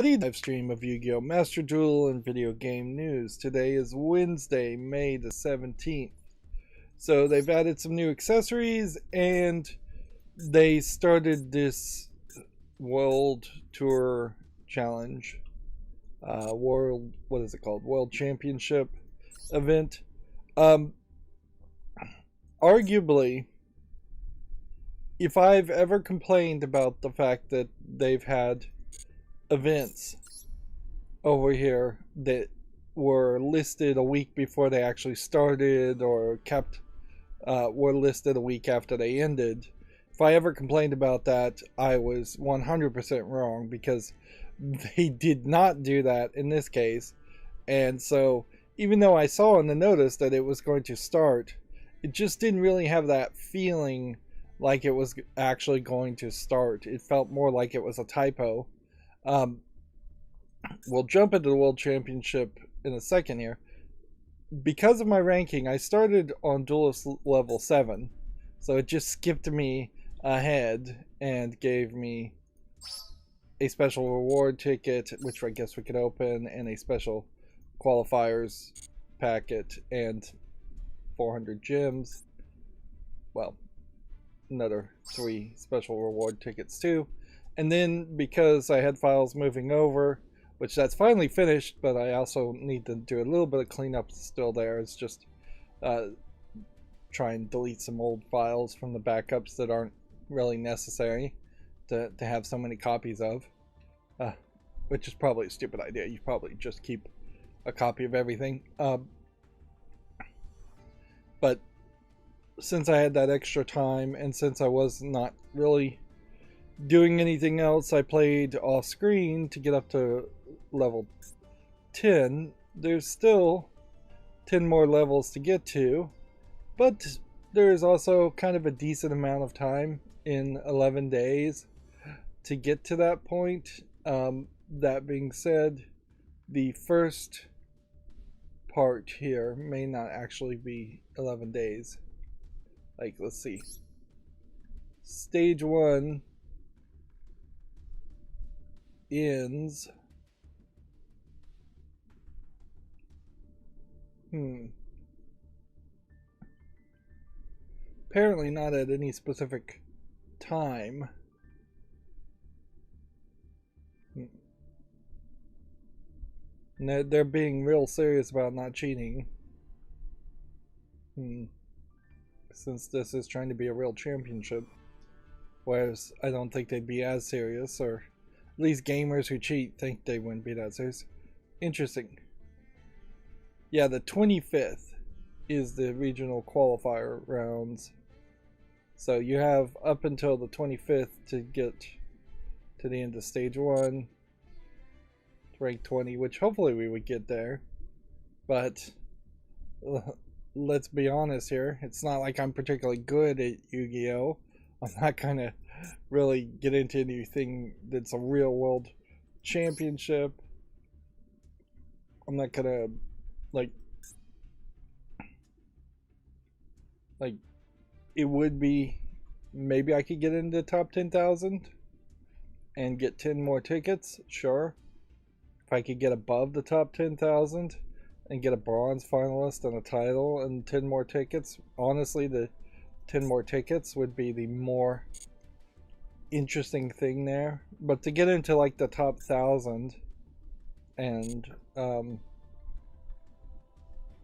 Live stream of Yu-Gi-Oh! Master Duel and video game news. Today is Wednesday, May the 17th. So they've added some new accessories and they started this World Tour Challenge. What is it called? World Championship event. Arguably, if I've ever complained about the fact that they've had events over here that were listed a week before they actually started or were listed a week after they ended, if I ever complained about that, I was 100% wrong, because they did not do that in this case. And so even though I saw in the notice that it was going to start, it just didn't really have that feeling like it was actually going to start. It felt more like it was a typo. We'll jump into the World Championship in a second here. Because of my ranking, I started on Duelist level 7, so it just skipped me ahead and gave me a special reward ticket, which I guess we could open, and a special qualifiers packet, and 400 gems. Well, another 3 special reward tickets too. And then because I had files moving over, which that's finally finished, but I also need to do a little bit of cleanup still there. It's just try and delete some old files from the backups that aren't really necessary to have so many copies of, which is probably a stupid idea. You probably just keep a copy of everything. But since I had that extra time, and since I was not really doing anything else, I played off screen to get up to level 10. There's still 10 more levels to get to, but there's also kind of a decent amount of time in 11 days to get to that point. That being said, the first part here may not actually be 11 days. Like, let's see. Stage 1 ends apparently not at any specific time. And they're being real serious about not cheating, since this is trying to be a real championship, whereas I don't think they'd be as serious, or at least gamers who cheat think they wouldn't be that serious. Interesting. Yeah, the 25th is the regional qualifier rounds. So you have up until the 25th to get to the end of stage 1, rank 20, which hopefully we would get there. But let's be honest here, it's not like I'm particularly good at Yu-Gi-Oh! I'm not gonna really get into anything that's a real world championship. I'm not gonna like it would be, maybe I could get into the top 10,000 and get 10 more tickets, sure. If I could get above the top 10,000 and get a bronze finalist and a title and 10 more tickets, honestly the 10 more tickets would be the more interesting thing there. But to get into like the top 1,000 and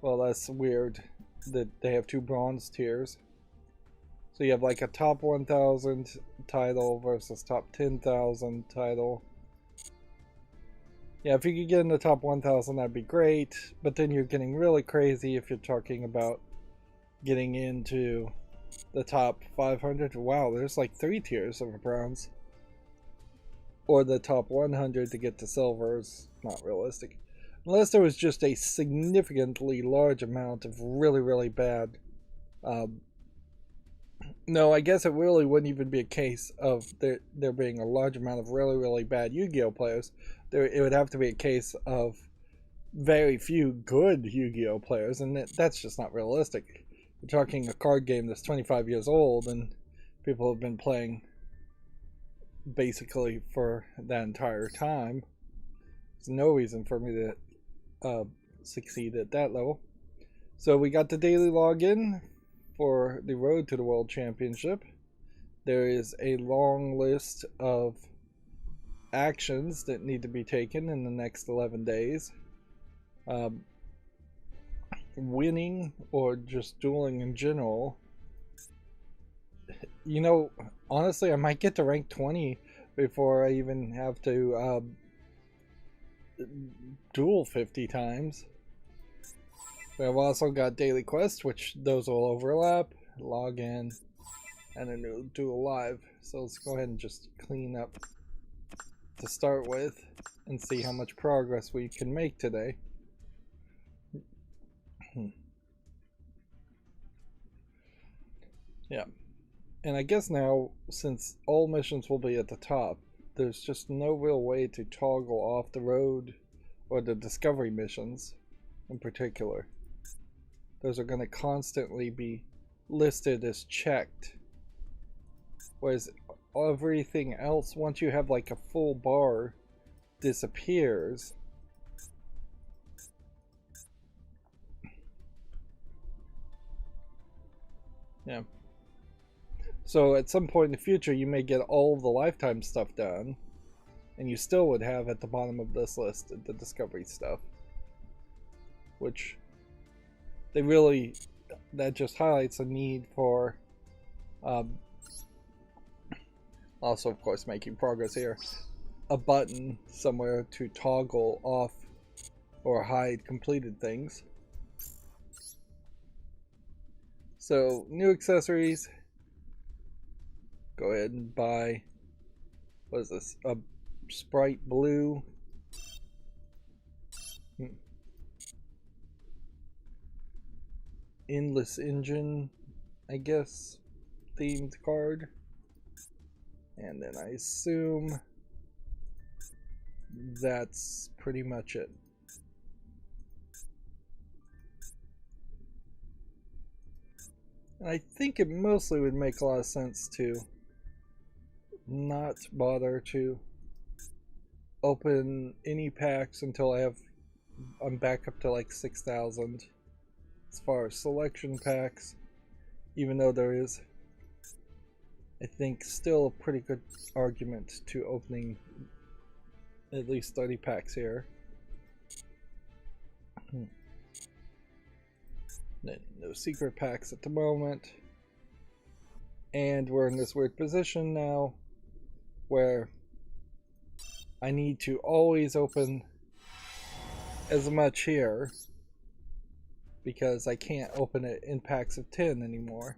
well, that's weird that they have 2 bronze tiers. So you have like a top 1,000 title versus top 10,000 title. Yeah, if you could get in the top 1,000, that'd be great. But then you're getting really crazy if you're talking about getting into the top 500. Wow, there's like 3 tiers of bronze. Or the top 100 to get to silver is not realistic. Unless there was just a significantly large amount of really, really bad. No, I guess it really wouldn't even be a case of there being a large amount of really, really bad Yu-Gi-Oh! Players. It would have to be a case of very few good Yu-Gi-Oh! Players, and that's just not realistic. We're talking a card game that's 25 years old, and people have been playing basically for that entire time. There's no reason for me to succeed at that level. So we got the daily login for the road to the World Championship. There is a long list of actions that need to be taken in the next 11 days. Winning or just dueling in general, you know, honestly, I might get to rank 20 before I even have to duel 50 times. We have also got daily quests, which those will overlap, log in, and a new duel live. So let's go ahead and just clean up to start with and see how much progress we can make today. Yeah, and I guess now, since all missions will be at the top, there's just no real way to toggle off the road or the discovery missions in particular. Those are going to constantly be listed as checked, whereas everything else, once you have like a full bar, disappears. Yeah. So at some point in the future, you may get all of the lifetime stuff done, and you still would have at the bottom of this list the discovery stuff, which they really, that just highlights a need for also, of course, making progress here, a button somewhere to toggle off or hide completed things. So new accessories, go ahead and buy, what is this, a Sprite blue, endless engine, I guess, themed card. And then I assume that's pretty much it. And I think it mostly would make a lot of sense to not bother to open any packs until I'm back up to like 6,000 as far as selection packs, even though there is, I think, still a pretty good argument to opening at least 30 packs here. No secret packs at the moment. And we're in this weird position now where I need to always open as much here because I can't open it in packs of 10 anymore.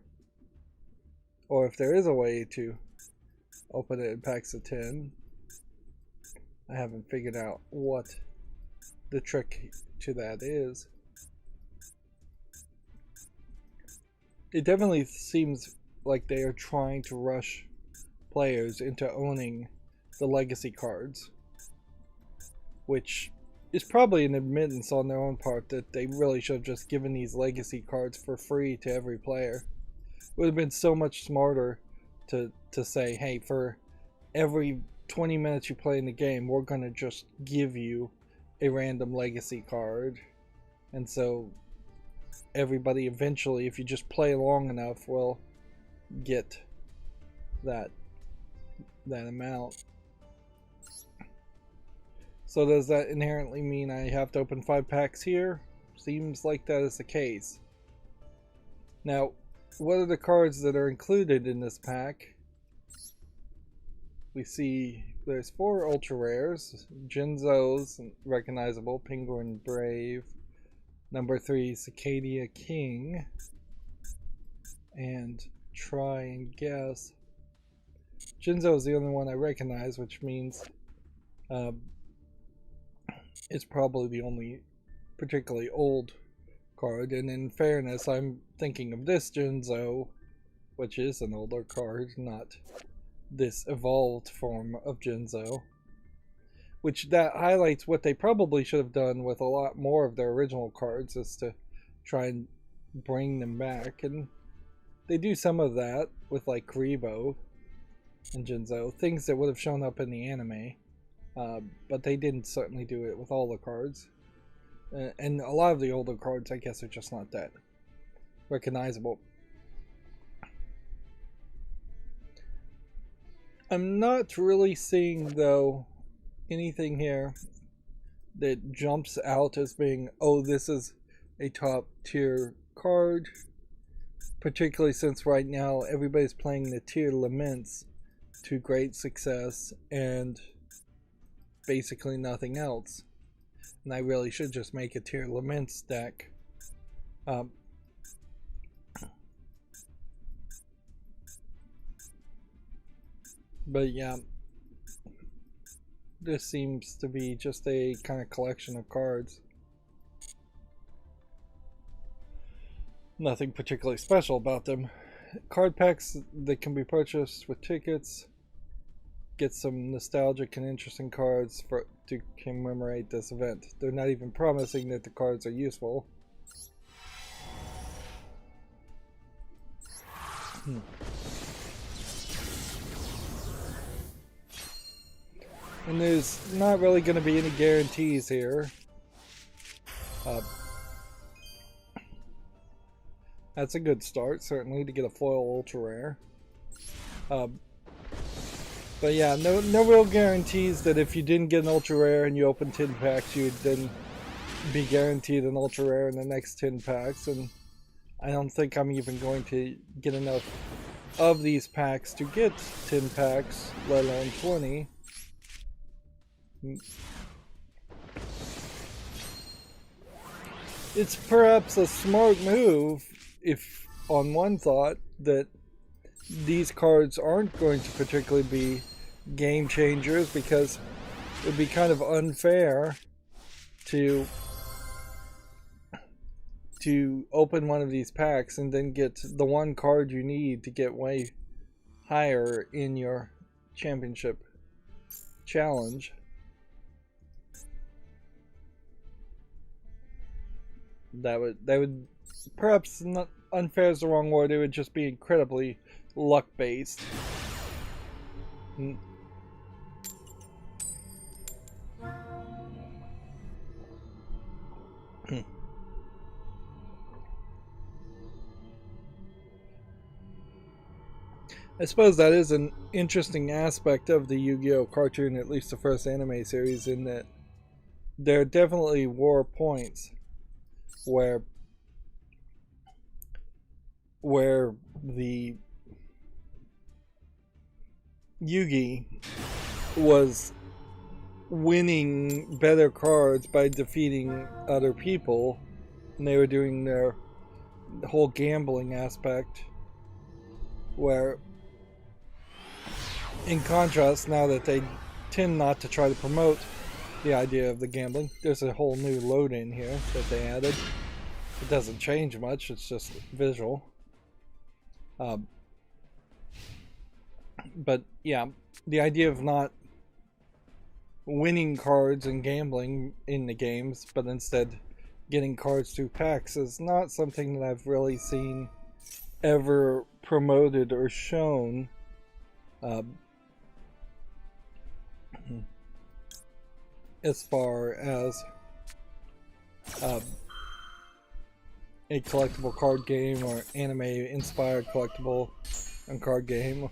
Or if there is a way to open it in packs of 10, I haven't figured out what the trick to that is. It definitely seems like they are trying to rush players into owning the legacy cards, which is probably an admittance on their own part that they really should have just given these legacy cards for free to every player. It would have been so much smarter to say, hey, for every 20 minutes you play in the game, we're going to just give you a random legacy card. And so everybody eventually, if you just play long enough, will get that amount. So does that inherently mean I have to open 5 packs here? Seems like that is the case. Now, what are the cards that are included in this pack? We see there's 4 ultra rares. Jinzo's recognizable, Penguin Brave. Number 3, Cicadia King. And try and guess. Jinzo is the only one I recognize, which means it's probably the only particularly old card. And in fairness, I'm thinking of this Jinzo, which is an older card, not this evolved form of Jinzo. Which that highlights what they probably should have done with a lot more of their original cards, is to try and bring them back. And they do some of that with like Rydo and Jinzo, things that would have shown up in the anime. but they didn't certainly do it with all the cards. And a lot of the older cards, I guess, are just not that recognizable. I'm not really seeing, though, anything here that jumps out as being, oh, this is a top tier card, particularly since right now everybody's playing the tier laments to great success and basically nothing else. And I really should just make a tier laments deck. But yeah, this seems to be just a kind of collection of cards. Nothing particularly special about them. Card packs that can be purchased with tickets. Get some nostalgic and interesting cards to commemorate this event. They're not even promising that the cards are useful. And there's not really going to be any guarantees here. That's a good start, certainly, to get a foil ultra rare. But yeah, no real guarantees that if you didn't get an ultra rare and you open 10 packs, you would then be guaranteed an ultra rare in the next 10 packs. And I don't think I'm even going to get enough of these packs to get 10 packs, let alone 20. It's perhaps a smart move, if on one thought, that these cards aren't going to particularly be game changers, because it would be kind of unfair to open one of these packs and then get the one card you need to get way higher in your championship challenge. That would perhaps, not unfair is the wrong word, it would just be incredibly luck based. I suppose that is an interesting aspect of the Yu-Gi-Oh cartoon, at least the first anime series, in that there definitely were points where the Yugi was winning better cards by defeating other people, and they were doing their whole gambling aspect, where in contrast, now that they tend not to try to promote the idea of the gambling, there's a whole new load in here that they added. It doesn't change much, it's just visual. But yeah, the idea of not winning cards and gambling in the games, but instead getting cards through packs, is not something that I've really seen ever promoted or shown. As far as a collectible card game or anime inspired collectible and card game.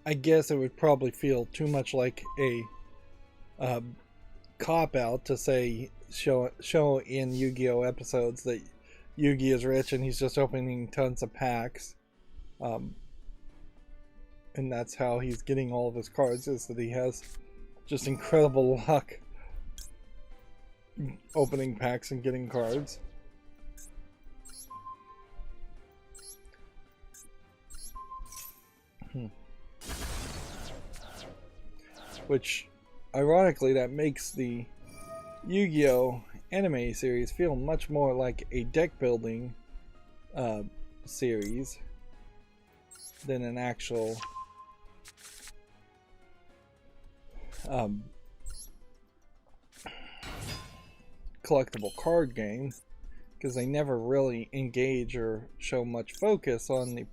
I guess it would probably feel too much like a cop out to say show in Yu-Gi-Oh episodes that Yugi is rich and he's just opening tons of packs. And that's how he's getting all of his cards, is that he has just incredible luck opening packs and getting cards. Which, ironically, that makes the Yu-Gi-Oh anime series feel much more like a deck building series than an actual collectible card game, because they never really engage or show much focus on the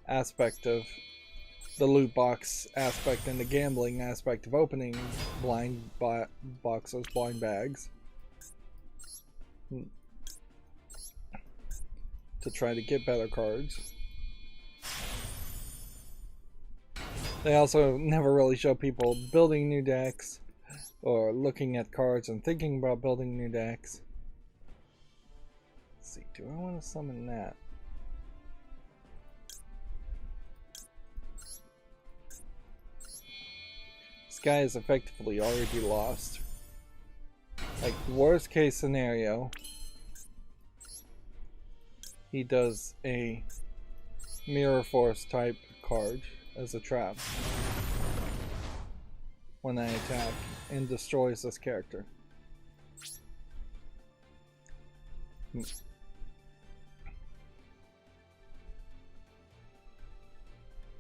aspect of the loot box aspect and the gambling aspect of opening blind boxes, blind bags, to try to get better cards. They also never really show people building new decks or looking at cards and thinking about building new decks. Let's see, do I want to summon that? This guy is effectively already lost. Like, worst case scenario, he does a Mirror Force type card as a trap when I attack and destroys this character.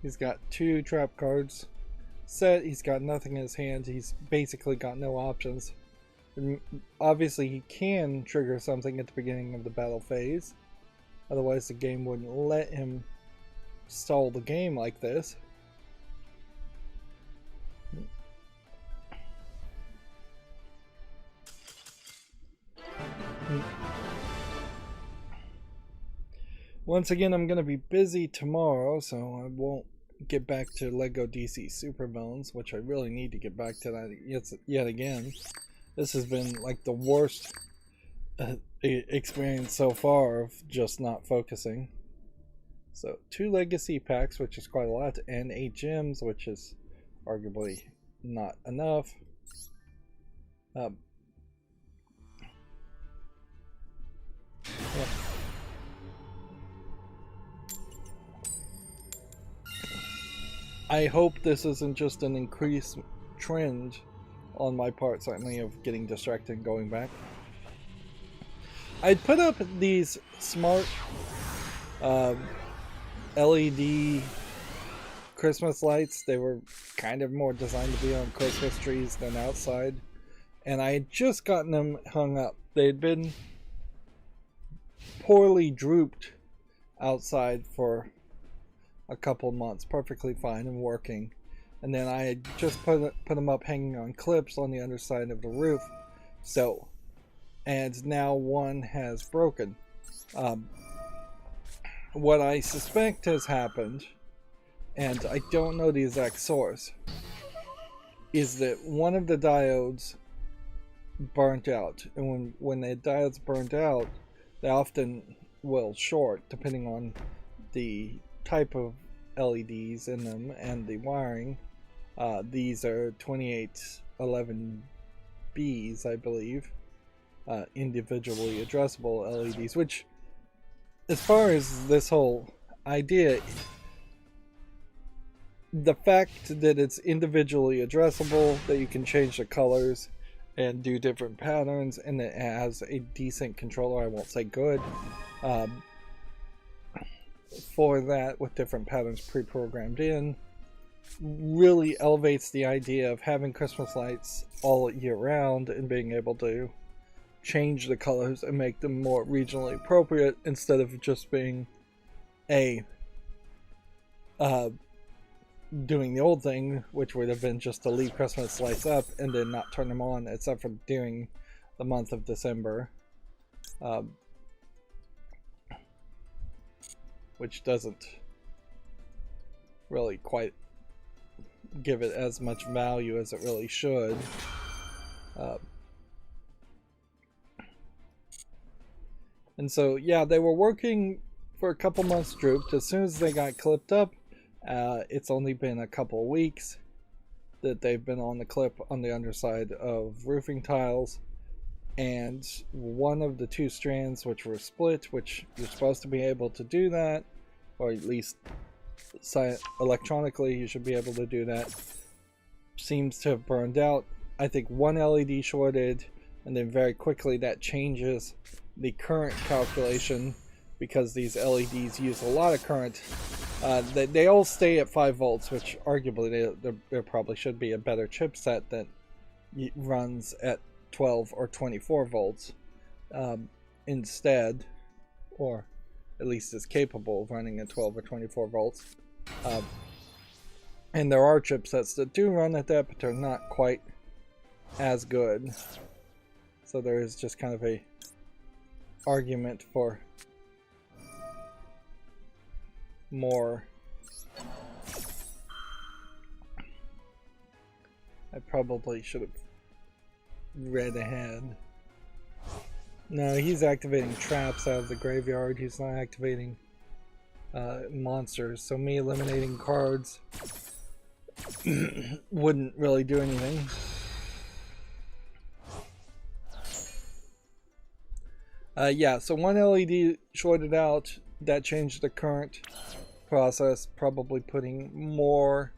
He's got 2 trap cards set, he's got nothing in his hand, he's basically got no options. And obviously he can trigger something at the beginning of the battle phase, otherwise the game wouldn't let him stall the game like this. Once again, I'm going to be busy tomorrow, so I won't get back to LEGO DC Supervillains, which I really need to get back to that yet again. This has been like the worst experience so far of just not focusing. So 2 legacy packs, which is quite a lot, and 8 gems, which is arguably not enough. Yeah. I hope this isn't just an increased trend on my part, certainly, of getting distracted and going back. I'd put up these smart LED Christmas lights. They were kind of more designed to be on Christmas trees than outside, and I had just gotten them hung up. They had been poorly drooped outside for a couple months, perfectly fine and working, and then I had just put them up hanging on clips on the underside of the roof. So, and now one has broken. What I suspect has happened, and I don't know the exact source, is that one of the diodes burnt out, and when the diodes burnt out, they often will short depending on the type of LEDs in them and the wiring. These are 2811Bs, I believe, individually addressable LEDs, which, as far as this whole idea, the fact that it's individually addressable, that you can change the colors and do different patterns, and it has a decent controller, I won't say good, for that with different patterns pre-programmed in, really elevates the idea of having Christmas lights all year round and being able to change the colors and make them more regionally appropriate, instead of just being doing the old thing, which would have been just to leave Christmas lights up and then not turn them on except for during the month of December, which doesn't really quite give it as much value as it really should. And so, yeah, they were working for a couple months drooped. As soon as they got clipped up, it's only been a couple of weeks that they've been on the clip on the underside of roofing tiles, and one of the 2 strands which were split, which you're supposed to be able to do that, or at least electronically you should be able to do that, seems to have burned out. I think one LED shorted, and then very quickly that changes the current calculation, because these LEDs use a lot of current. They all stay at 5 volts, which arguably there probably should be a better chipset that runs at 12 or 24 volts instead, or at least is capable of running at 12 or 24 volts. And there are chipsets that do run at that, but they're not quite as good. So there is just kind of a argument for more. I probably should have read ahead. No, he's activating traps out of the graveyard. He's not activating monsters. So me eliminating cards wouldn't really do anything. Yeah, so one LED shorted out. That changed the current process, probably putting more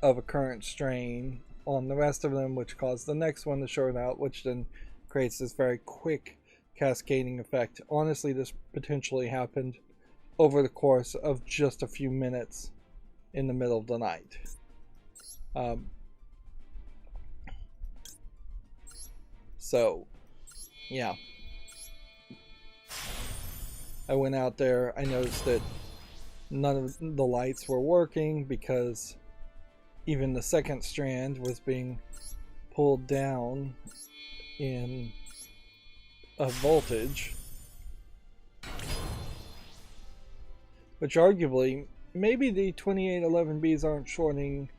of a current strain on the rest of them, which caused the next one to short out, which then creates this very quick cascading effect. Honestly, this potentially happened over the course of just a few minutes in the middle of the night. So, yeah. I went out there, I noticed that none of the lights were working because even the second strand was being pulled down in a voltage, which arguably maybe the 2811Bs aren't shorting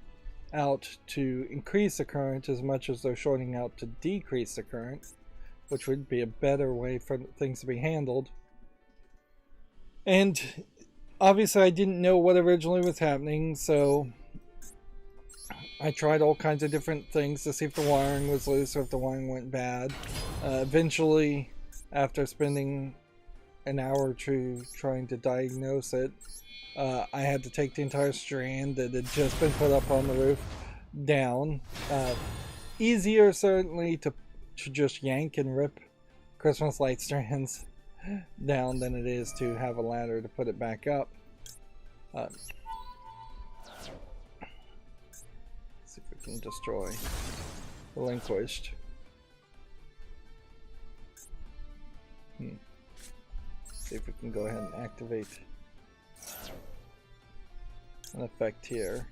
out to increase the current as much as they're shorting out to decrease the current, which would be a better way for things to be handled. And obviously I didn't know what originally was happening, so I tried all kinds of different things to see if the wiring was loose or if the wiring went bad. Eventually, after spending an hour or two trying to diagnose it, I had to take the entire strand that had just been put up on the roof down. Easier certainly to just yank and rip Christmas light strands down than it is to have a ladder to put it back up. See if we can destroy Relinquished. See if we can go ahead and activate an effect here.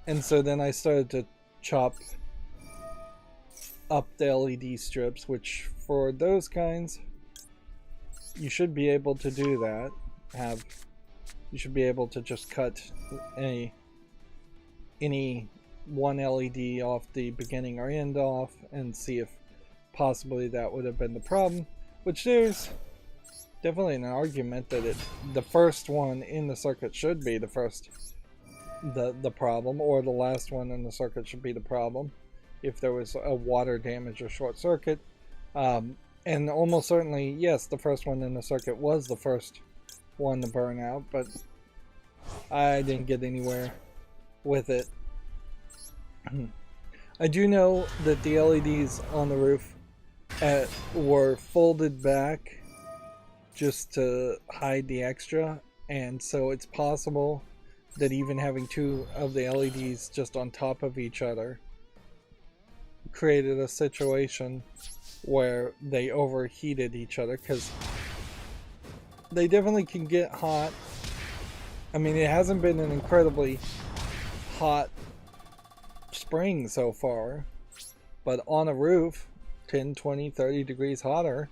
And so then I started to chop up the LED strips, which for those kinds you should be able to do that. You should be able to just cut any one LED off the beginning or end off and see if possibly that would have been the problem, which there's definitely an argument that the first one in the circuit should be the problem, or the last one in the circuit should be the problem if there was a water damage or short circuit. And almost certainly, yes, the first one in the circuit was the first one to burn out, but I didn't get anywhere with it. I do know that the LEDs on the roof were folded back just to hide the extra, and so it's possible that even having two of the LEDs just on top of each other created a situation where they overheated each other, because they definitely can get hot. I mean, it hasn't been an incredibly hot spring so far, but on a roof 10, 20, 30 degrees hotter,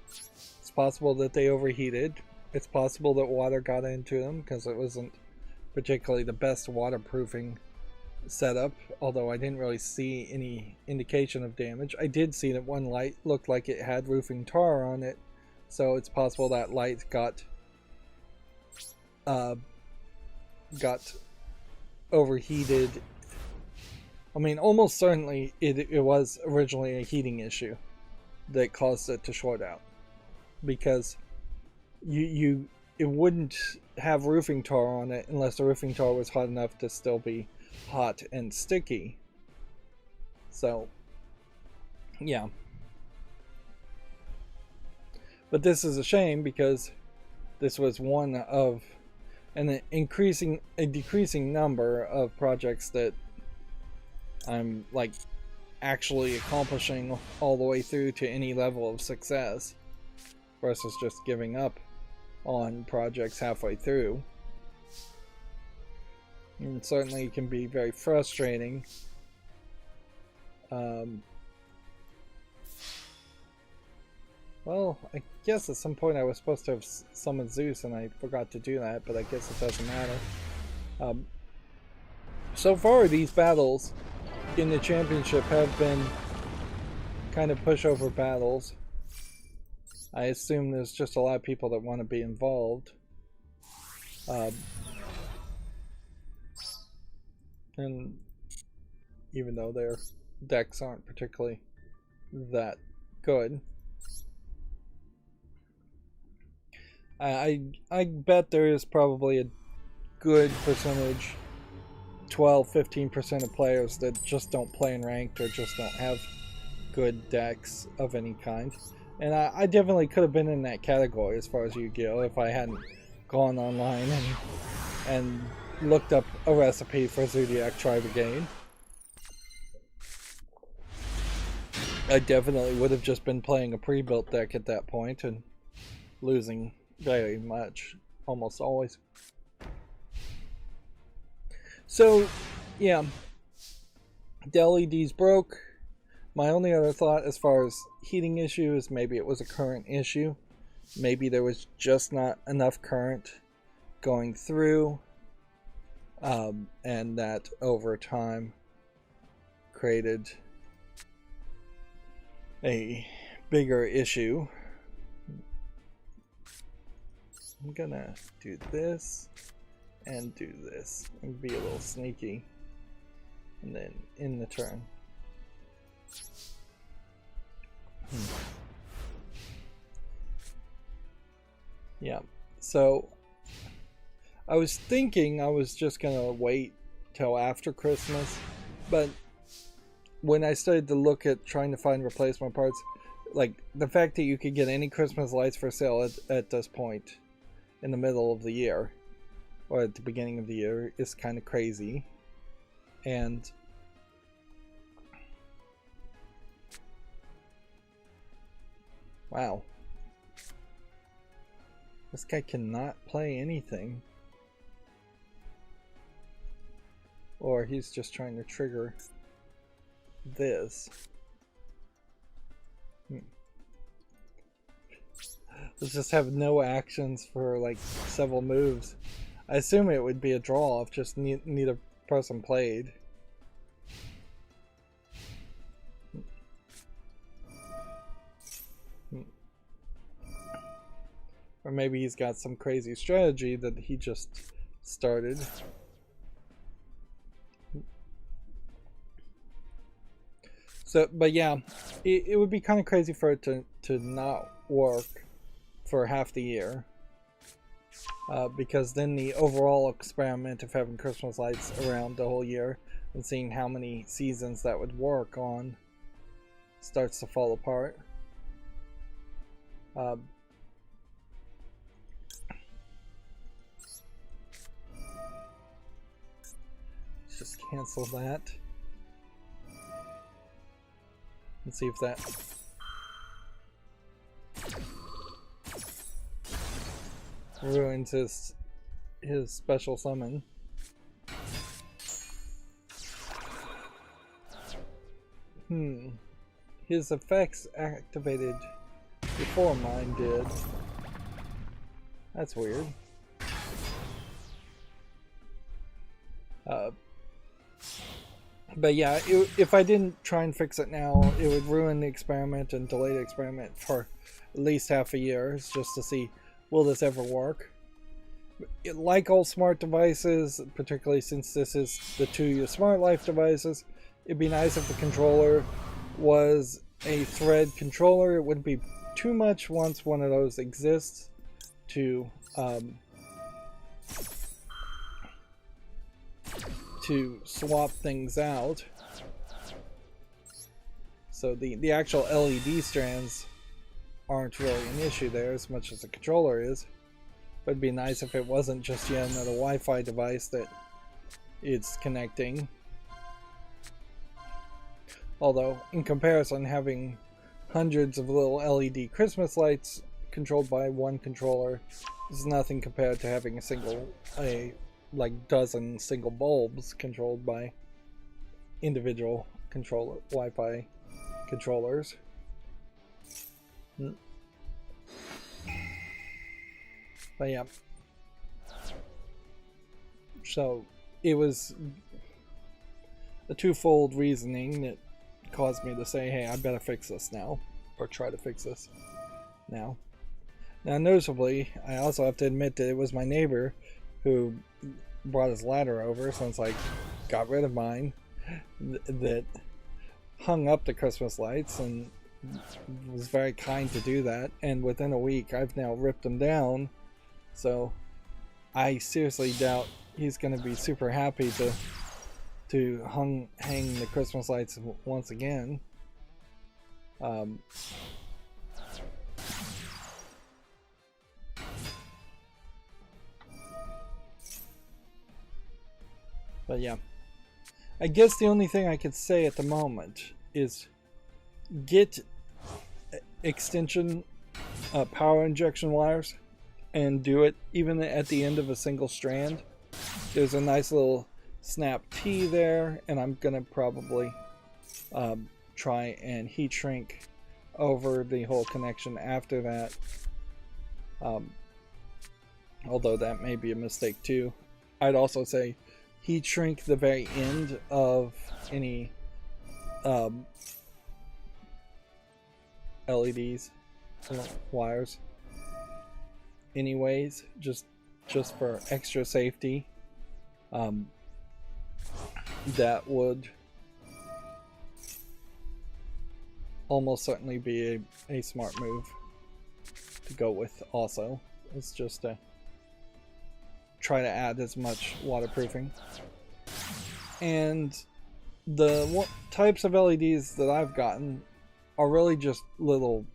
it's possible that they overheated. It's possible that water got into them because it wasn't particularly the best waterproofing setup, although I didn't really see any indication of damage. I did see that one light looked like it had roofing tar on it, so it's possible that light got overheated. I mean, almost certainly it was originally a heating issue that caused it to short out, because it wouldn't have roofing tar on it unless the roofing tar was hot enough to still be hot and sticky. So yeah, but this is a shame because this was one of a decreasing number of projects that I'm like actually accomplishing all the way through to any level of success. versus just giving up on projects halfway through. And certainly it can be very frustrating. Well, I guess at some point I was supposed to have summoned Zeus and I forgot to do that, but I guess it doesn't matter. So far, these battles in the championship have been kind of pushover battles. I assume there's just a lot of people that want to be involved. And even though their decks aren't particularly that good, I bet there is probably a good percentage, 12-15% of players that just don't play in ranked or just don't have good decks of any kind. And I definitely could have been in that category as far as Yu-Gi-Oh! If I hadn't gone online and looked up a recipe for Zodiac Tri-Brigade. I definitely would have just been playing a pre-built deck at that point and losing very much, almost always. So, yeah, the LEDs broke. My only other thought as far as heating issue is maybe it was a current issue. Maybe there was just not enough current going through, and that over time created a bigger issue. I'm gonna do this and do this and be a little sneaky, and then in the turn. Yeah, so I was thinking I was just gonna wait till after Christmas, but when I started to look at trying to find replacement parts, like the fact that you could get any Christmas lights for sale at this point in the middle of the year or at the beginning of the year is kind of crazy. And wow, this guy cannot play anything, or he's just trying to trigger this. Let's just have no actions for like several moves. I assume it would be a draw if just neither person played. Or maybe he's got some crazy strategy that he just started. So, but yeah, it would be kind of crazy for it to not work for half the year. Because then the overall experiment of having Christmas lights around the whole year and seeing how many seasons that would work on starts to fall apart. Let's just cancel that. Let's see if that ruins his special summon. His effects activated before mine did. That's weird. But yeah, if I didn't try and fix it now, it would ruin the experiment and delay the experiment for at least half a year, just to see, will this ever work? Like all smart devices, particularly since this is the 2U Smart Life devices, it'd be nice if the controller was a thread controller. It wouldn't be too much once one of those exists to swap things out. So the actual LED strands aren't really an issue there as much as the controller is. But it'd be nice if it wasn't just yet another Wi-Fi device that it's connecting. Although, in comparison, having hundreds of little LED Christmas lights controlled by one controller is nothing compared to having like dozen single bulbs controlled by individual Wi-Fi controllers. But yeah, so it was a twofold reasoning that caused me to say, hey, I better fix this now, or try to fix this now. Now, noticeably, I also have to admit that it was my neighbor who brought his ladder over since I got rid of mine, that hung up the Christmas lights and was very kind to do that. And within a week, I've now ripped them down. So I seriously doubt he's going to be super happy to hang the Christmas lights once again. But yeah, I guess the only thing I could say at the moment is get extension power injection wires and do it even at the end of a single strand. There's a nice little snap T there, and I'm gonna probably try and heat shrink over the whole connection after that, although that may be a mistake too. I'd also say heat shrink the very end of any LEDs wires anyways, just for extra safety. That would almost certainly be a smart move to go with. Also, it's just to try to add as much waterproofing. And the types of LEDs that I've gotten are really just little,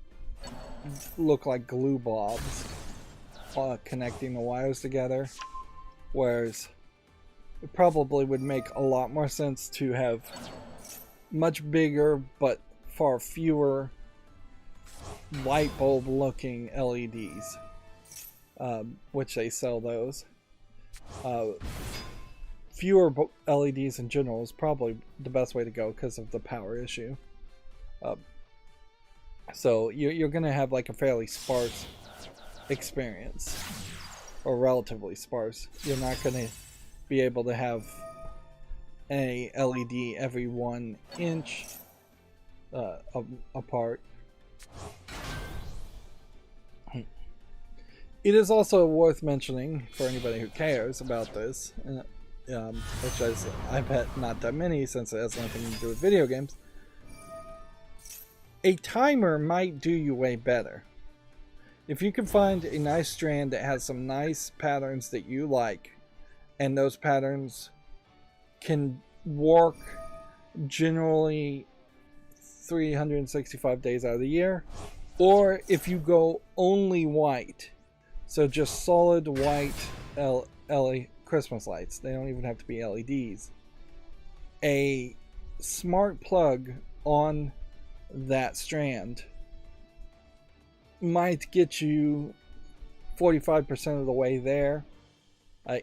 look like glue blobs connecting the wires together, whereas it probably would make a lot more sense to have much bigger but far fewer light bulb looking LEDs, which they sell those. Fewer LEDs in general is probably the best way to go because of the power issue. So you're going to have like a fairly sparse experience, or relatively sparse. You're not going to be able to have a LED every 1 inch apart. It is also worth mentioning for anybody who cares about this, which is, I bet not that many since it has nothing to do with video games. A timer might do you way better. If you can find a nice strand that has some nice patterns that you like, and those patterns can work generally 365 days out of the year, or if you go only white, so just solid white Christmas lights, they don't even have to be LEDs, a smart plug on that strand might get you 45% of the way there.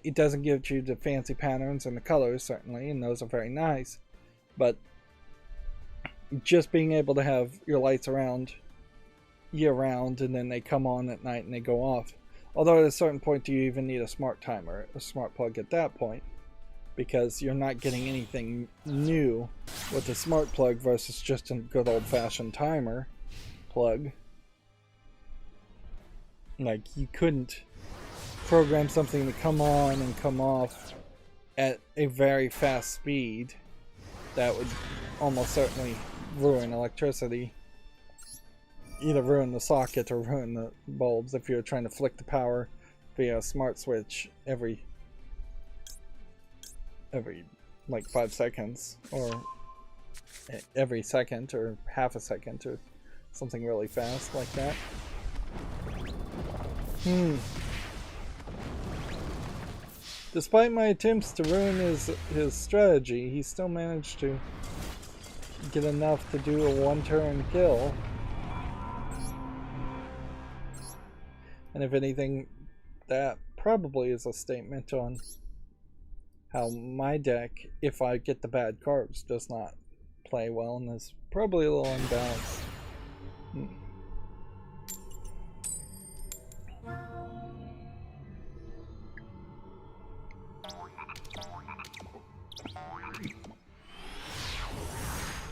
It doesn't give you the fancy patterns and the colors, certainly, and those are very nice, but just being able to have your lights around year round, and then they come on at night and they go off. Although at a certain point, do you even need a smart timer, a smart plug at that point? Because you're not getting anything new with a smart plug versus just a good old-fashioned timer plug. Like, you couldn't program something to come on and come off at a very fast speed. That would almost certainly ruin electricity. Either ruin the socket or ruin the bulbs if you're trying to flick the power via a smart switch every like 5 seconds, or every second, or half a second, or something really fast like that. Despite my attempts to ruin his strategy, he still managed to get enough to do a 1-turn kill. And if anything, that probably is a statement on how my deck, if I get the bad cards, does not play well and is probably a little unbalanced.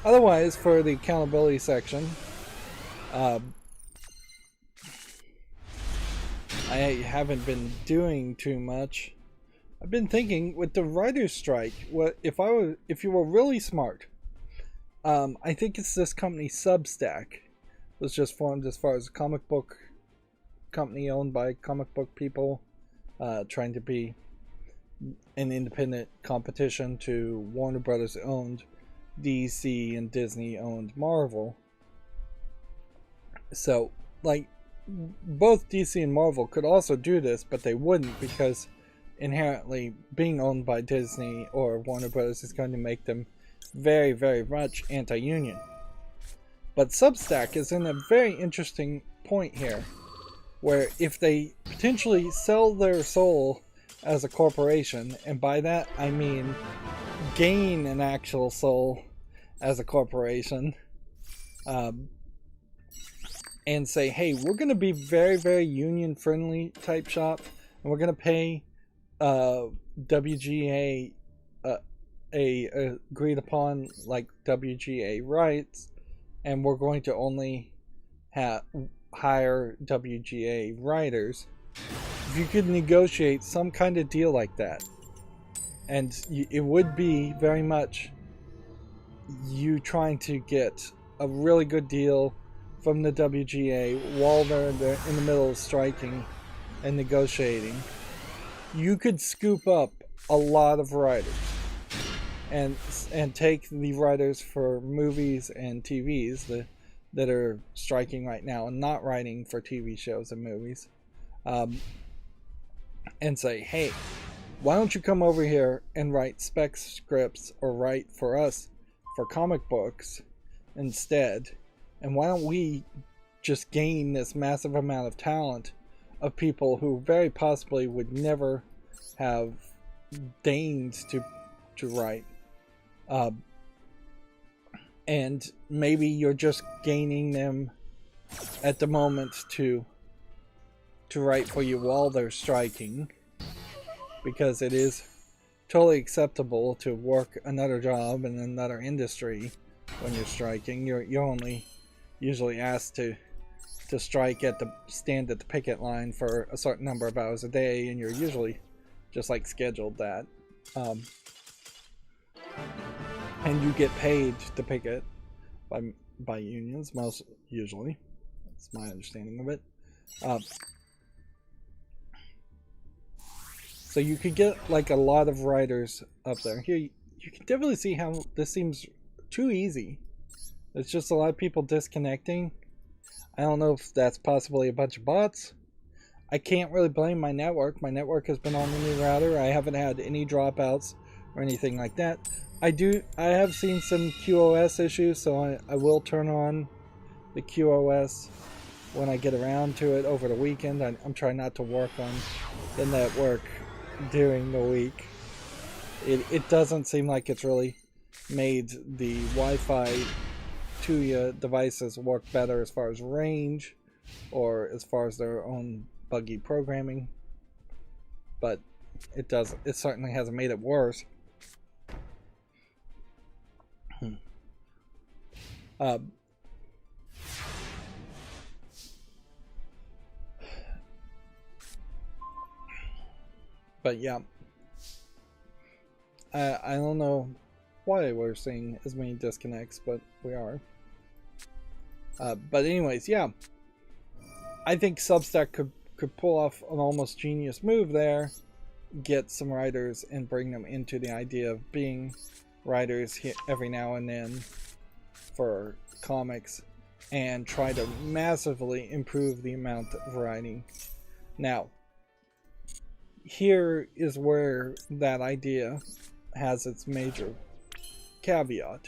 Otherwise, for the accountability section, I haven't been doing too much. I've been thinking with the writer's strike, if you were really smart, I think it's this company Substack was just formed as far as a comic book company owned by comic book people, trying to be an independent competition to Warner Brothers owned DC and Disney owned Marvel. So, like, both DC and Marvel could also do this, but they wouldn't, because inherently being owned by Disney or Warner Brothers is going to make them very, very much anti-union. But Substack is in a very interesting point here, where if they potentially sell their soul as a corporation, and by that I mean gain an actual soul as a corporation, and say, hey, we're going to be very, very union friendly type shop, and we're going to pay WGA a agreed upon like WGA rights, and we're going to only hire WGA writers. If you could negotiate some kind of deal like that, and it would be very much you trying to get a really good deal from the WGA while they're in the middle of striking and negotiating, you could scoop up a lot of writers and take the writers for movies and TVs that are striking right now and not writing for TV shows and movies, and say, hey, why don't you come over here and write spec scripts or write for us for comic books instead, and why don't we just gain this massive amount of talent of people who very possibly would never have deigned to write, and maybe you're just gaining them at the moment to write for you while they're striking, because it is totally acceptable to work another job in another industry when you're striking. You're only usually asked to strike stand at the picket line for a certain number of hours a day, and you're usually just like scheduled that, and you get paid to picket by unions, most usually. That's my understanding of it. So you could get like a lot of writers up there. Here you can definitely see how this seems too easy. It's just a lot of people disconnecting. I don't know if that's possibly a bunch of bots. I can't really blame my network. My network has been on the new router. I haven't had any dropouts or anything like that. I have seen some QoS issues, so I will turn on the QoS when I get around to it over the weekend. I'm trying not to work on the network during the week. It doesn't seem like it's really made the Wi-Fi Tuya devices work better as far as range or as far as their own buggy programming, but it certainly hasn't made it worse. But yeah, I don't know why we're seeing as many disconnects, but we are. But anyways, yeah, I think Substack could pull off an almost genius move there, get some writers and bring them into the idea of being writers every now and then for comics, and try to massively improve the amount of writing. Now, here is where that idea has its major caveat.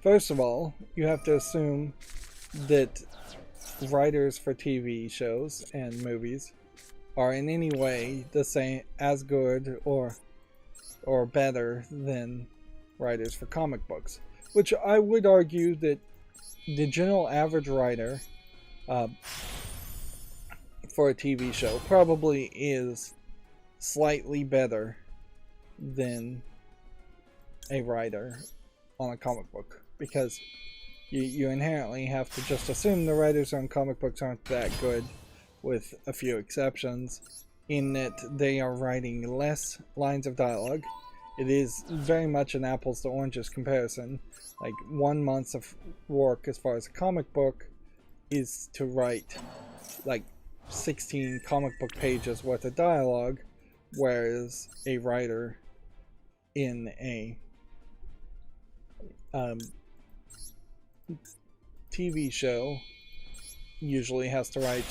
First of all, you have to assume that writers for TV shows and movies are in any way the same, as good or better than writers for comic books. Which I would argue that the general average writer for a TV show probably is slightly better than a writer on a comic book, because you inherently have to just assume the writers on comic books aren't that good, with a few exceptions, in that they are writing less lines of dialogue. It is very much an apples to oranges comparison. Like 1 month of work as far as a comic book is to write like 16 comic book pages worth of dialogue, whereas a writer in a TV show usually has to write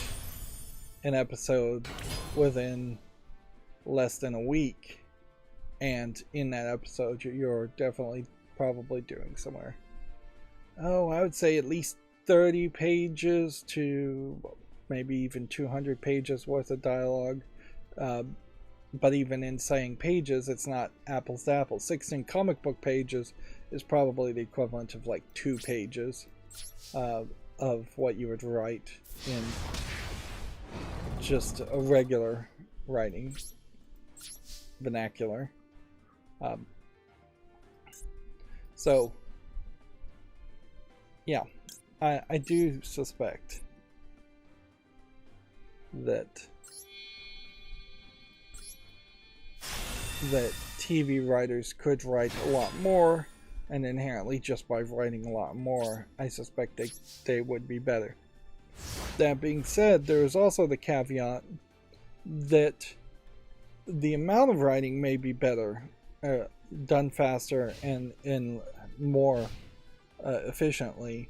an episode within less than a week, and in that episode you're definitely probably doing somewhere, I would say at least 30 pages to maybe even 200 pages worth of dialogue. But even in saying pages, it's not apples to apples. 16 comic book pages is probably the equivalent of like 2 pages of what you would write in just a regular writing vernacular. So, yeah, I do suspect that TV writers could write a lot more, and inherently just by writing a lot more, I suspect they would be better. That being said, there is also the caveat that the amount of writing may be better, done faster and more efficiently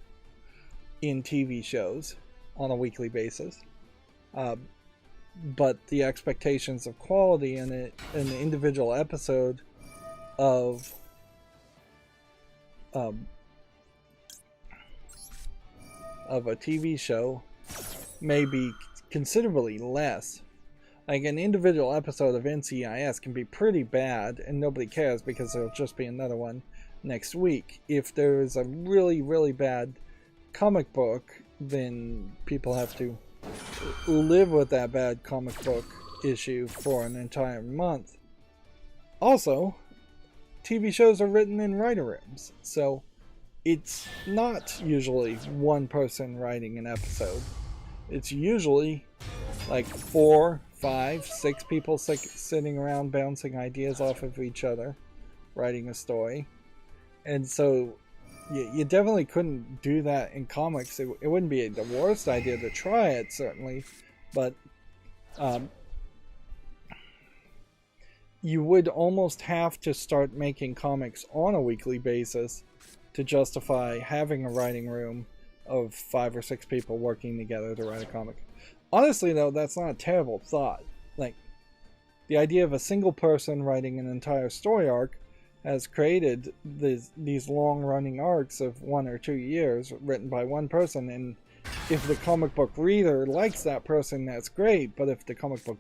in TV shows on a weekly basis. But the expectations of quality in an individual episode of a TV show may be considerably less. Like an individual episode of NCIS can be pretty bad and nobody cares because there'll just be another one next week. If there's a really, really bad comic book, then people have to live with that bad comic book issue for an entire month. Also, TV shows are written in writer rooms, so it's not usually one person writing an episode. It's usually like 4, 5, 6 people sitting around bouncing ideas off of each other, writing a story. And so you definitely couldn't do that in comics. It wouldn't be the worst idea to try it, certainly, but you would almost have to start making comics on a weekly basis to justify having a writing room of 5 or 6 people working together to write a comic. Honestly, though, that's not a terrible thought. Like, the idea of a single person writing an entire story arc has created these long-running arcs of 1 or 2 years written by one person, and if the comic book reader likes that person, that's great, but if the comic book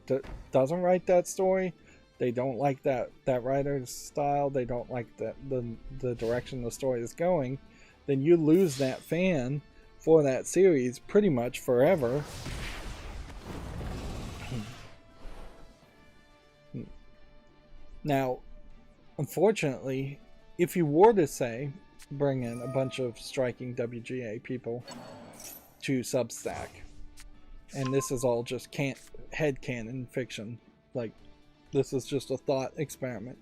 doesn't write that story, they don't like that writer's style, they don't like the direction the story is going, then you lose that fan for that series pretty much forever. Now, unfortunately, if you were to say bring in a bunch of striking WGA people to Substack, and this is all just headcanon fiction, like this is just a thought experiment.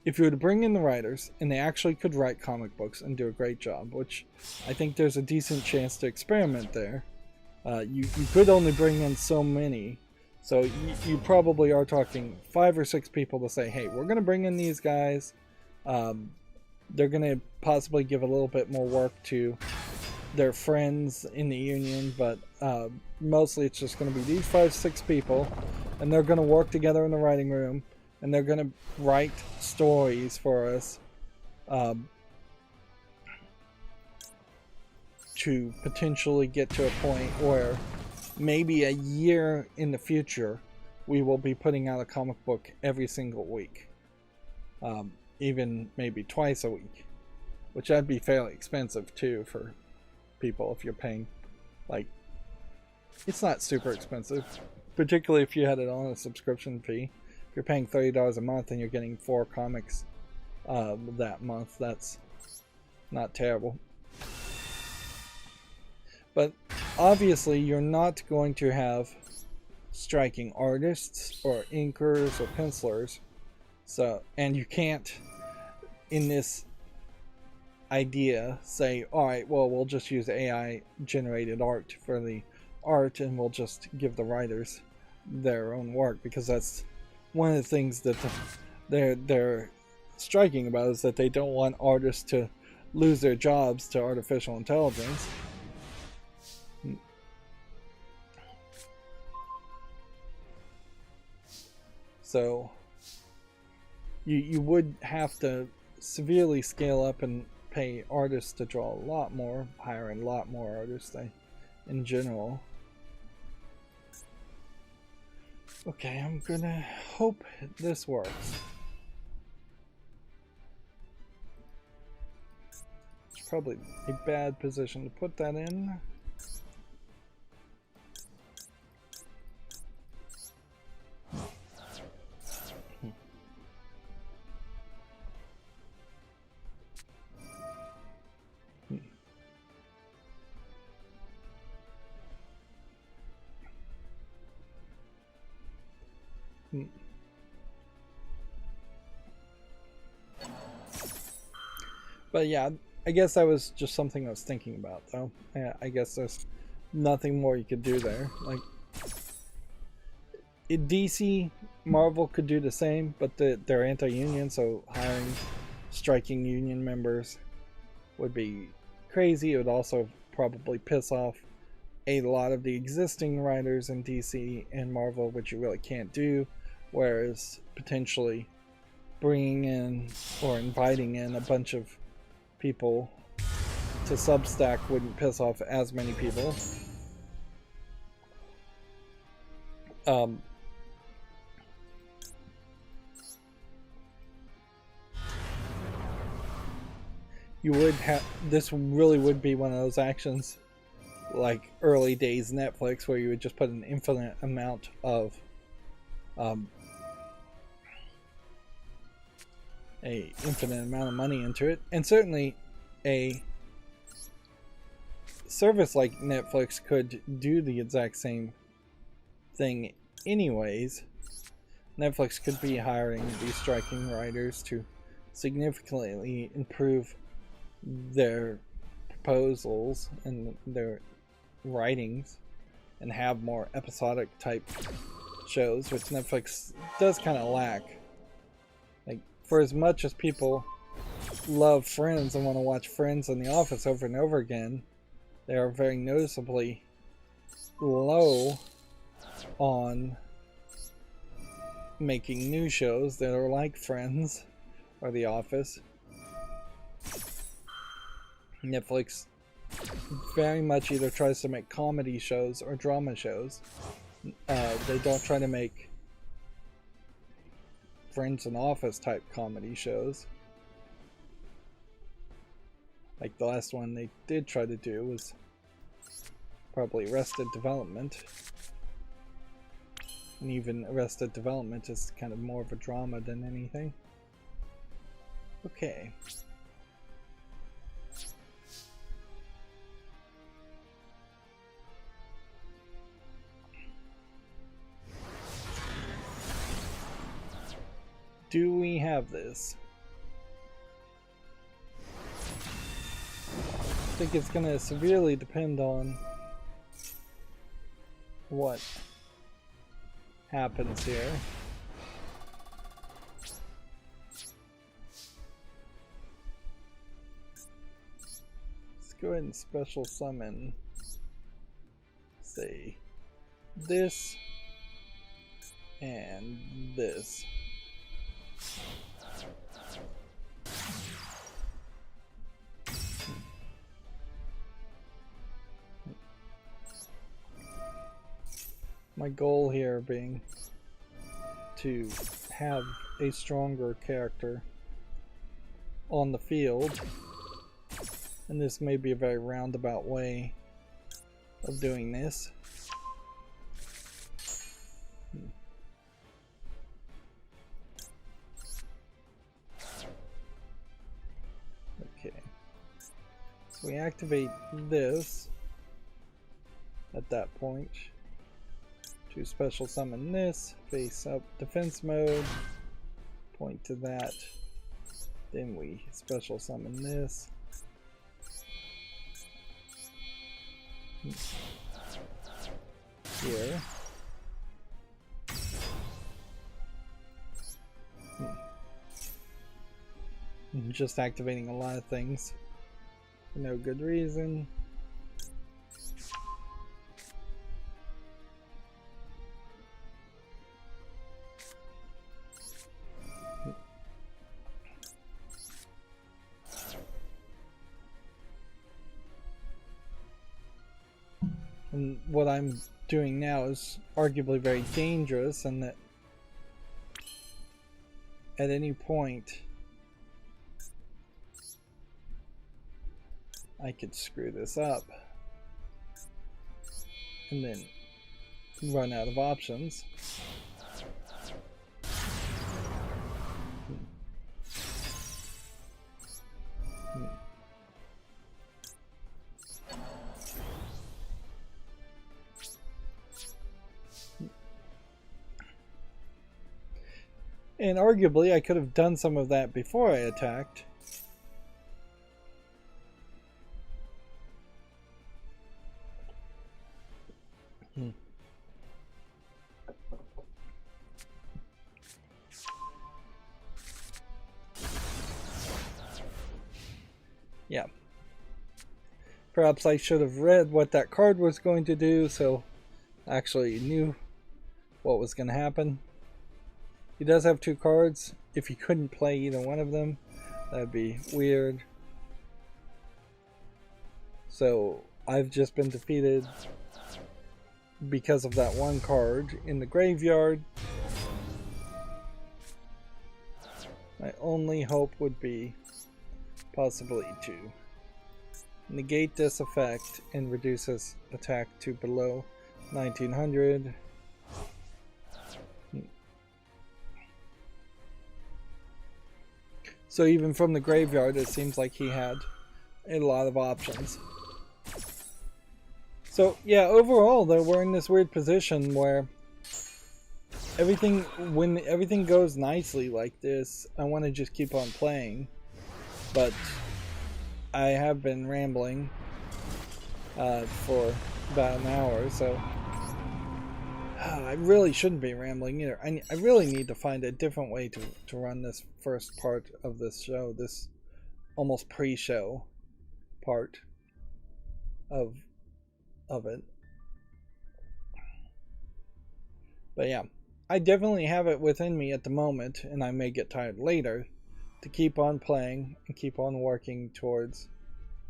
If you were to bring in the writers and they actually could write comic books and do a great job, which I think there's a decent chance to experiment there, you could only bring in so many. So you probably are talking 5 or 6 people to say, hey, we're going to bring in these guys. They're going to possibly give a little bit more work to their friends in the union, but mostly it's just going to be these 5, 6 people, and they're going to work together in the writing room, and they're going to write stories for us. to potentially get to a point where maybe a year in the future we will be putting out a comic book every single week, even maybe twice a week, which that'd be fairly expensive too for people if you're paying, like, it's not super expensive, particularly if you had it on a subscription fee. If you're paying $30 a month and you're getting 4 comics that month, that's not terrible. But obviously you're not going to have striking artists or inkers or pencilers, so, and you can't in this idea say, alright, well, we'll just use AI generated art for the art and we'll just give the writers their own work, because that's one of the things that they're striking about, is that they don't want artists to lose their jobs to artificial intelligence. So you would have to severely scale up and pay artists to draw a lot more, hire a lot more artists in general. Okay, I'm gonna hope this works. It's probably a bad position to put that in. But yeah, I guess that was just something I was thinking about, though. Yeah, I guess there's nothing more you could do there. Like, in DC, Marvel could do the same, but they're anti-union, so hiring striking union members would be crazy. It would also probably piss off a lot of the existing writers in DC and Marvel, which you really can't do, whereas potentially bringing in or inviting in a bunch of people to Substack wouldn't piss off as many people. You would have, this really would be one of those actions like early days Netflix, where you would just put an infinite amount of money into it. And certainly a service like Netflix could do the exact same thing anyways. Netflix could be hiring these striking writers to significantly improve their proposals and their writings and have more episodic type shows, which Netflix does kind of lack. Like, for as much as people love Friends and want to watch Friends and The Office over and over again, they are very noticeably low on making new shows that are like Friends or The Office. Netflix very much either tries to make comedy shows or drama shows. They don't try to make Friends and Office type comedy shows. Like the last one they did try to do was probably Arrested Development. And even Arrested Development is kind of more of a drama than anything. Okay. Do we have this? I think it's going to severely depend on what happens here. Let's go ahead and special summon, say, this and this. My goal here being to have a stronger character on the field, and this may be a very roundabout way of doing this. Okay, so we activate this at that point to special summon this, face up defense mode, point to that, then we special summon this. Here. Just activating a lot of things for no good reason. And what I'm doing now is arguably very dangerous, and that at any point I could screw this up and then run out of options. And arguably I could have done some of that before I attacked. Yeah. Perhaps I should have read what that card was going to do, so I actually knew what was going to happen. He does have two cards. If he couldn't play either one of them, that'd be weird. So I've just been defeated because of that one card in the graveyard. My only hope would be possibly to negate this effect and reduce his attack to below 1900. So even from the graveyard, it seems like he had a lot of options. So yeah, overall though, we're in this weird position where when everything goes nicely like this, I want to just keep on playing. But I have been rambling for about an hour, so I really shouldn't be rambling either. I really need to find a different way to run this first part of this show, this almost pre-show part of it. But yeah, I definitely have it within me at the moment, and I may get tired later, to keep on playing and keep on working towards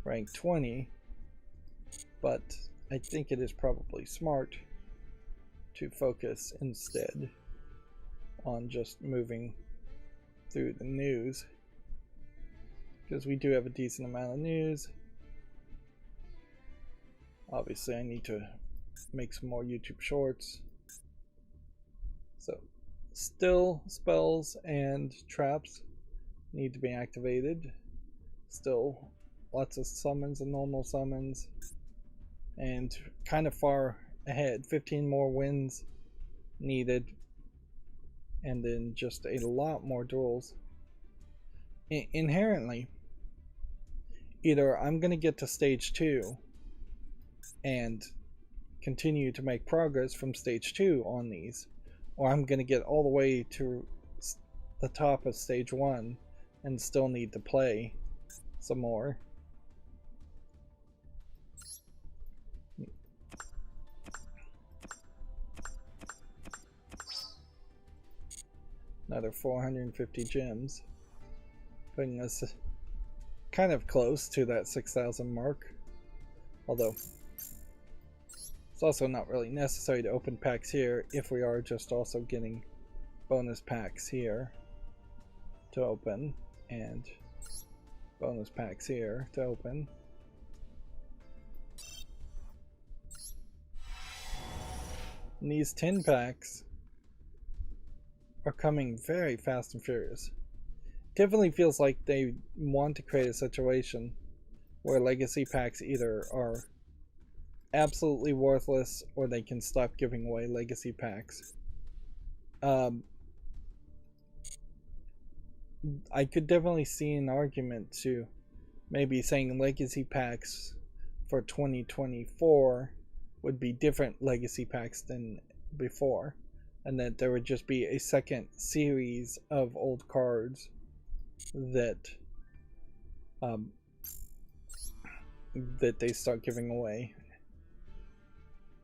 rank 20, but I think it is probably smart to focus instead on just moving through the news, because we do have a decent amount of news. Obviously I need to make some more YouTube shorts. So still spells and traps need to be activated. Still lots of summons and normal summons, and kind of far ahead, 15 more wins needed, and then just a lot more duels. Inherently, either I'm going to get to stage 2 and continue to make progress from stage 2 on these, or I'm going to get all the way to the top of stage 1 and still need to play some more. Another 450 gems, putting us kind of close to that 6,000 mark, although It's also not really necessary to open packs here if we are just also getting bonus packs here to open and bonus packs here to open. And these 10 packs are coming very fast and furious. Definitely feels like they want to create a situation where legacy packs either are absolutely worthless or they can stop giving away legacy packs. I could definitely see an argument to maybe saying legacy packs for 2024 would be different legacy packs than before, and that there would just be a second series of old cards that that they start giving away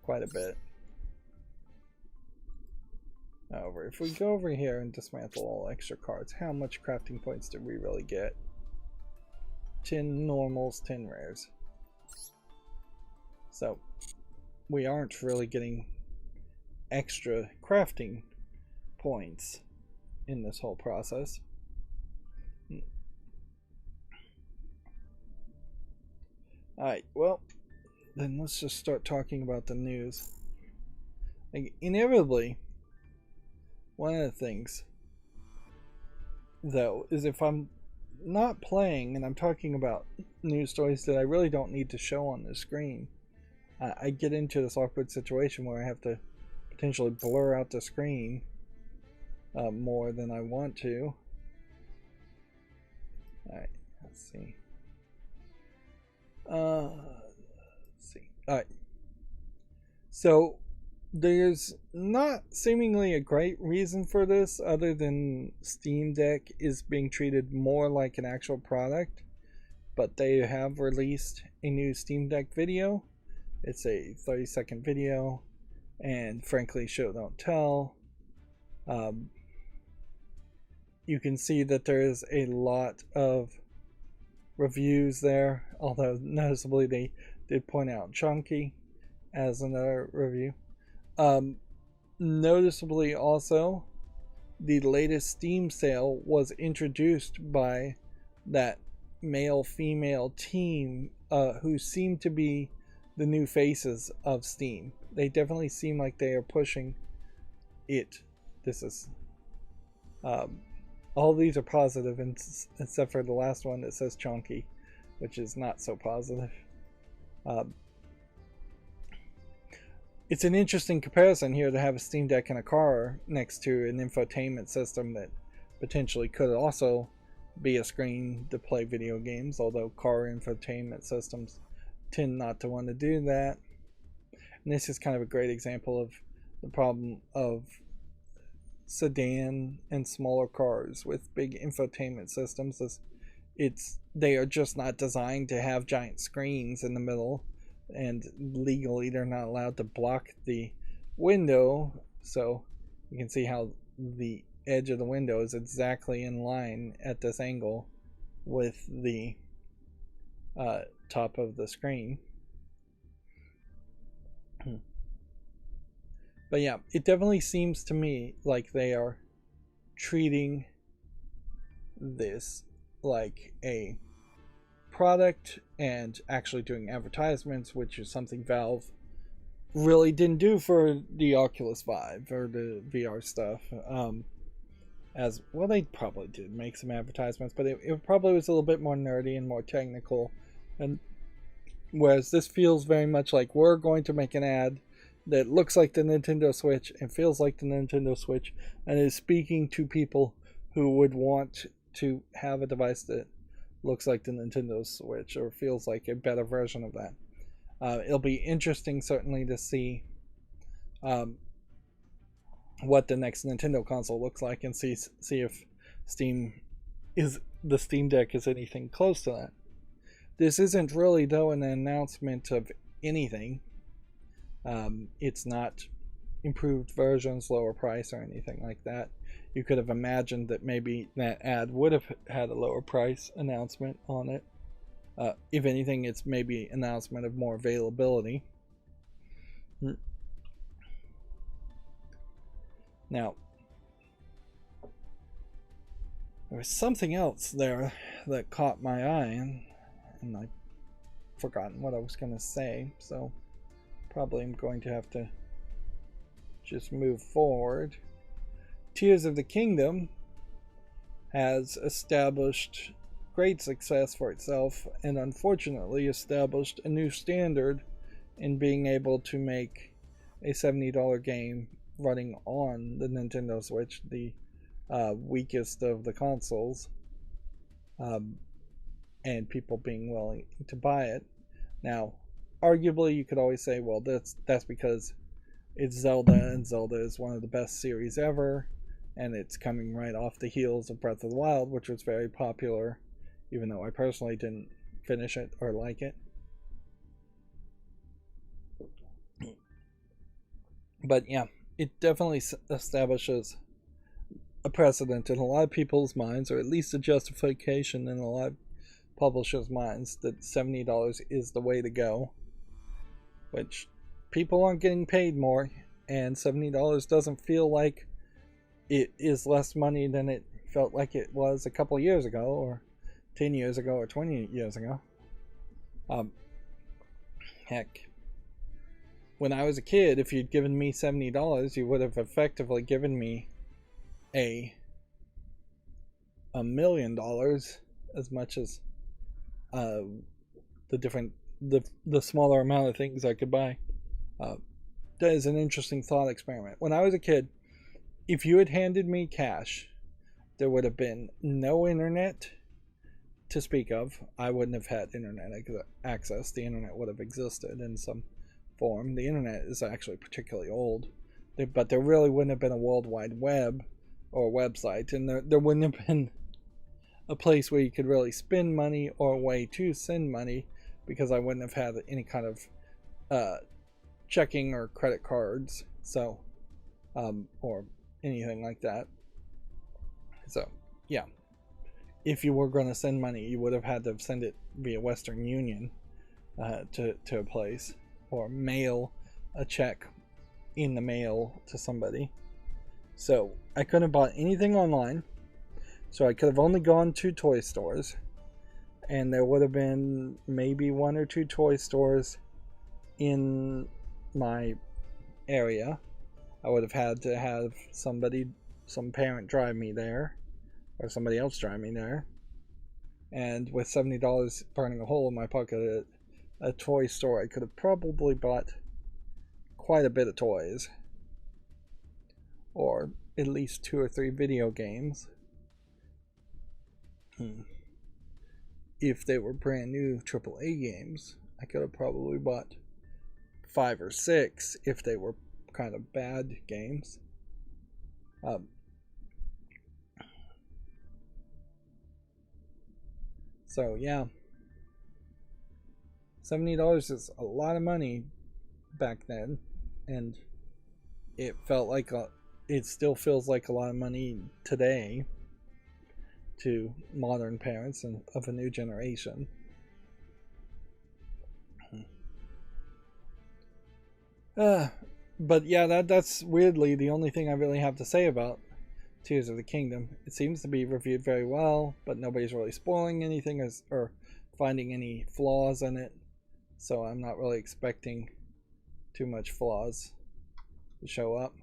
quite a bit. However, if we go over here and dismantle all extra cards, how much crafting points did we really get? 10 normals, 10 rares. So we aren't really getting extra crafting points in this whole process. Alright, well, then let's just start talking about the news. Like, inevitably, one of the things, though, is if I'm not playing and I'm talking about news stories that I really don't need to show on the screen, I get into this awkward situation where I have to potentially blur out the screen more than I want to. Alright, let's see. Alright. So there's not seemingly a great reason for this other than Steam Deck is being treated more like an actual product, but they have released a new Steam Deck video. It's a 30-second video, and frankly, show don't tell. You can see that there is a lot of reviews there, although noticeably they did point out Chunky as another review. Noticeably also, the latest Steam sale was introduced by that male-female team who seem to be the new faces of Steam. They definitely seem like they are pushing it. This is all these are positive, except for the last one that says Chunky, which is not so positive. It's an interesting comparison here to have a Steam Deck in a car next to an infotainment system that potentially could also be a screen to play video games, although car infotainment systems tend not to want to do that. And this is kind of a great example of the problem of sedan and smaller cars with big infotainment systems. They are just not designed to have giant screens in the middle, and legally they're not allowed to block the window, so you can see how the edge of the window is exactly in line at this angle with the top of the screen. But yeah, it definitely seems to me like they are treating this like a product and actually doing advertisements, which is something Valve really didn't do for the Oculus Vive or the VR stuff. As well, they probably did make some advertisements, but it probably was a little bit more nerdy and more technical. And whereas this feels very much like we're going to make an ad that looks like the Nintendo Switch and feels like the Nintendo Switch and is speaking to people who would want to have a device that looks like the Nintendo Switch or feels like a better version of that. It'll be interesting certainly to see what the next Nintendo console looks like and see if the Steam Deck is anything close to that. This isn't really, though, an announcement of anything. It's not improved versions, lower price, or anything like that. You could have imagined that maybe that ad would have had a lower price announcement on it. If anything, it's maybe an announcement of more availability. Now, there was something else there that caught my eye, and I've forgotten what I was going to say, so probably I'm going to have to just move forward. Tears of the Kingdom has established great success for itself, and unfortunately established a new standard in being able to make a $70 game running on the Nintendo Switch, the weakest of the consoles, and people being willing to buy it. Now, arguably, you could always say, well, that's because it's Zelda, and Zelda is one of the best series ever, and it's coming right off the heels of Breath of the Wild, which was very popular, even though I personally didn't finish it or like it. But yeah, it definitely establishes a precedent in a lot of people's minds, or at least a justification in a lot of publishers' minds, that $70 is the way to go. Which, people aren't getting paid more, and $70 doesn't feel like it is less money than it felt like it was a couple of years ago, or 10 years ago, or 20 years ago. Heck, when I was a kid, if you'd given me $70, you would have effectively given me $1 million, as much as the smaller amount of things I could buy. That is an interesting thought experiment. When I was a kid, if you had handed me cash, there would have been no internet to speak of. I wouldn't have had internet access. The internet would have existed in some form. The internet is actually particularly old, but there really wouldn't have been a World Wide Web or website, and there wouldn't have been a place where you could really spend money or a way to send money, because I wouldn't have had any kind of checking or credit cards, so or anything like that. So yeah, if you were going to send money, you would have had to send it via Western Union to a place, or mail a check in the mail to somebody. So I couldn't have bought anything online, so I could have only gone to toy stores, and there would have been maybe 1 or 2 toy stores in my area. I would have had to have some parent drive me there, or somebody else drive me there. And with $70 burning a hole in my pocket at a toy store, I could have probably bought quite a bit of toys, or at least 2 or 3 video games. If they were brand new AAA games, I could have probably bought 5 or 6 if they were kind of bad games. So yeah, $70 is a lot of money back then, and it felt like it still feels like a lot of money today to modern parents and of a new generation. But yeah, that's weirdly the only thing I really have to say about Tears of the Kingdom. It seems to be reviewed very well, but nobody's really spoiling anything or finding any flaws in it, so I'm not really expecting too much flaws to show up.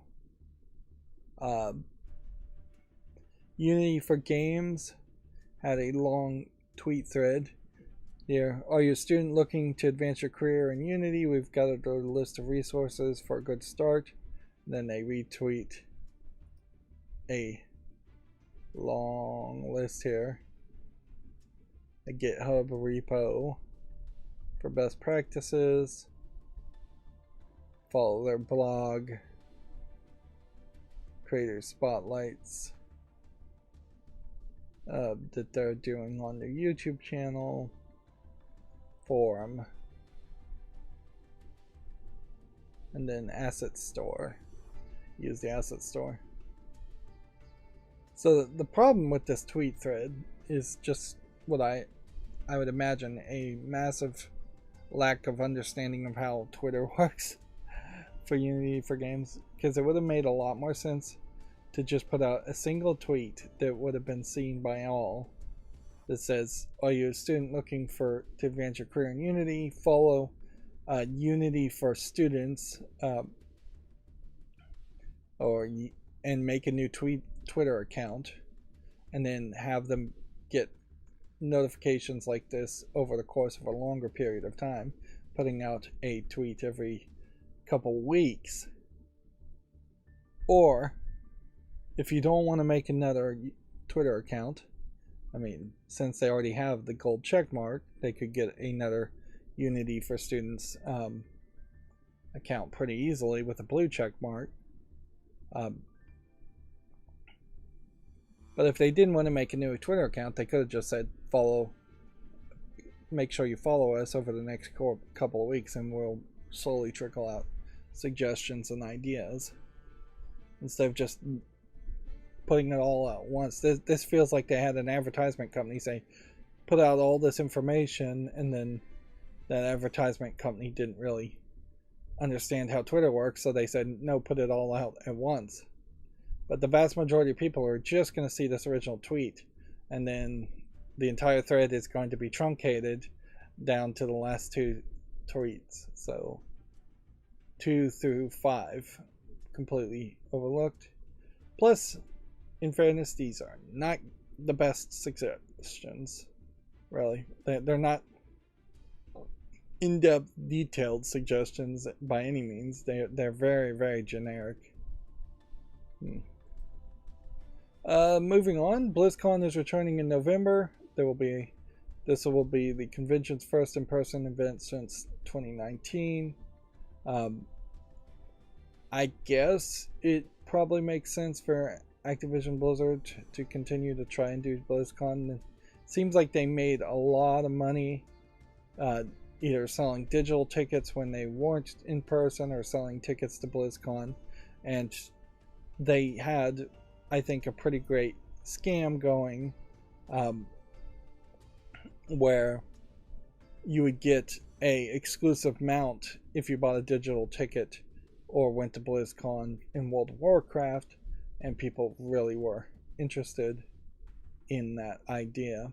Unity for Games had a long tweet thread here. Are you a student looking to advance your career in Unity? We've gathered a list of resources for a good start. And then they retweet a long list here. A GitHub repo for best practices. Follow their blog. Creator spotlights that they're doing on their YouTube channel. Forum. And then asset store. Use the asset store. So the problem with this tweet thread is just what I would imagine, a massive lack of understanding of how Twitter works. for Unity for games, because it would have made a lot more sense to just put out a single tweet that would have been seen by all that says, are you a student looking to advance your career in Unity? Follow Unity for Students, and make a new Twitter account, and then have them get notifications like this over the course of a longer period of time, putting out a tweet every couple weeks. Or if you don't want to make another Twitter account, I mean, since they already have the gold check mark, they could get another Unity for Students account pretty easily with a blue check mark. But if they didn't want to make a new Twitter account, they could have just said, make sure you follow us over the next couple of weeks, and we'll slowly trickle out suggestions and ideas, instead of just putting it all out once. This feels like they had an advertisement company say, put out all this information, and then that advertisement company didn't really understand how Twitter works, so they said, no, put it all out at once. But the vast majority of people are just going to see this original tweet, and then the entire thread is going to be truncated down to the last two tweets. So 2 through 5 completely overlooked. Plus, in fairness, these are not the best suggestions, really. They're not in-depth, detailed suggestions by any means. They're very, very generic. Moving on, BlizzCon is returning in November. This will be the convention's first in-person event since 2019. I guess it probably makes sense for Activision Blizzard to continue to try and do BlizzCon. It seems like they made a lot of money either selling digital tickets when they weren't in person or selling tickets to BlizzCon, and they had, I think, a pretty great scam going where you would get a exclusive mount if you bought a digital ticket or went to BlizzCon in World of Warcraft, and people really were interested in that idea.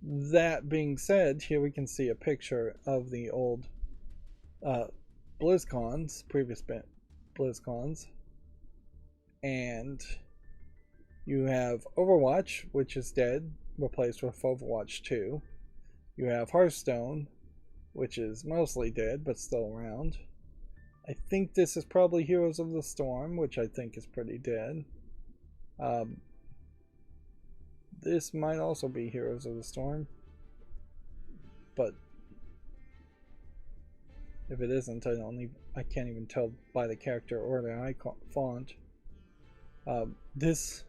That being said, here we can see a picture of the old BlizzCons, previous BlizzCons, and you have Overwatch, which is dead, replaced with Overwatch 2. You have Hearthstone, which is mostly dead, but still around. I think this is probably Heroes of the Storm, which I think is pretty dead. This might also be Heroes of the Storm, but if it isn't, I can't even tell by the character or the icon font. This,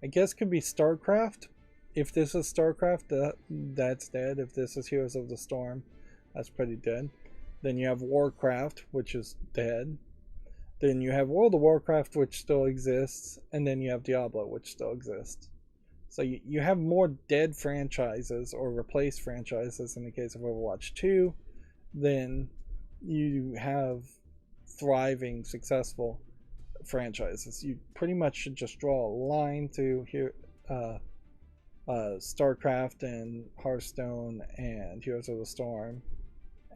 I guess, could be StarCraft. If this is StarCraft, that's dead. If this is Heroes of the Storm, that's pretty dead. Then you have Warcraft, which is dead. Then you have World of Warcraft, which still exists. And then you have Diablo, which still exists. So you have more dead franchises or replaced franchises in the case of Overwatch 2 than you have thriving, successful franchises. You pretty much should just draw a line through here, StarCraft and Hearthstone and Heroes of the Storm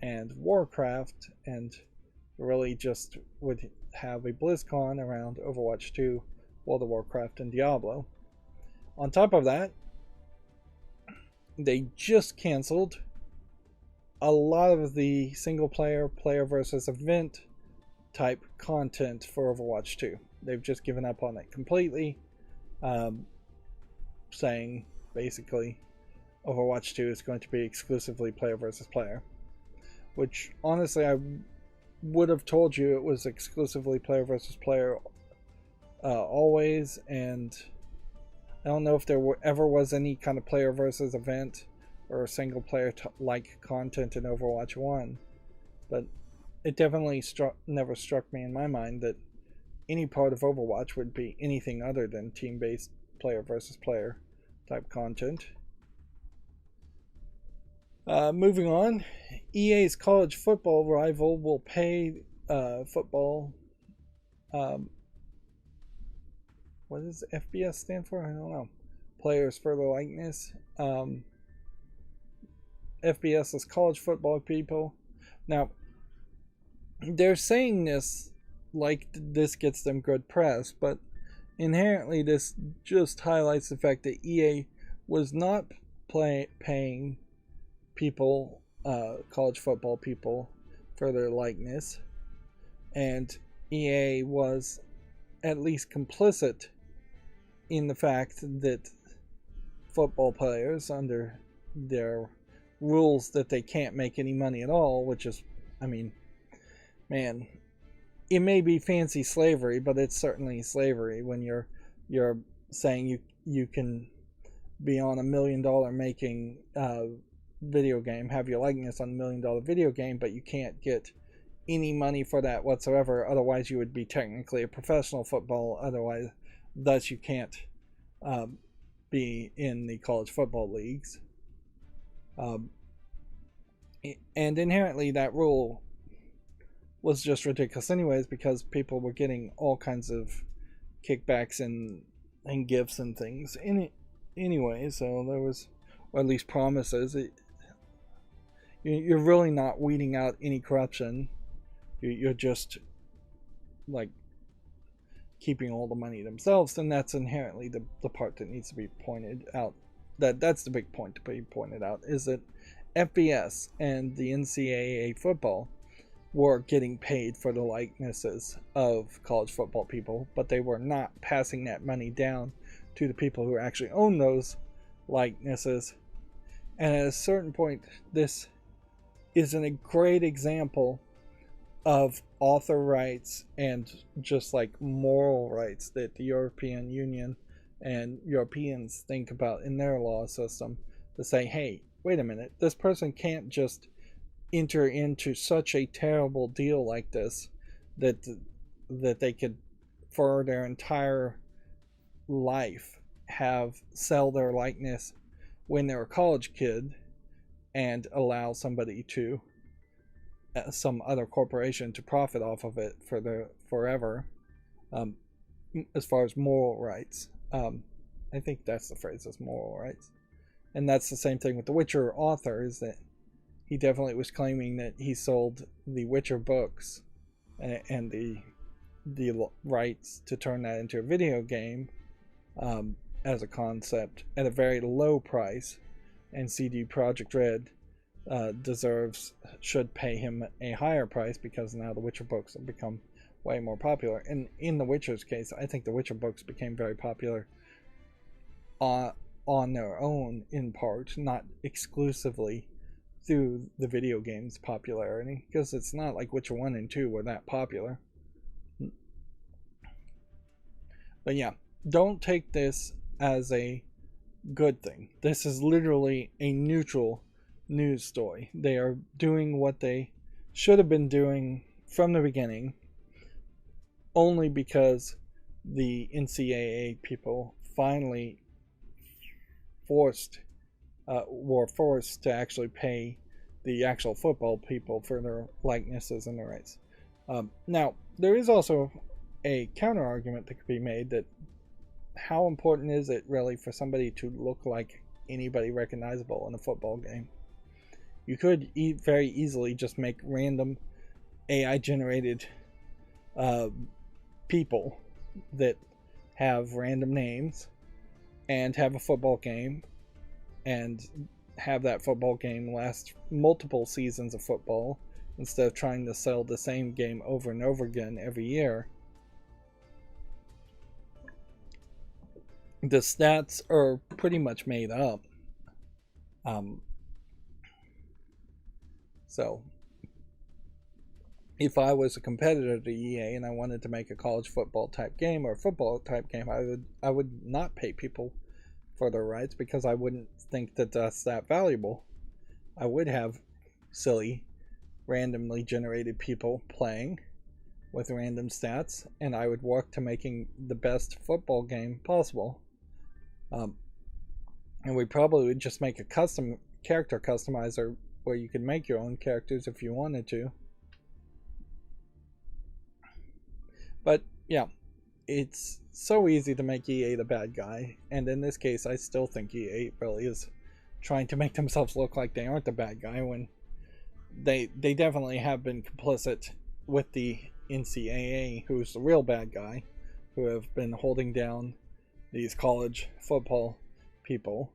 and Warcraft, and really just would have a BlizzCon around Overwatch 2, World of Warcraft, and Diablo. On top of that, they just canceled a lot of the single player versus event type content for Overwatch 2. They've just given up on it completely, saying basically Overwatch 2 is going to be exclusively player versus player, which honestly I would have told you it was exclusively player versus player always, and I don't know if there ever was any kind of player versus event or single player like content in Overwatch 1, but it definitely never struck me in my mind that any part of Overwatch would be anything other than team-based player versus player type content. Moving on, EA's college football rival will pay football. Um, what does FBS stand for? I don't know. Players for the likeness. FBS is college football people. Now, they're saying this like this gets them good press, but inherently this just highlights the fact that EA was not paying people, college football people, for their likeness, and EA was at least complicit in the fact that football players, under their rules that they can't make any money at all, which is, I mean, man, it may be fancy slavery, but it's certainly slavery when you're saying you can be on $1 million making video game, have your likeness on $1 million video game, but you can't get any money for that whatsoever. Otherwise, you would be technically a professional football. Otherwise, thus you can't be in the college football leagues. And inherently, that rule was just ridiculous, anyways, because people were getting all kinds of kickbacks and gifts and things. Anyway, so there was, or at least promises. You're really not weeding out any corruption. You're just like keeping all the money themselves, and that's inherently the part that needs to be pointed out. That's the big point to be pointed out, is that FBS and the NCAA football were getting paid for the likenesses of college football people, but they were not passing that money down to the people who actually own those likenesses. And at a certain point, this is a great example of author rights and just like moral rights that the European Union and Europeans think about in their law system, to say, hey, wait a minute, this person can't just enter into such a terrible deal like this that they could for their entire life sell their likeness when they're a college kid and allow somebody to some other corporation to profit off of it for their forever. As far as moral rights, I think that's the phrase, is moral rights. And that's the same thing with the Witcher author, is that he definitely was claiming that he sold the Witcher books and the rights to turn that into a video game as a concept at a very low price, and CD Projekt Red should pay him a higher price, because now the Witcher books have become way more popular. And in the Witcher's case, I think the Witcher books became very popular on their own, in part, not exclusively through the video game's popularity, because it's not like Witcher 1 and 2 were that popular. But yeah, don't take this as a good thing. This is literally a neutral news story. They are doing what they should have been doing from the beginning, only because the NCAA people finally were forced to actually pay the actual football people for their likenesses and their rights. Now, there is also a counter argument that could be made, that how important is it really for somebody to look like anybody recognizable in a football game? You could very easily just make random AI generated people that have random names and have a football game, and have that football game last multiple seasons of football, instead of trying to sell the same game over and over again every year. The stats are pretty much made up. So if I was a competitor to EA and I wanted to make a college football type game or a football type game, I would not pay people for their rights, because I wouldn't think that that's that valuable. I would have silly, randomly generated people playing with random stats, and I would work to making the best football game possible. And we probably would just make a custom character customizer where you could make your own characters if you wanted to. But yeah, it's so easy to make EA the bad guy, and in this case I still think EA really is trying to make themselves look like they aren't the bad guy when they definitely have been complicit with the NCAA, who's the real bad guy, who have been holding down these college football people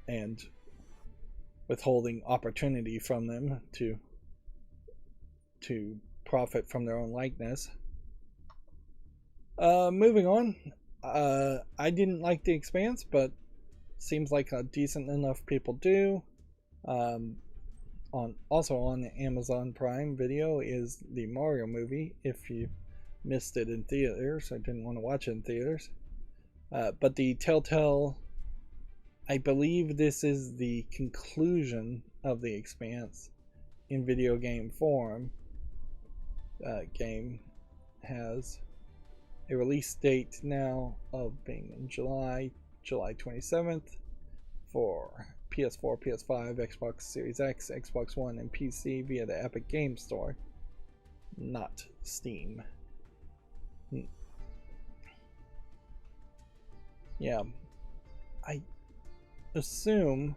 and withholding opportunity from them to profit from their own likeness. Moving on, I didn't like The Expanse, but seems like a decent enough people do. Also on Amazon Prime Video is the Mario movie. If you missed it in theaters, I didn't want to watch it in theaters. But the Telltale, I believe this is the conclusion of The Expanse in video game form. Game has a release date now of being in July 27th for PS4, PS5, Xbox Series X, Xbox One, and PC via the Epic Games Store, not Steam. Yeah, I assume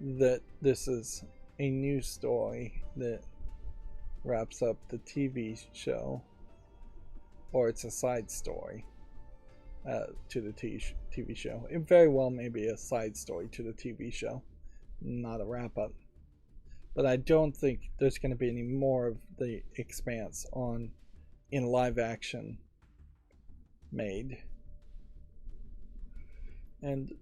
that this is a new story that wraps up the TV show, or it's a side story to the TV show. It very well may be a side story to the TV show, not a wrap up. But I don't think there's going to be any more of The Expanse in live action made. And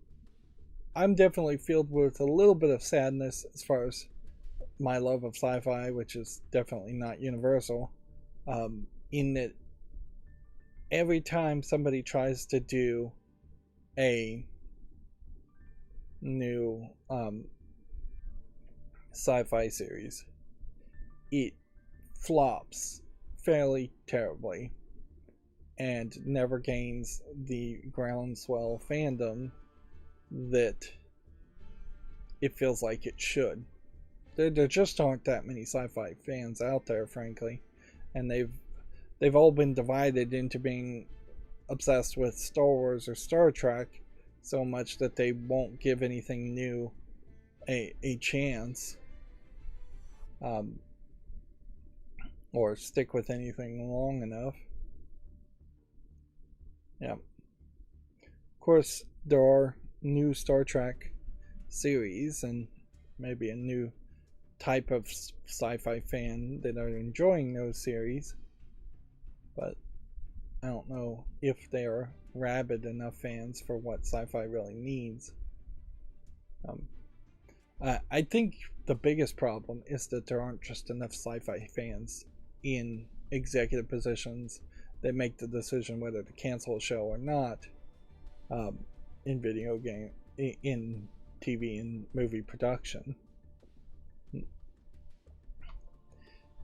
I'm definitely filled with a little bit of sadness as far as my love of sci-fi, which is definitely not universal, in that every time somebody tries to do a new sci-fi series, it flops fairly terribly and never gains the groundswell fandom that it feels like it should. There just aren't that many sci-fi fans out there, frankly, and they've all been divided into being obsessed with Star Wars or Star Trek so much that they won't give anything new a chance, or stick with anything long enough. Yeah. Of course, there are new Star Trek series and maybe a new type of sci-fi fan that are enjoying those series, but I don't know if they are rabid enough fans for what sci-fi really needs. I think the biggest problem is that there aren't just enough sci-fi fans in executive positions that make the decision whether to cancel a show or not, in video game, in TV and movie production.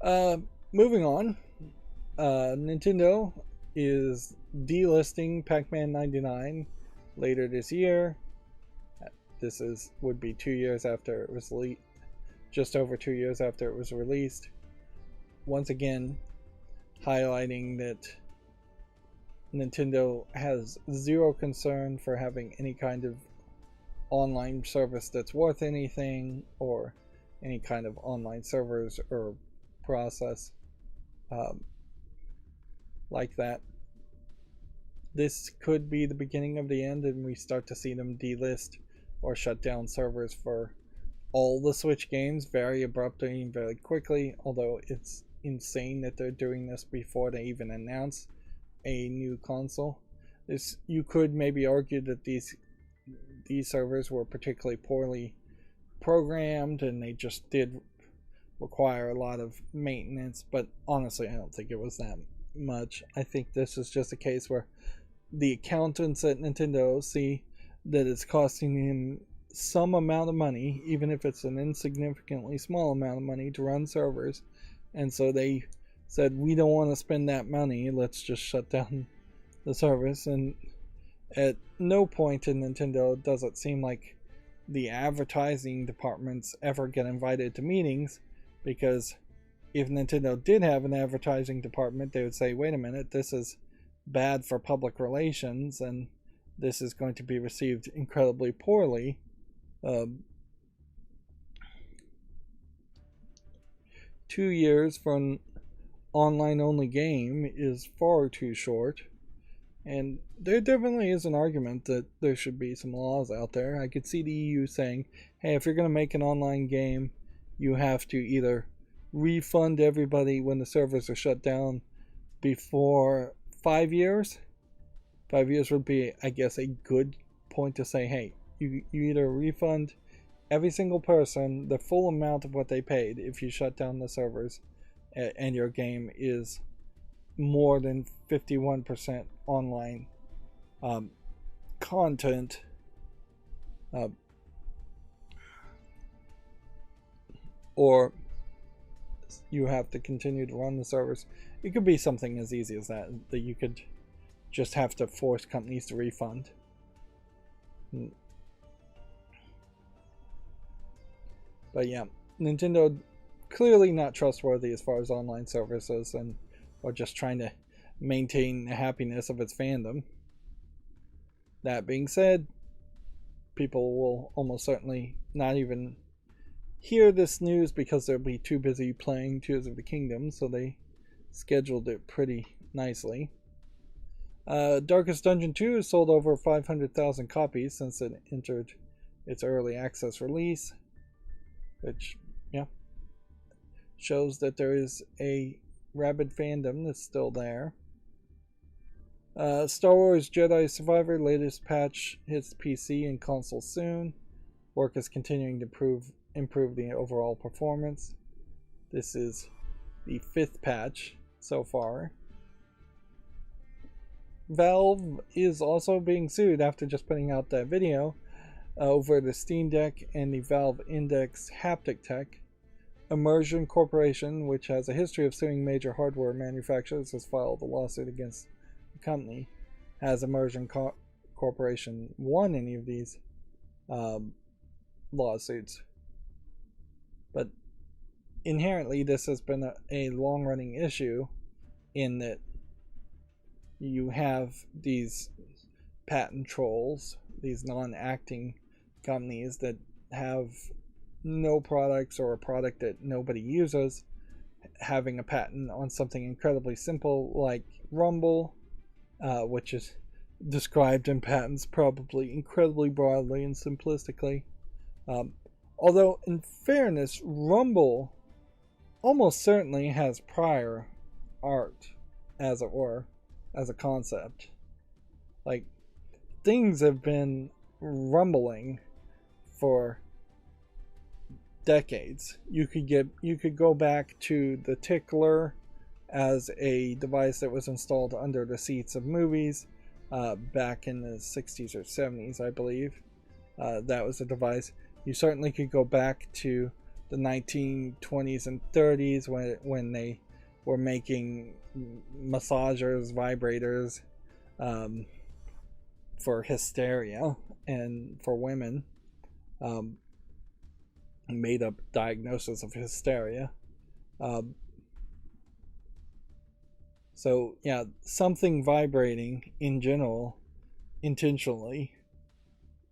Moving on, Nintendo is delisting Pac-Man 99 later this year. This would be 2 years after it was just over 2 years after it was released. Once again, highlighting that Nintendo has zero concern for having any kind of online service that's worth anything, or any kind of online servers or process like that. This could be the beginning of the end, and we start to see them delist or shut down servers for all the Switch games very abruptly and very quickly, although it's insane that they're doing this before they even announce a new console. You could maybe argue that these servers were particularly poorly programmed and they just did require a lot of maintenance, but honestly I don't think it was that much. I think this is just a case where the accountants at Nintendo see that it's costing him some amount of money, even if it's an insignificantly small amount of money, to run servers, and so they said, we don't want to spend that money, let's just shut down the service. And At no point in Nintendo does it seem like the advertising departments ever get invited to meetings, because if Nintendo did have an advertising department, they would say, wait a minute, this is bad for public relations and this is going to be received incredibly poorly. 2 years for an online only game is far too short. And there definitely is an argument that there should be some laws out there. I could see the EU saying, hey, if you're going to make an online game, you have to either refund everybody when the servers are shut down before 5 years. 5 years would be, I guess, a good point to say, hey, you either refund every single person the full amount of what they paid if you shut down the servers and your game is more than 51% online content, or you have to continue to run the servers. It could be something as easy as that you could just have to force companies to refund. But yeah, Nintendo clearly not trustworthy as far as online services, and or just trying to maintain the happiness of its fandom. That being said, people will almost certainly not even hear this news because they'll be too busy playing Tears of the Kingdom, so they scheduled it pretty nicely. Darkest Dungeon 2 has sold over 500,000 copies since it entered its early access release, which, yeah, shows that there is a rabid fandom that's still there. Star Wars Jedi Survivor latest patch hits PC and console soon. Work is continuing to improve the overall performance. This is the 5th patch so far. Valve is also being sued after just putting out that video over the Steam Deck and the Valve Index haptic tech. Immersion Corporation, which has a history of suing major hardware manufacturers, has filed a lawsuit against the company. Has Immersion Corporation won any of these lawsuits? But inherently, this has been a long-running issue in that you have these patent trolls, these non-acting companies that have no products or a product that nobody uses, having a patent on something incredibly simple like Rumble, which is described in patents probably incredibly broadly and simplistically. Although, in fairness, Rumble almost certainly has prior art, as it were, as a concept. Like, things have been rumbling for decades. You could go back to the Tickler as a device that was installed under the seats of movies back in the 60s or 70s, I believe. That was a device. You certainly could go back to the 1920s and 30s when they were making massagers, vibrators for hysteria and for women. Made up diagnosis of hysteria. So yeah, something vibrating in general, intentionally,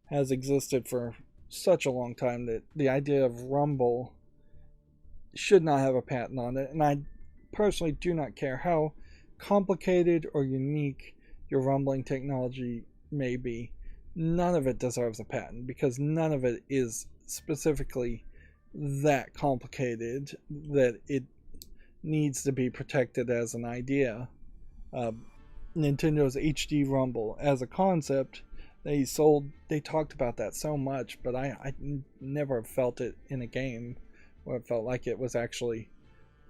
has existed for such a long time that the idea of Rumble should not have a patent on it. And I personally do not care how complicated or unique your rumbling technology may be. None of it deserves a patent because none of it is specifically that complicated that it needs to be protected as an idea. Nintendo HD Rumble as a concept, they talked about that so much, but I never felt it in a game where it felt like it was actually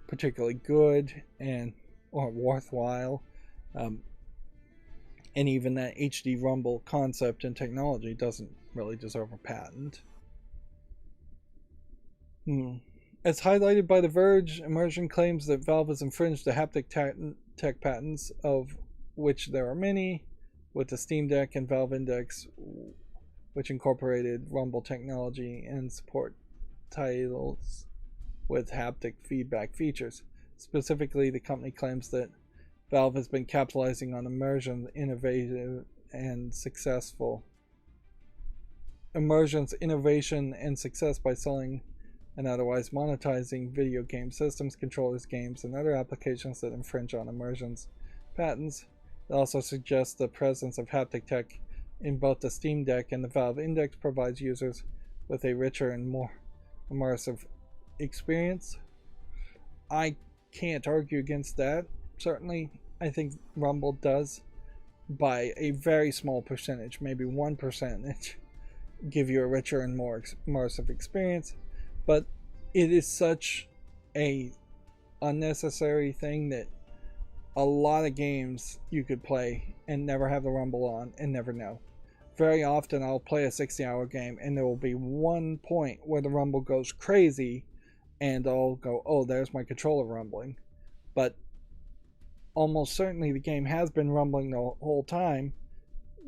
particularly good or worthwhile. And even that HD Rumble concept and technology doesn't really deserve a patent. As highlighted by The Verge, Immersion claims that Valve has infringed the haptic tech patents, of which there are many, with the Steam Deck and Valve Index, which incorporated Rumble technology and support titles with haptic feedback features. Specifically, the company claims that Valve has been capitalizing on immersion's innovation and success by selling and otherwise monetizing video game systems, controllers, games, and other applications that infringe on immersion's patents. It also suggests the presence of haptic tech in both the Steam Deck and the Valve Index provides users with a richer and more immersive experience. I can't argue against that. Certainly, I think Rumble does, by a very small percentage, maybe 1%, give you a richer and more immersive experience. But it is such a unnecessary thing that a lot of games you could play and never have the Rumble on and never know. Very often I'll play a 60-hour game and there will be one point where the Rumble goes crazy and I'll go, oh, there's my controller rumbling. But almost certainly the game has been rumbling the whole time,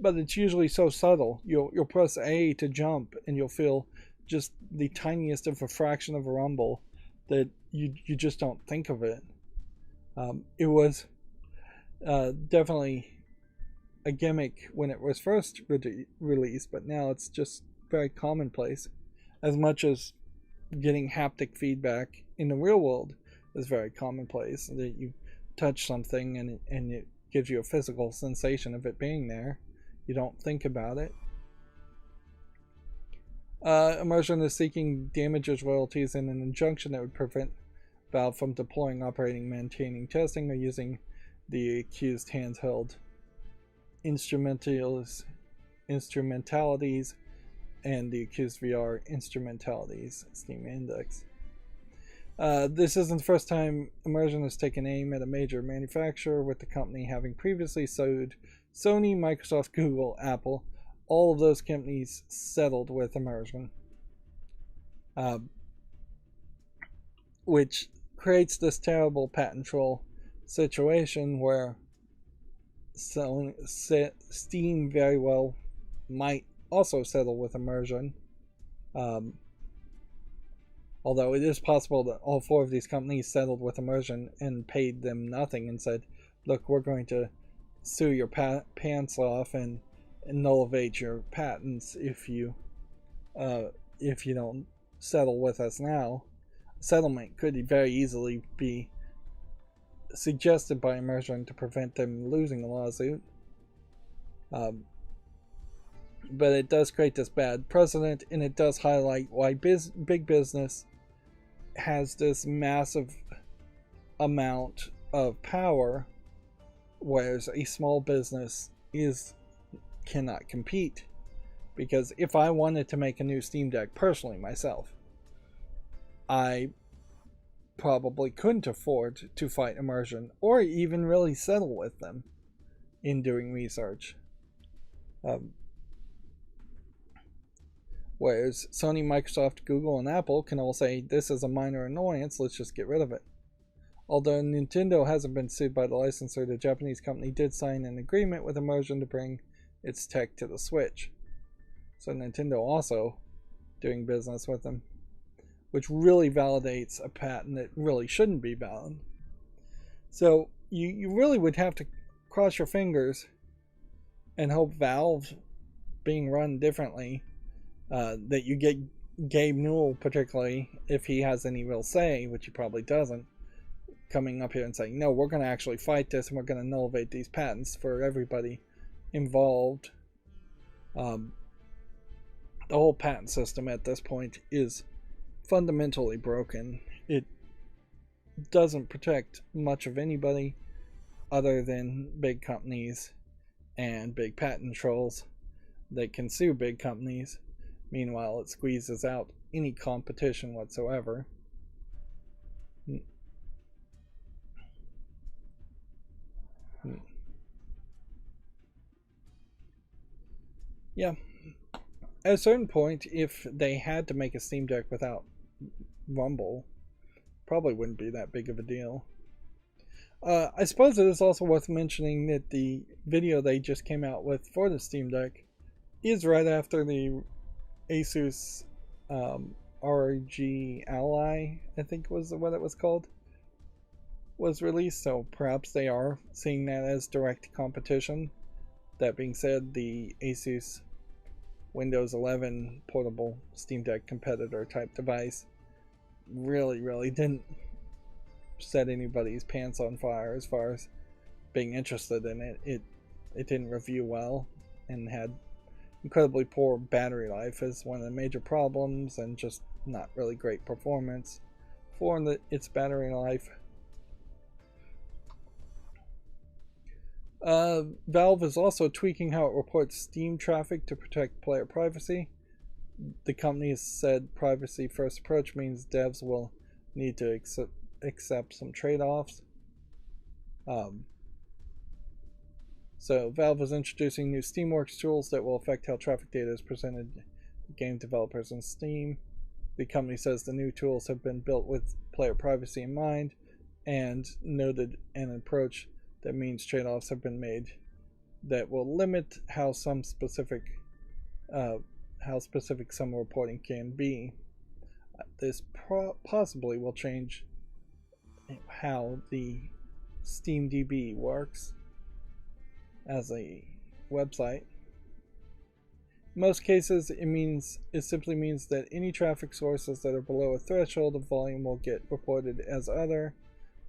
but it's usually so subtle. You'll press A to jump and you'll feel just the tiniest of a fraction of a rumble that you just don't think of it. It was definitely a gimmick when it was first released, but now it's just very commonplace. As much as getting haptic feedback in the real world is very commonplace, that you touch something and it gives you a physical sensation of it being there. You don't think about it. Immersion is seeking damages, royalties, and an injunction that would prevent Valve from deploying, operating, maintaining, testing, or using the accused handheld instrumentalities and the accused VR instrumentalities. Steam Index. This isn't the first time Immersion has taken aim at a major manufacturer, with the company having previously sued Sony, Microsoft, Google, Apple. All of those companies settled with Immersion, which creates this terrible patent troll situation where Steam very well might also settle with Immersion. Although it is possible that all four of these companies settled with Immersion and paid them nothing and said, look, we're going to sue your pants off and nullivate your patents if you don't settle with us now. Settlement could very easily be suggested by Immersion to prevent them losing a lawsuit. But it does create this bad precedent, and it does highlight why big business has this massive amount of power, whereas a small business cannot compete. Because if I wanted to make a new Steam Deck personally myself, I probably couldn't afford to fight Immersion or even really settle with them in doing research. Whereas Sony, Microsoft, Google, and Apple can all say, this is a minor annoyance, let's just get rid of it. Although Nintendo hasn't been sued by the licensor, the Japanese company did sign an agreement with Immersion to bring its tech to the Switch. So Nintendo also doing business with them, which really validates a patent that really shouldn't be valid. So you really would have to cross your fingers and hope Valve, being run differently, that you get Gabe Newell, particularly if he has any real say, which he probably doesn't, coming up here and saying, no, we're going to actually fight this and we're going to nullivate these patents for everybody involved. The whole patent system at this point is fundamentally broken. It doesn't protect much of anybody other than big companies and big patent trolls that can sue big companies. Meanwhile, it squeezes out any competition whatsoever. Yeah. At a certain point, if they had to make a Steam Deck without Rumble, probably wouldn't be that big of a deal. I suppose it is also worth mentioning that the video they just came out with for the Steam Deck is right after the Asus ROG Ally, I think was what it was called, was released, so perhaps they are seeing that as direct competition. That being said, the Asus Windows 11 portable Steam Deck competitor type device really didn't set anybody's pants on fire as far as being interested in it. It didn't review well and had incredibly poor battery life as one of the major problems, and just not really great performance for its battery life. Valve is also tweaking how it reports Steam traffic to protect player privacy. The company has said privacy first approach means devs will need to accept some trade-offs. So Valve is introducing new Steamworks tools that will affect how traffic data is presented to game developers in Steam. The company says the new tools have been built with player privacy in mind and noted an approach that means trade-offs have been made that will limit how specific some reporting can be. This possibly will change how the SteamDB works as a website. In most cases, it simply means that any traffic sources that are below a threshold of volume will get reported as other.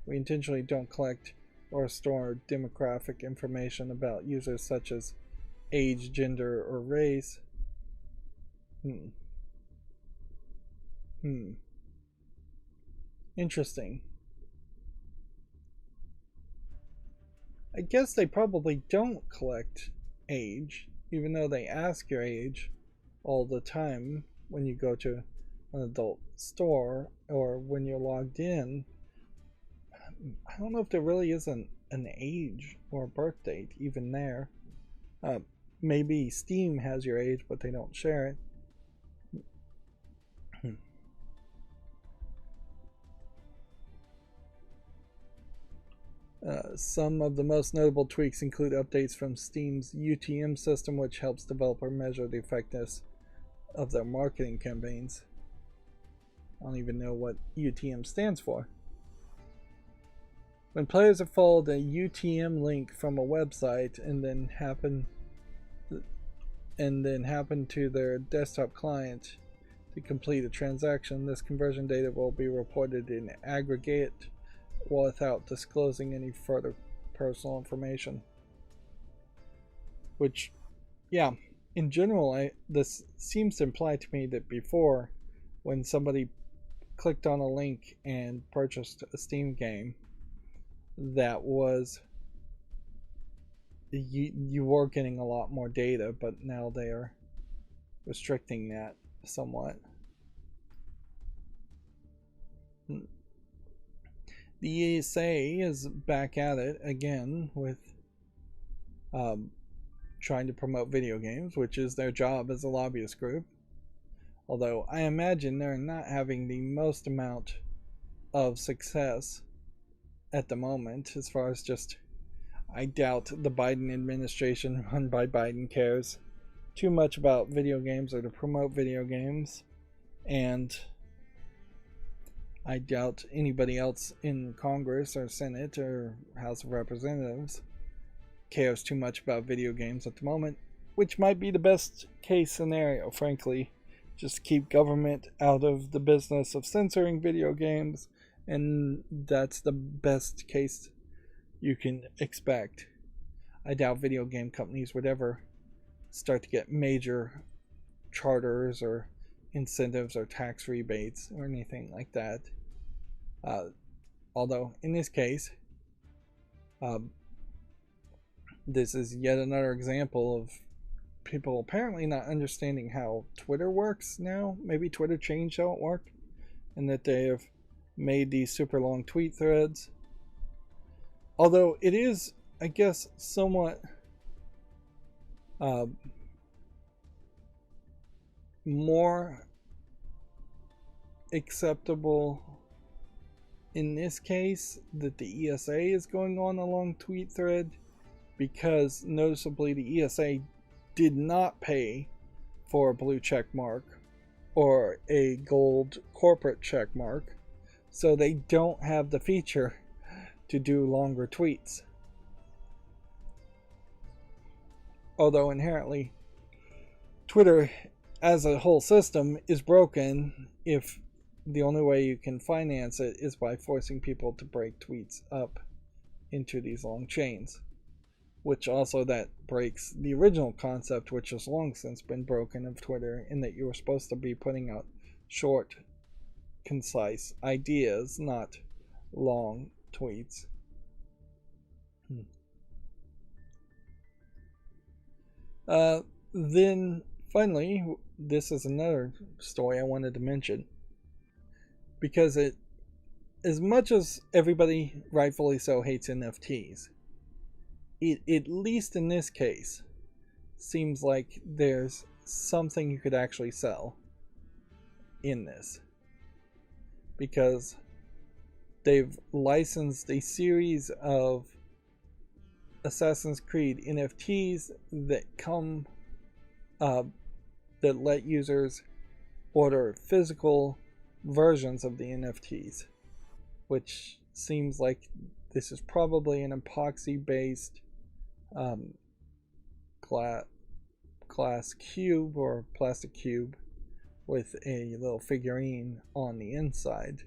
We intentionally don't collect or store demographic information about users such as age, gender, or race. Interesting. I guess they probably don't collect age, even though they ask your age all the time when you go to an adult store or when you're logged in. I don't know if there really is an age or a birth date even there. Maybe Steam has your age, but they don't share it. Some of the most notable tweaks include updates from Steam's UTM system, which helps developers measure the effectiveness of their marketing campaigns. I don't even know what UTM stands for. When players have followed a UTM link from a website and then happen to their desktop client to complete a transaction, this conversion data will be reported in aggregate without disclosing any further personal information. Which, yeah, in general, this seems to imply to me that before, when somebody clicked on a link and purchased a Steam game, that was you were getting a lot more data, but now they are restricting that somewhat. The ESA is back at it again with trying to promote video games, which is their job as a lobbyist group. Although I imagine they're not having the most amount of success at the moment, as far as just, I doubt the Biden administration run by Biden cares too much about video games or to promote video games, and I doubt anybody else in Congress or Senate or House of Representatives cares too much about video games at the moment, which might be the best case scenario, frankly. Just keep government out of the business of censoring video games, and that's the best case you can expect. I doubt video game companies would ever start to get major charters or incentives or tax rebates or anything like that. Although in this case, this is yet another example of people apparently not understanding how Twitter works now. Maybe Twitter changed how it worked, and that they have made these super long tweet threads. Although it is, I guess, somewhat more acceptable in this case that the ESA is going on a long tweet thread, because noticeably the ESA did not pay for a blue check mark or a gold corporate check mark, so they don't have the feature to do longer tweets. Although inherently, Twitter as a whole system is broken if the only way you can finance it is by forcing people to break tweets up into these long chains, which also that breaks the original concept, which has long since been broken, of Twitter, in that you were supposed to be putting out short, concise ideas, not long tweets. Then finally, this is another story I wanted to mention, because it, as much as everybody rightfully so hates NFTs, it, at least in this case, seems like there's something you could actually sell in this, because they've licensed a series of Assassin's Creed NFTs that come that let users order physical versions of the NFTs, which seems like this is probably an epoxy based glass cube or plastic cube with a little figurine on the inside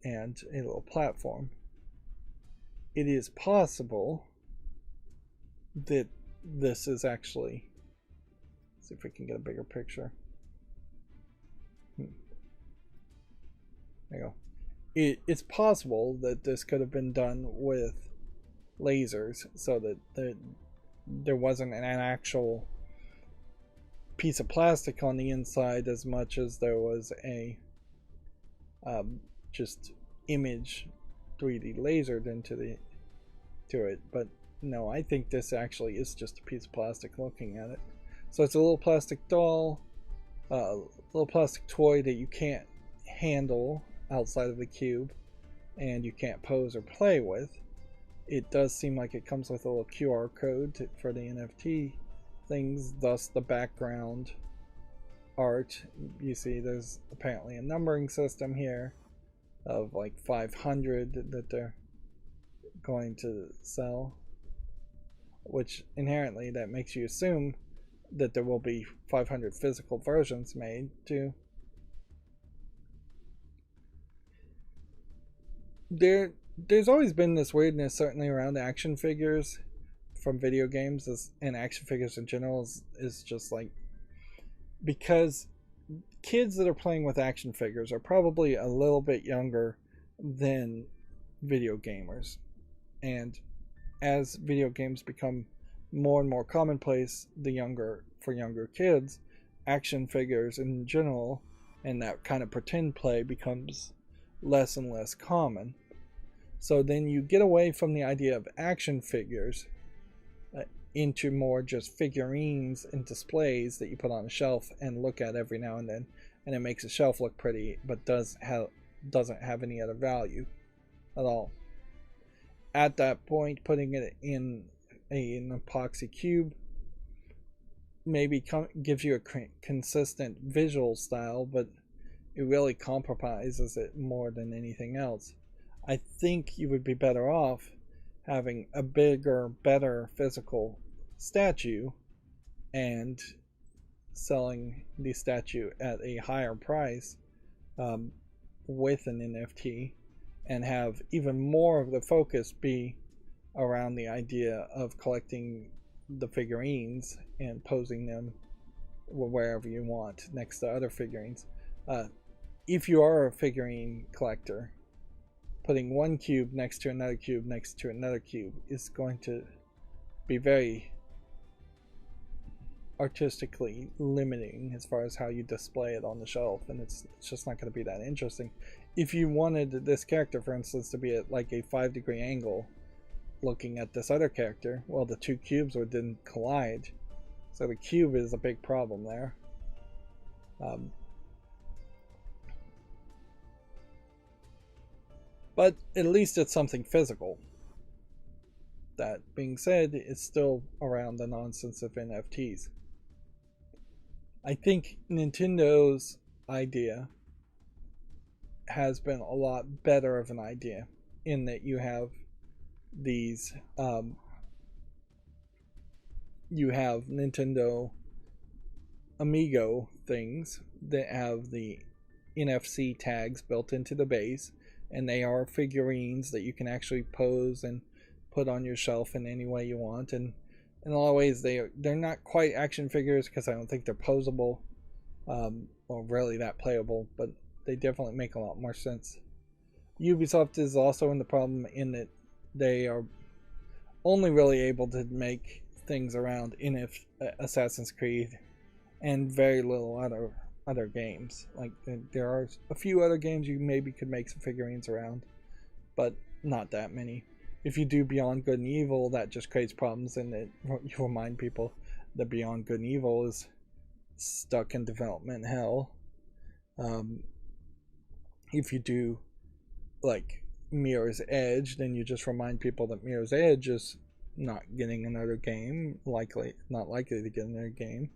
and a little platform. It is possible that this is actually, let's see if we can get a bigger picture. There you go. It's possible that this could have been done with lasers, so that there wasn't an actual piece of plastic on the inside as much as there was a just image 3D lasered into it. But no, I think this actually is just a piece of plastic looking at it. So it's a little plastic doll, a little plastic toy that you can't handle outside of the cube and you can't pose or play with. It does seem like it comes with a little QR code for the NFT things, thus the background art. You see there's apparently a numbering system here of like 500 that they're going to sell, which inherently that makes you assume that there will be 500 physical versions made too. There's always been this weirdness, certainly around action figures from video games, and action figures in general is just like, because kids that are playing with action figures are probably a little bit younger than video gamers, and as video games become more and more commonplace, for younger kids, action figures in general and that kind of pretend play becomes less and less common. So then you get away from the idea of action figures into more just figurines and displays that you put on a shelf and look at every now and then, and it makes a shelf look pretty but doesn't have any other value at all. At that point, putting it in an epoxy cube maybe gives you a consistent visual style, but it really compromises it more than anything else. I think you would be better off having a bigger, better physical statue and selling the statue at a higher price with an NFT, and have even more of the focus be around the idea of collecting the figurines and posing them wherever you want next to other figurines. If you are a figurine collector, putting one cube next to another cube next to another cube is going to be very artistically limiting as far as how you display it on the shelf, and it's just not going to be that interesting. If you wanted this character, for instance, to be at like a 5-degree angle looking at this other character, well, the two cubes didn't collide, so the cube is a big problem there. But at least it's something physical. That being said, it's still around the nonsense of NFTs. I think Nintendo's idea has been a lot better of an idea in that you have these you have Nintendo Amigo things that have the NFC tags built into the base, and they are figurines that you can actually pose and put on your shelf in any way you want. And in a lot of ways, they're not quite action figures because I don't think they're posable or really that playable, but they definitely make a lot more sense. Ubisoft is also in the problem in that they are only really able to make things around Assassin's Creed and very little other games. Like there are a few other games you maybe could make some figurines around, but not that many. If you do Beyond Good and Evil, that just creates problems, and you remind people that Beyond Good and Evil is stuck in development hell. If you do like Mirror's Edge, then you just remind people that Mirror's Edge is not getting another game, not likely to get another game.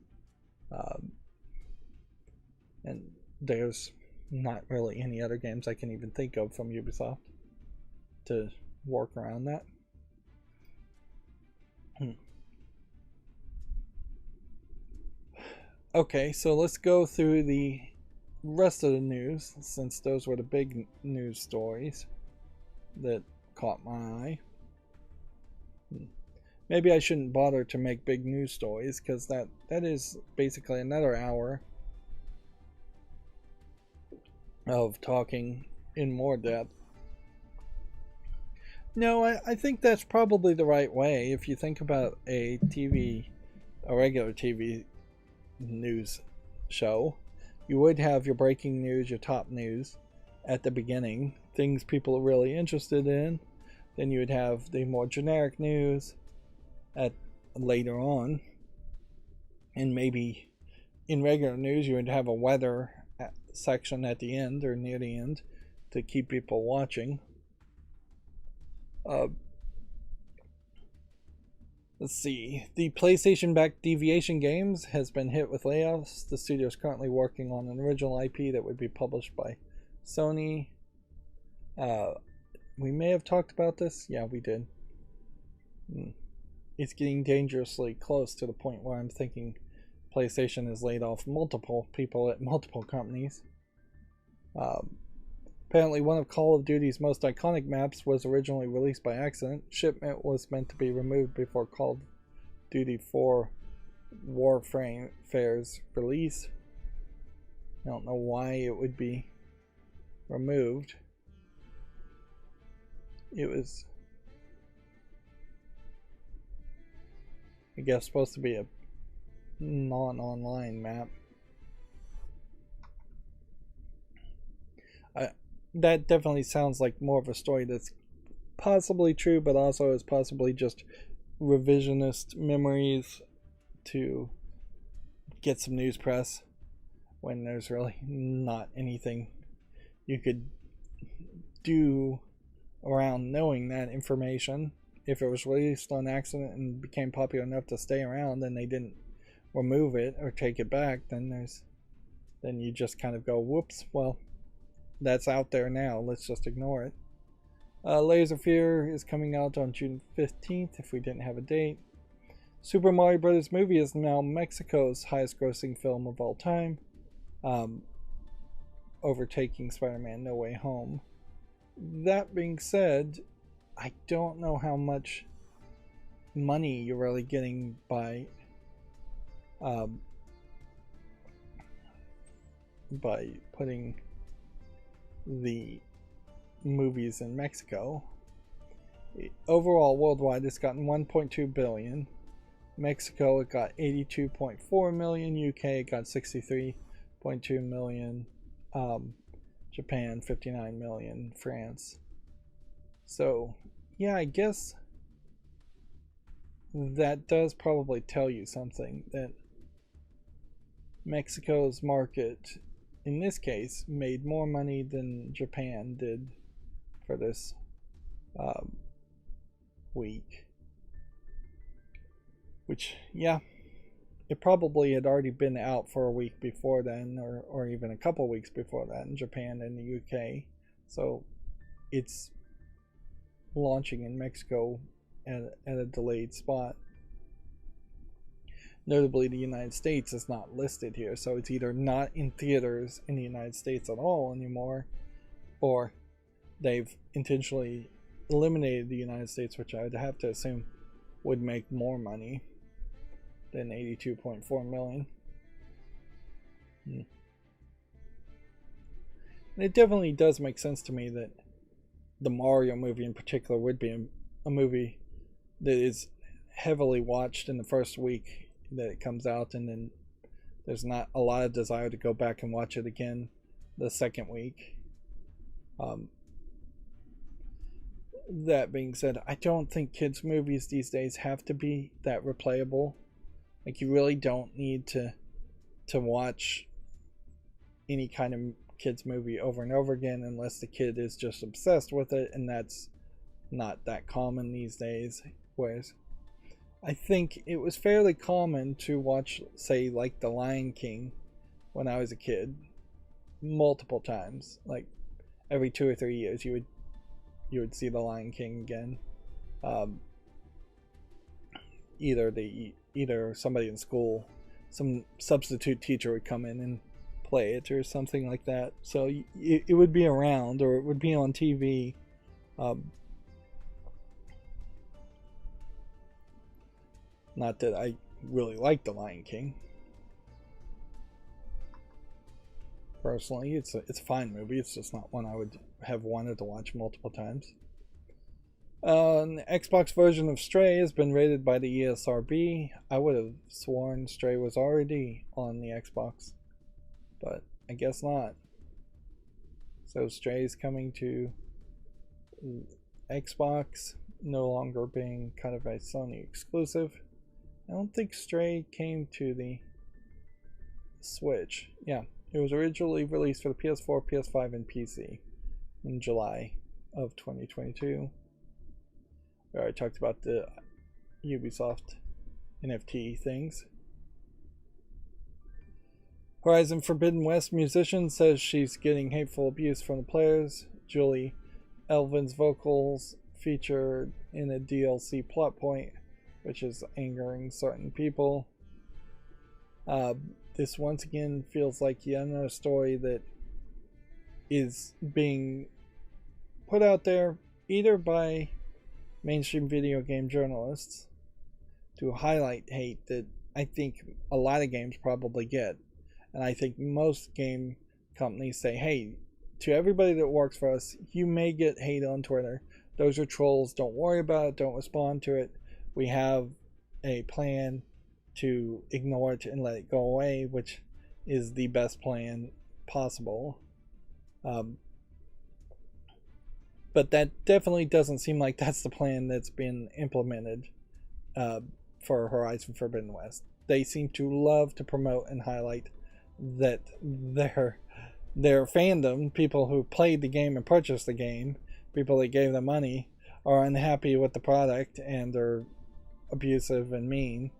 And there's not really any other games I can even think of from Ubisoft to work around that. Okay, so let's go through the rest of the news, since those were the big news stories that caught my eye. Maybe I shouldn't bother to make big news stories, because that is basically another hour of talking in more depth. No, I think that's probably the right way. If you think about a regular TV news show, you would have your breaking news, your top news at the beginning, things people are really interested in. Then you would have the more generic news at later on, and maybe in regular news you would have a weather section at the end or near the end to keep people watching. Let's see. The PlayStation-backed Deviation Games has been hit with layoffs. The studio is currently working on an original IP that would be published by Sony. We may have talked about this. Yeah, we did. It's getting dangerously close to the point where I'm thinking PlayStation has laid off multiple people at multiple companies. Apparently, one of Call of Duty's most iconic maps was originally released by accident. Shipment was meant to be removed before Call of Duty 4 Warfare's release. I don't know why it would be removed. It was, I guess, supposed to be a non-online map. That definitely sounds like more of a story that's possibly true, but also is possibly just revisionist memories to get some news press when there's really not anything you could do around knowing that information. If it was released on accident and became popular enough to stay around and they didn't remove it or take it back, then you just kind of go, whoops, well, that's out there now, let's just ignore it. Layers of Fear is coming out on June 15th if we didn't have a date. Super Mario Bros. Movie is now Mexico's highest grossing film of all time, overtaking Spider-Man No Way Home. That being said, I don't know how much money you're really getting by putting the movies in Mexico. Overall, worldwide, it's gotten 1.2 billion. Mexico, it got 82.4 million. UK, it got 63.2 million. Japan, 59 million. France. So, yeah, I guess that does probably tell you something, that Mexico's market, in this case, made more money than Japan did for this week. Which, yeah, it probably had already been out for a week before then, or even a couple weeks before that in Japan and the UK. So it's launching in Mexico at a delayed spot. Notably, the United States is not listed here, so it's either not in theaters in the United States at all anymore, or they've intentionally eliminated the United States, which I would have to assume would make more money than 82.4 million. And it definitely does make sense to me that the Mario movie in particular would be a movie that is heavily watched in the first week that it comes out, and then there's not a lot of desire to go back and watch it again the second week. That being said, I don't think kids' movies these days have to be that replayable. Like, you really don't need to watch any kind of kids' movie over and over again unless the kid is just obsessed with it, and that's not that common these days. Whereas I think it was fairly common to watch, say, like The Lion King when I was a kid multiple times. Like, every 2 or 3 years you would see The Lion King again. Either somebody in school, some substitute teacher would come in and play it or something like that. So it would be around, or it would be on TV. Not that I really like The Lion King. Personally, it's a fine movie. It's just not one I would have wanted to watch multiple times. The Xbox version of Stray has been rated by the ESRB. I would have sworn Stray was already on the Xbox, but I guess not. So Stray is coming to Xbox, no longer being kind of a Sony exclusive. I don't think Stray came to the Switch. Yeah, it was originally released for the PS4, PS5, and PC in July of 2022. We already talked about the Ubisoft NFT things. Horizon Forbidden West musician says she's getting hateful abuse from the players. Julie Elvin's vocals featured in a DLC plot point, which is angering certain people. This once again feels like yet another story that is being put out there either by mainstream video game journalists to highlight hate that I think a lot of games probably get. And I think most game companies say, hey, to everybody that works for us, you may get hate on Twitter. Those are trolls. Don't worry about it. Don't respond to it. We have a plan to ignore it and let it go away, which is the best plan possible. But that definitely doesn't seem like that's the plan that's been implemented for Horizon Forbidden West. They seem to love to promote and highlight that their fandom, people who played the game and purchased the game, people that gave them money, are unhappy with the product and are abusive and mean.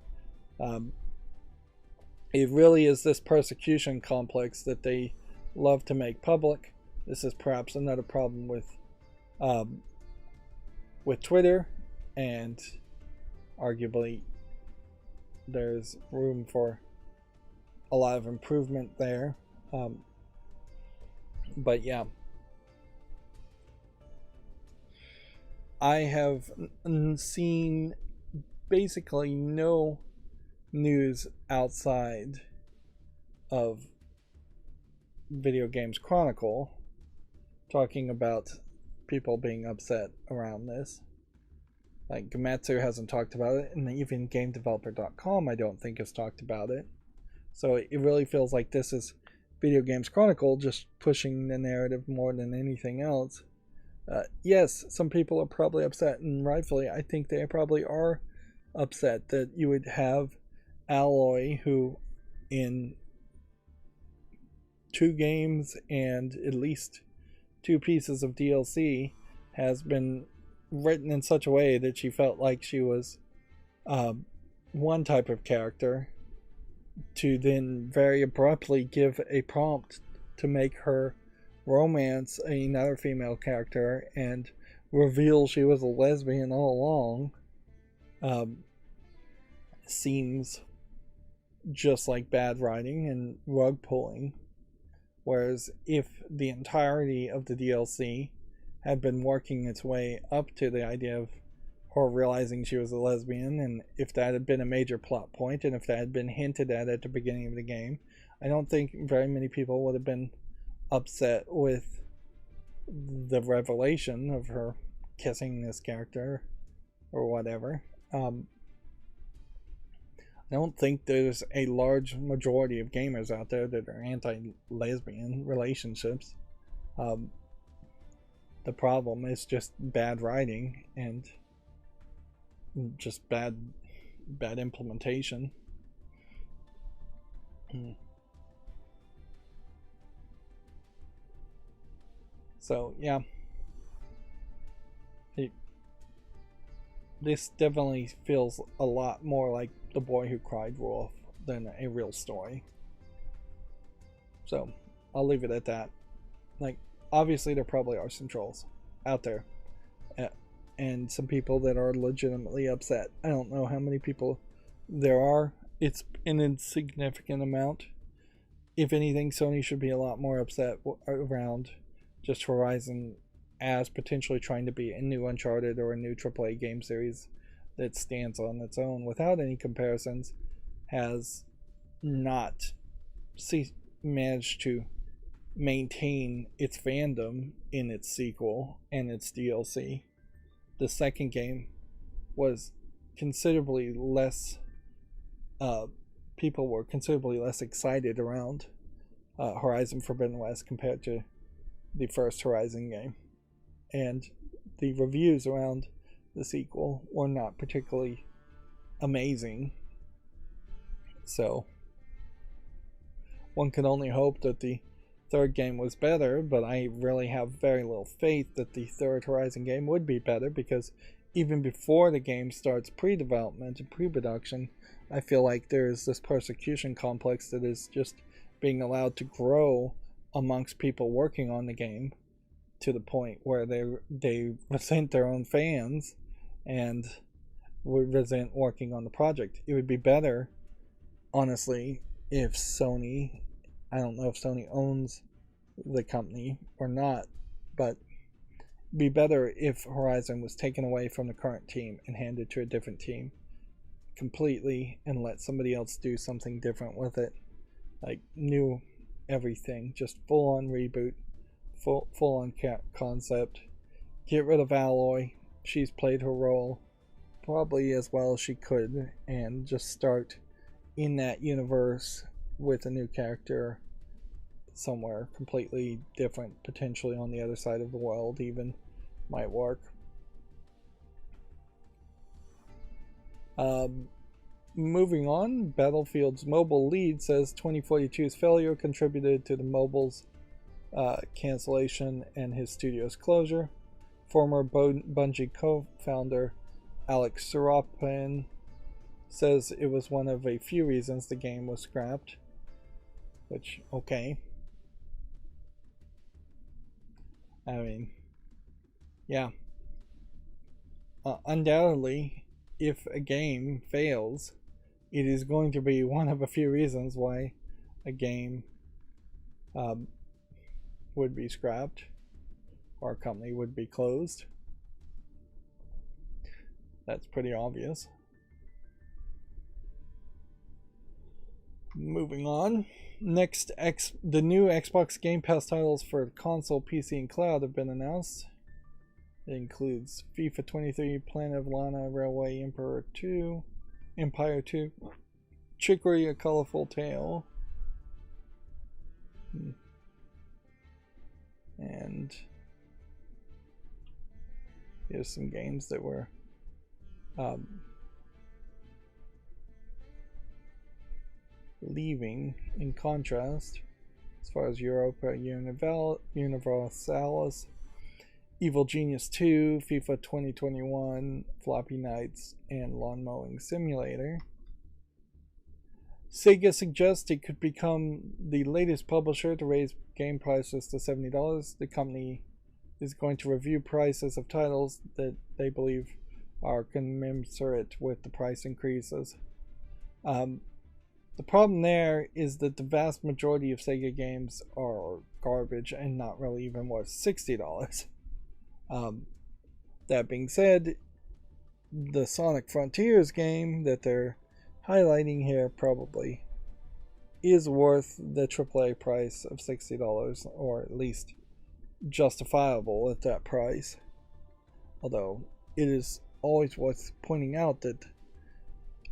It really is this persecution complex that they love to make public. This is perhaps another problem with Twitter, and arguably there's room for a lot of improvement there. But yeah, I have seen basically no news outside of Video Games Chronicle talking about people being upset around this. Like, Gametsu hasn't talked about it, and even GameDeveloper.com I don't think has talked about it. So it really feels like this is Video Games Chronicle just pushing the narrative more than anything else. Yes, some people are probably upset, and rightfully, I think they probably are upset that you would have Alloy, who in 2 games and at least 2 pieces of DLC has been written in such a way that she felt like she was one type of character to then very abruptly give a prompt to make her romance another female character and reveal she was a lesbian all along, um, seems just like bad writing and rug pulling. Whereas if the entirety of the DLC had been working its way up to the idea of her realizing she was a lesbian, and if that had been a major plot point, and if that had been hinted at the beginning of the game, I don't think very many people would have been upset with the revelation of her kissing this character or whatever. I don't think there's a large majority of gamers out there that are anti-lesbian relationships. The problem is just bad writing and just bad implementation. So yeah, this definitely feels a lot more like The Boy Who Cried Wolf than a real story. So I'll leave it at that. Like, obviously there probably are some trolls out there, and some people that are legitimately upset. I don't know how many people there are. It's an insignificant amount. If anything, Sony should be a lot more upset around just Horizon as potentially trying to be a new Uncharted or a new AAA game series that stands on its own without any comparisons, has not managed to maintain its fandom in its sequel and its DLC. The second game was considerably less, people were considerably less excited around Horizon Forbidden West compared to the first Horizon game. And the reviews around the sequel were not particularly amazing. So one can only hope that the third game was better, but I really have very little faith that the third Horizon game would be better, because even before the game starts pre-development and pre-production, I feel like there's this persecution complex that is just being allowed to grow amongst people working on the game, to the point where they resent their own fans and would resent working on the project. It would be better, honestly, if Sony, I don't know if Sony owns the company or not, but it'd be better if Horizon was taken away from the current team and handed to a different team completely, and let somebody else do something different with it, like new everything, just full on reboot, full on concept. Get rid of Aloy. She's played her role probably as well as she could, and just start in that universe with a new character somewhere completely different, potentially on the other side of the world even, might work. Moving on, Battlefield's mobile lead says 2042's failure contributed to the mobile's cancellation and his studio's closure. Former Bungie co-founder Alex Seropin says it was one of a few reasons the game was scrapped. Which, okay. I mean, yeah. Undoubtedly, if a game fails, it is going to be one of a few reasons why a game would be scrapped or a company would be closed. That's pretty obvious. Moving on. Next, the new Xbox Game Pass titles for console, PC, and cloud have been announced. It includes FIFA 23, Planet of Lana, Railway Empire 2, Chicory: A Colorful Tale, and here's some games that were leaving in contrast. As far as Europa Universalis, Evil Genius 2, FIFA 2021, Floppy Nights, and Lawn Mowing Simulator. Sega suggests it could become the latest publisher to raise game prices to $70. The company is going to review prices of titles that they believe are commensurate with the price increases. The problem there is that the vast majority of Sega games are garbage and not really even worth $60. That being said, the Sonic Frontiers game that they're highlighting here probably is worth the AAA price of $60, or at least justifiable at that price. Although it is always worth pointing out that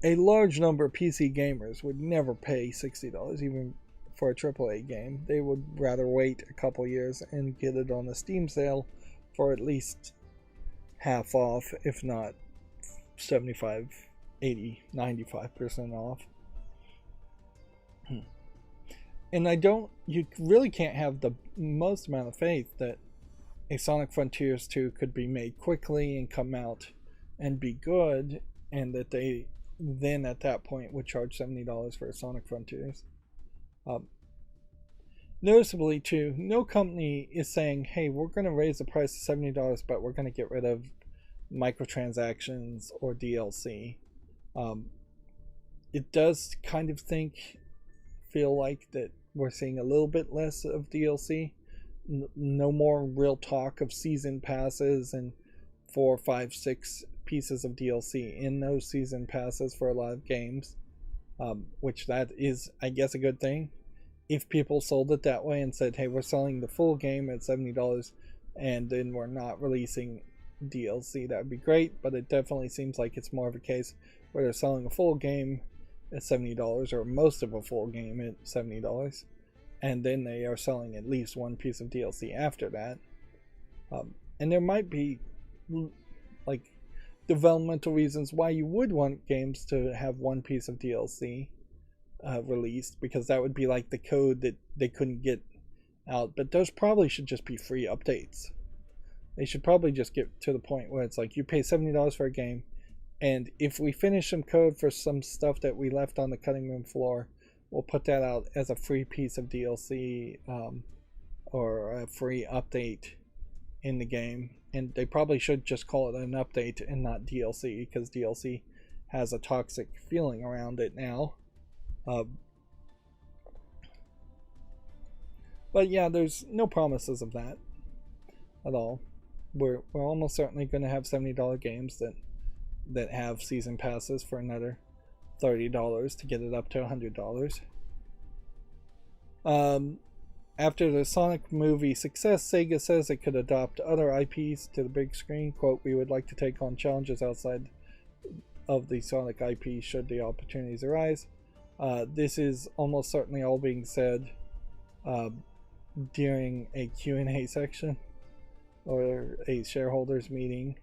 a large number of PC gamers would never pay $60 even for a AAA game. They would rather wait a couple years and get it on a Steam sale for at least half off, if not 75, 80, 95% off. And you really can't have the most amount of faith that a Sonic Frontiers 2 could be made quickly and come out and be good, and that they then at that point would charge $70 for a Sonic Frontiers. Noticeably too, no company is saying, hey, we're going to raise the price to $70, but we're going to get rid of microtransactions or DLC. It does kind of feel like that we're seeing a little bit less of DLC. No more real talk of season passes and 4, 5, 6 pieces of DLC in those season passes for a lot of games, which that is, I guess, a good thing. If people sold it that way and said, hey, we're selling the full game at $70 and then we're not releasing DLC, that would be great, but it definitely seems like it's more of a case where they're selling a full game at $70, or most of a full game at $70, and then they are selling at least one piece of DLC after that. And there might be like developmental reasons why you would want games to have one piece of DLC released, because that would be like the code that they couldn't get out. But those probably should just be free updates. They should probably just get to the point where it's like you pay $70 for a game, and if we finish some code for some stuff that we left on the cutting room floor, we'll put that out as a free piece of DLC or a free update in the game. And they probably should just call it an update and not DLC, because DLC has a toxic feeling around it now. But yeah, there's no promises of that at all. We're almost certainly going to have $70 games that have season passes for another $30 to get it up to $100. After the Sonic movie success, Sega says it could adopt other IPs to the big screen. Quote, we would like to take on challenges outside of the Sonic IP should the opportunities arise. This is almost certainly all being said during a Q&A section or a shareholders meeting.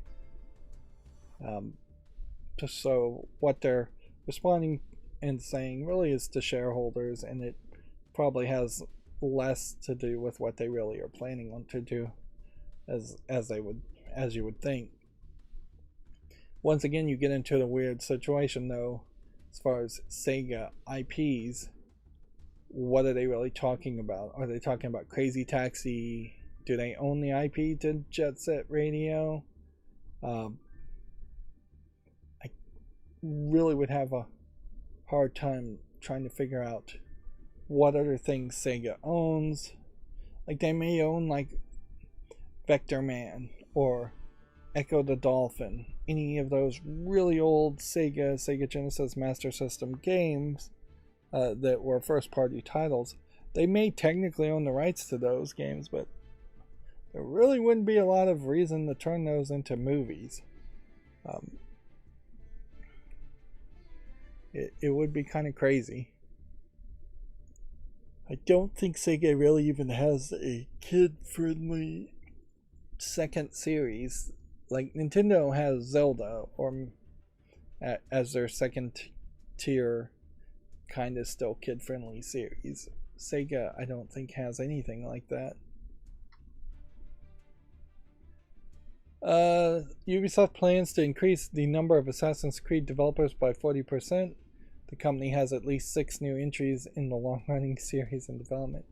So what they're responding and saying really is to shareholders, and it probably has less to do with what they really are planning on to do as you would think. Once again, you get into the weird situation though, as far as Sega IPs. What are they really talking about? Are they talking about Crazy Taxi? Do they own the IP to Jet Set Radio? I really would have a hard time trying to figure out what other things Sega owns. Like, they may own like Vector Man or Echo the Dolphin, any of those really old Sega Genesis Master System games that were first party titles. They may technically own the rights to those games, but there really wouldn't be a lot of reason to turn those into movies. It would be kind of crazy. I don't think Sega really even has a kid-friendly second series. Like, Nintendo has Zelda or as their second tier kind of still kid-friendly series. Sega, I don't think, has anything like that. Ubisoft plans to increase the number of Assassin's Creed developers by 40%. The company has at least 6 new entries in the long-running series in development.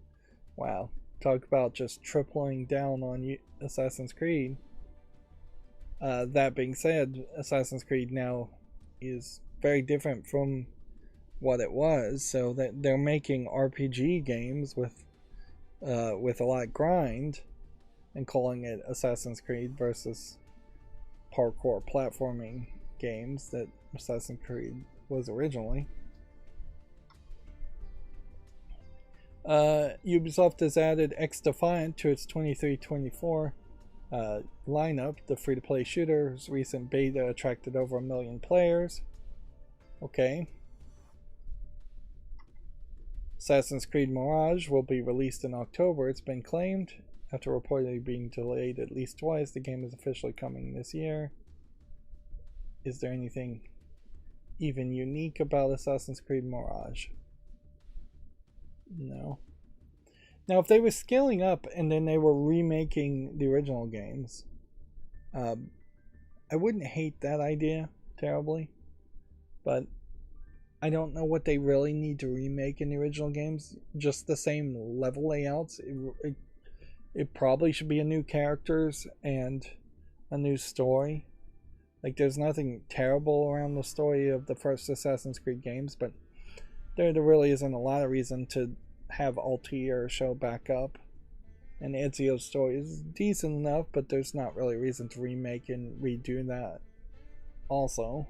Wow. Talk about just tripling down on Assassin's Creed. That being said, Assassin's Creed now is very different from what it was, so that they're making RPG games with a lot of grind and calling it Assassin's Creed versus parkour platforming games that Assassin's Creed was originally. Ubisoft has added X Defiant to its 23-24 lineup. The free-to-play shooter's recent beta attracted over 1 million players. Okay. Assassin's Creed Mirage will be released in October, it's been claimed. After reportedly being delayed at least twice, the game is officially coming this year. Is there anything even unique about Assassin's Creed Mirage? No. Now, if they were scaling up and then they were remaking the original games, I wouldn't hate that idea terribly, but I don't know what they really need to remake in the original games. Just the same level layouts. It probably should be a new characters and a new story. Like, there's nothing terrible around the story of the first Assassin's Creed games, but there really isn't a lot of reason to have Altair show back up. And Ezio's story is decent enough, but there's not really a reason to remake and redo that also.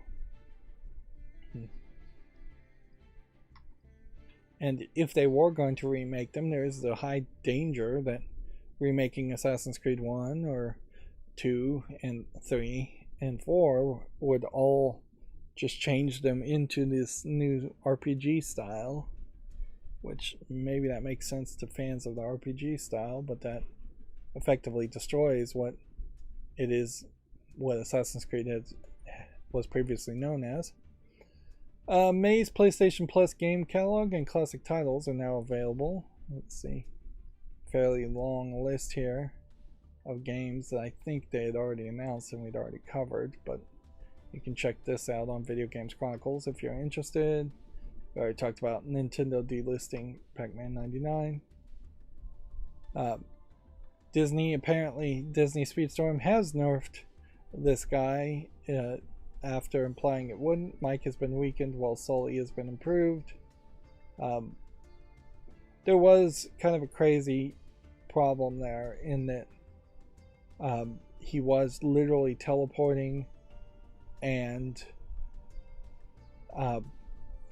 And if they were going to remake them, there is the high danger that remaking Assassin's Creed 1 or 2 and 3 and 4 would all just change them into this new RPG style, which maybe that makes sense to fans of the RPG style, but that effectively destroys what it is, what Assassin's Creed was previously known as. May's PlayStation Plus game catalog and classic titles are now available. Let's see. Fairly long list here of games that I think they had already announced and we'd already covered, but you can check this out on Video Games Chronicles if you're interested. We already talked about Nintendo delisting Pac-Man 99. Disney Speedstorm has nerfed this guy after implying it wouldn't. Mike has been weakened while Sully has been improved. There was kind of a crazy problem there in that he was literally teleporting, and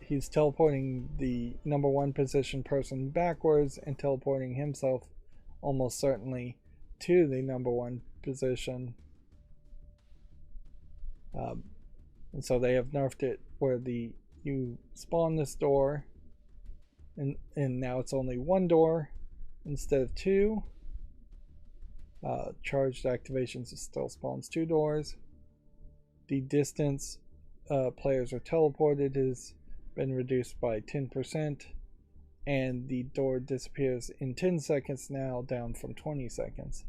he's teleporting the number 1 position person backwards and teleporting himself almost certainly to the number 1 position. And so they have nerfed it where you spawn this door and now it's only 1 door instead of 2. Charged activations still spawns 2 doors. The distance players are teleported has been reduced by 10%, and the door disappears in 10 seconds now, down from 20 seconds.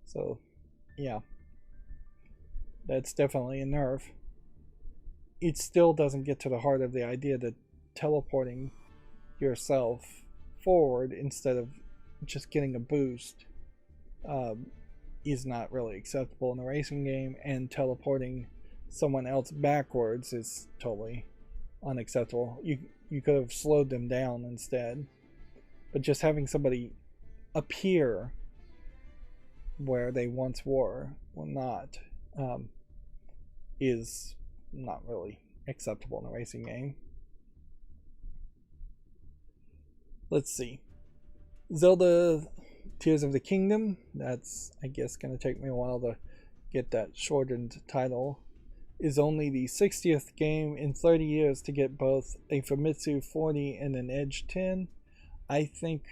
So yeah, that's definitely a nerf. It still doesn't get to the heart of the idea that teleporting yourself forward instead of just getting a boost is not really acceptable in a racing game, and teleporting someone else backwards is totally unacceptable. You could have slowed them down instead, but just having somebody appear where they once were or not is not really acceptable in a racing game. Let's see. Zelda Tears of the Kingdom, that's I guess gonna take me a while to get that shortened title, is only the 60th game in 30 years to get both a Famitsu 40 and an Edge 10. I think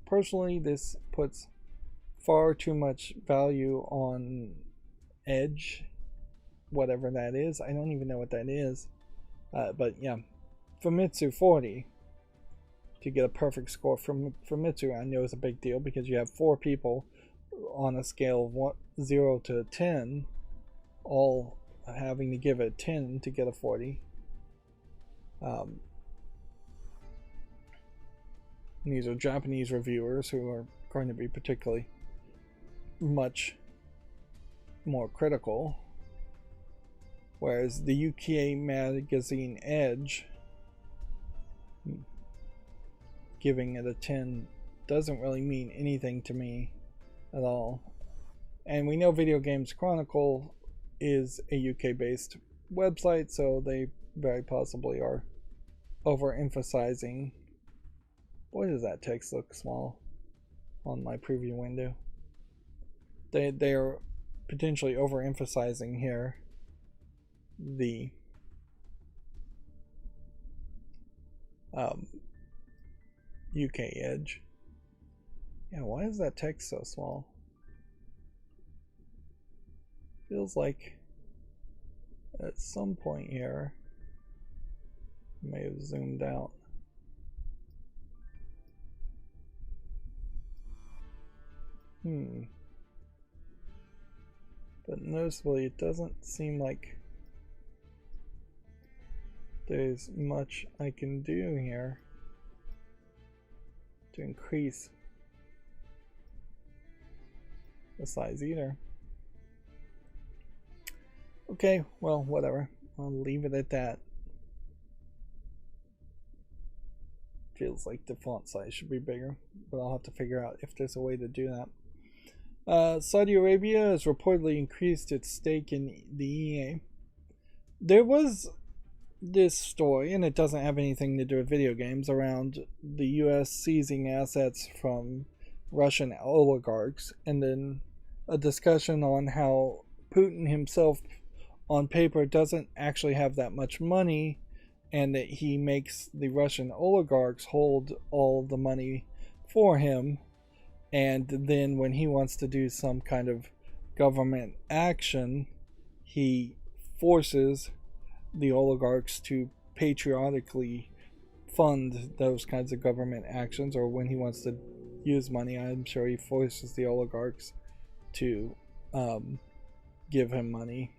personally this puts far too much value on Edge, whatever that is. I don't even know what that is, but yeah, Famitsu 40 to get a perfect score from Famitsu, I know is a big deal because you have 4 people on a scale of 0 to 10 all having to give it 10 to get a 40. These are Japanese reviewers who are going to be particularly much more critical, whereas the UK magazine Edge, giving it a 10 doesn't really mean anything to me at all. And we know Video Games Chronicle is a UK based website, so they very possibly are overemphasizing. Boy, does that text look small on my preview window. They are potentially overemphasizing here the UK Edge. Yeah, why is that text so small? Feels like at some point here I may have zoomed out. But noticeably it doesn't seem like there's much I can do here to increase the size either. Okay, well, whatever. I'll leave it at that. Feels like the font size should be bigger, but I'll have to figure out if there's a way to do that. Saudi Arabia has reportedly increased its stake in the EA. There was this story, and it doesn't have anything to do with video games, around the US seizing assets from Russian oligarchs, and then a discussion on how Putin himself on paper doesn't actually have that much money, and that he makes the Russian oligarchs hold all the money for him, and then when he wants to do some kind of government action, he forces the oligarchs to patriotically fund those kinds of government actions, or when he wants to use money, I'm sure he forces the oligarchs to give him money.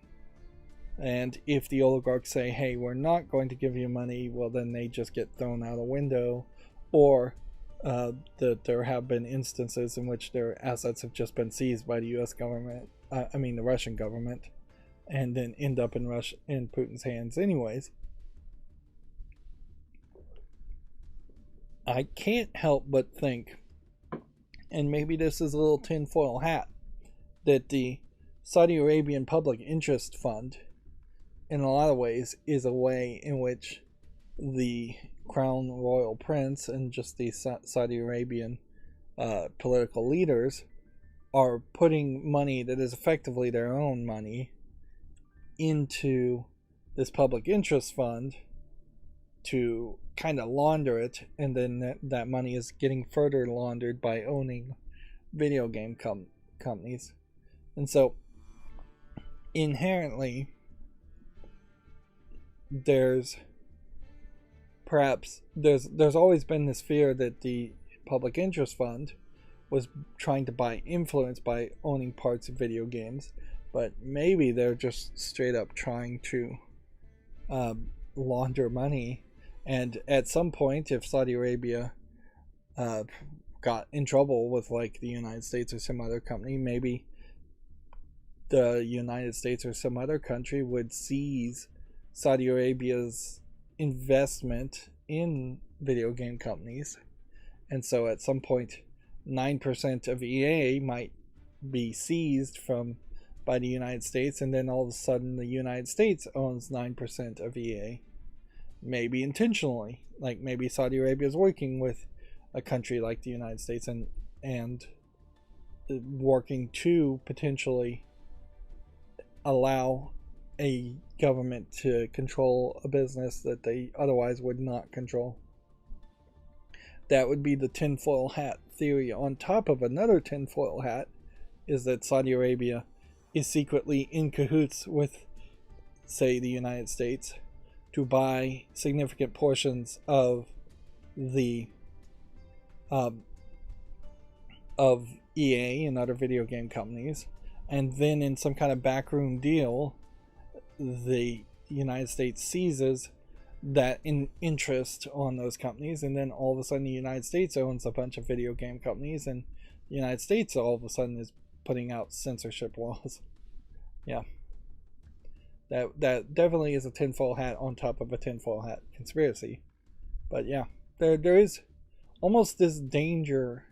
And if the oligarchs say, hey, we're not going to give you money, well, then they just get thrown out a window. Or that there have been instances in which their assets have just been seized by the US government, the Russian government, and then end up in Putin's hands anyways. I can't help but think, and maybe this is a little tinfoil hat, that the Saudi Arabian Public Interest Fund, in a lot of ways, is a way in which the Crown Royal Prince and just the Saudi Arabian political leaders are putting money that is effectively their own money into this public interest fund to kind of launder it, and then that money is getting further laundered by owning video game companies. And so inherently there's always been this fear that the public interest fund was trying to buy influence by owning parts of video games, but maybe they're just straight up trying to launder money. And at some point, if Saudi Arabia got in trouble with like the United States or some other company, maybe the United States or some other country would seize Saudi Arabia's investment in video game companies. And so at some point 9% of EA might be seized by the United States, and then all of a sudden the United States owns 9% of EA. Maybe intentionally, like maybe Saudi Arabia is working with a country like the United States and working to potentially allow a government to control a business that they otherwise would not control. That would be the tinfoil hat theory. On top of another tinfoil hat is that Saudi Arabia is secretly in cahoots with, say, the United States to buy significant portions of the of EA and other video game companies, and then in some kind of backroom deal, the United States seizes that interest on those companies, and then all of a sudden the United States owns a bunch of video game companies, and the United States all of a sudden is putting out censorship laws. Yeah, that definitely is a tinfoil hat on top of a tinfoil hat conspiracy. But yeah, there is almost this danger.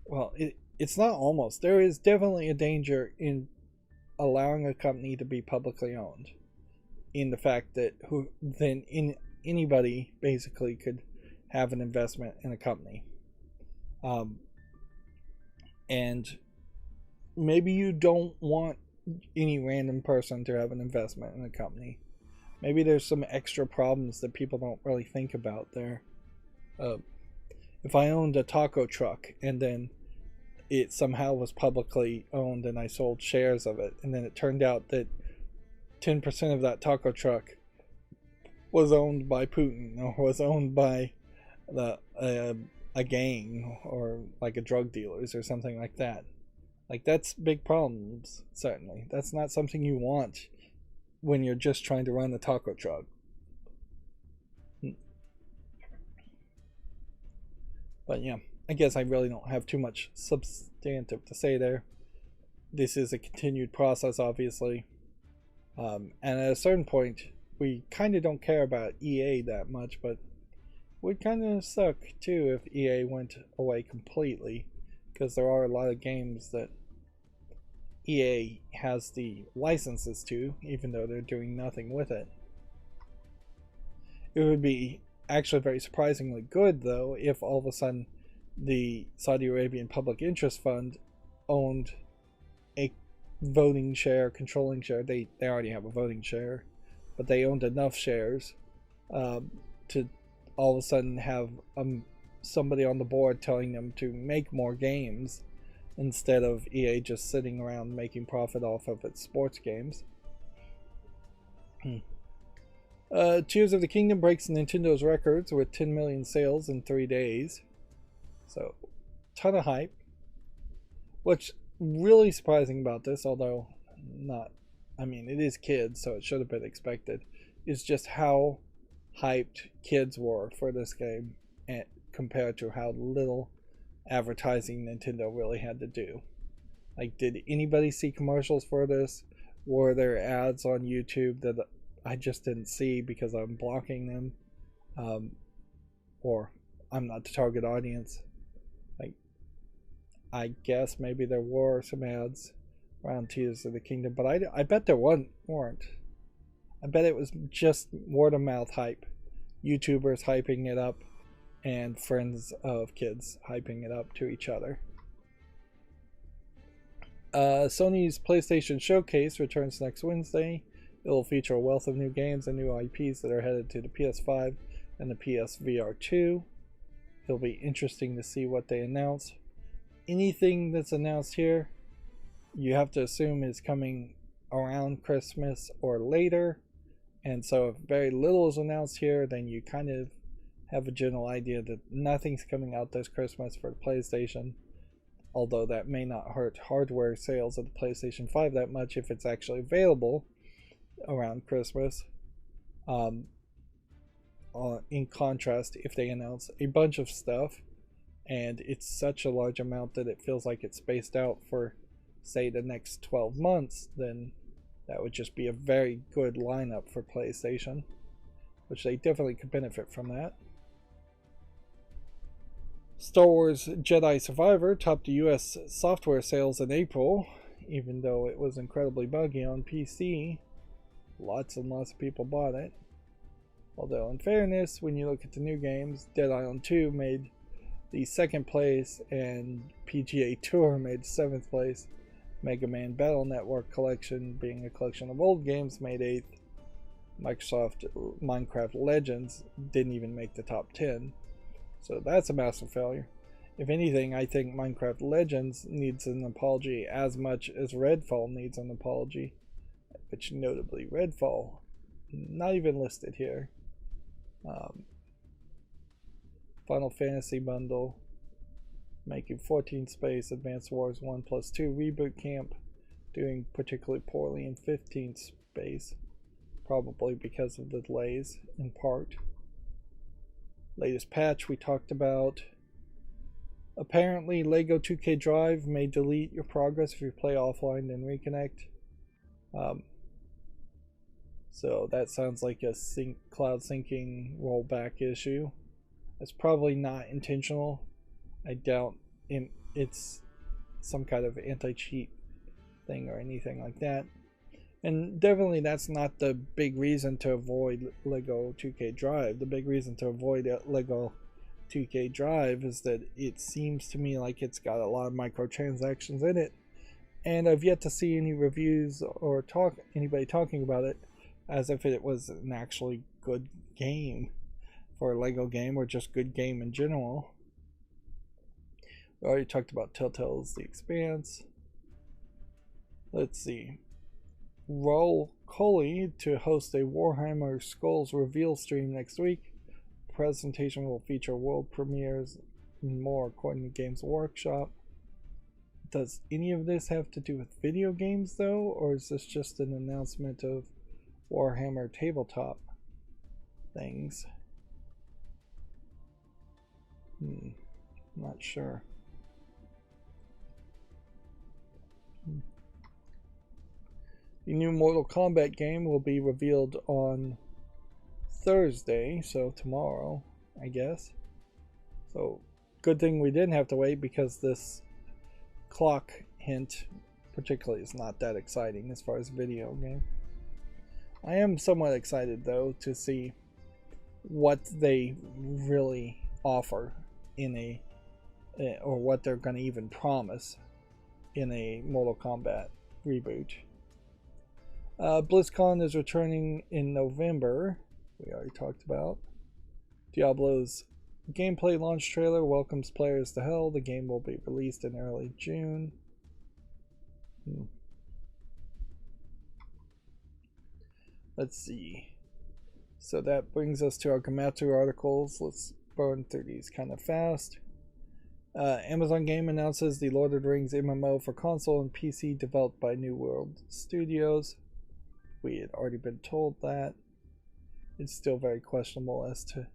Well, it's not almost. There is definitely a danger in allowing a company to be publicly owned, in the fact that anybody basically could have an investment in a company, and maybe you don't want any random person to have an investment in a company. Maybe there's some extra problems that people don't really think about there. If I owned a taco truck and then it somehow was publicly owned and I sold shares of it, and then it turned out that 10% of that taco truck was owned by Putin or was owned by a gang or like a drug dealers or something like that. Like, that's big problems, certainly. That's not something you want when you're just trying to run a taco truck. But yeah, I guess I really don't have too much substantive to say there. This is a continued process, obviously. And at a certain point, we kind of don't care about EA that much, but it would kind of suck too if EA went away completely, because there are a lot of games that EA has the licenses to, even though they're doing nothing with it. It would be actually very surprisingly good, though, if all of a sudden the Saudi Arabian Public Interest Fund owned a voting share, controlling share. They already have a voting share, but they owned enough shares to all of a sudden have somebody on the board telling them to make more games, instead of EA just sitting around making profit off of its sports games. Tears of the Kingdom breaks Nintendo's records with 10 million sales in 3 days. So, ton of hype. What's really surprising about this, although not, I mean, it is kids, so it should have been expected, is just how hyped kids were for this game compared to how little advertising Nintendo really had to do. Like, did anybody see commercials for this? Were there ads on YouTube that I just didn't see because I'm blocking them, or I'm not the target audience? Like, I guess maybe there were some ads around Tears of the Kingdom, but I bet there weren't. I bet it was just word of mouth hype, YouTubers hyping it up, and friends of kids hyping it up to each other. Sony's PlayStation Showcase returns next Wednesday. It will feature a wealth of new games and new IPs that are headed to the PS5 and the PSVR 2. It'll be interesting to see what they announce. Anything that's announced here, you have to assume is coming around Christmas or later. And so if very little is announced here, then you kind of have a general idea that nothing's coming out this Christmas for the PlayStation. Although that may not hurt hardware sales of the PlayStation 5 that much if it's actually available around Christmas. In contrast, if they announce a bunch of stuff and it's such a large amount that it feels like it's spaced out for, say, the next 12 months, then that would just be a very good lineup for PlayStation, which they definitely could benefit from that. Star Wars Jedi Survivor topped the US software sales in April, even though it was incredibly buggy on PC. Lots and lots of people bought it. Although, in fairness, when you look at the new games, Dead Island 2 made the 2nd place, and PGA Tour made 7th place. Mega Man Battle Network Collection, being a collection of old games, made 8th. Microsoft Minecraft Legends didn't even make the top 10. So that's a massive failure. If anything, I think Minecraft Legends needs an apology as much as Redfall needs an apology. Which, notably, Redfall, not even listed here. Final Fantasy Bundle, making 14th space. Advanced Wars 1+2 Reboot Camp, doing particularly poorly in 15th space. probably because of the delays in part. Latest patch we talked about. Apparently, Lego 2K Drive may delete your progress if you play offline and reconnect. So that sounds like a cloud syncing rollback issue. It's probably not intentional. I doubt it's some kind of anti-cheat thing or anything like that. And definitely that's not the big reason to avoid Lego 2K Drive. The big reason to avoid Lego 2K Drive is that it seems to me like it's got a lot of microtransactions in it. And I've yet to see any reviews or anybody talking about it as if it was an actually good game for a Lego game or just good game in general. We already talked about Telltale's The Expanse. Let's see. Roll Coley to host a Warhammer Skulls reveal stream next week. The presentation will feature world premieres and more according to Games Workshop. Does any of this have to do with video games though, or is this just an announcement of Warhammer tabletop things? Not sure. The new Mortal Kombat game will be revealed on Thursday, so tomorrow, I guess. So, good thing we didn't have to wait because this clock hint particularly is not that exciting as far as video game. I am somewhat excited though to see what they really offer in a or what they're going to even promise in a Mortal Kombat reboot. BlizzCon is returning in November. We already talked about. Diablo's gameplay launch trailer welcomes players to hell. The game will be released in early June. Let's see. So that brings us to our Gematsu articles. Let's burn through these kind of fast. Amazon Game announces the Lord of the Rings MMO for console and PC developed by New World Studios. We had already been told that. It's still very questionable as to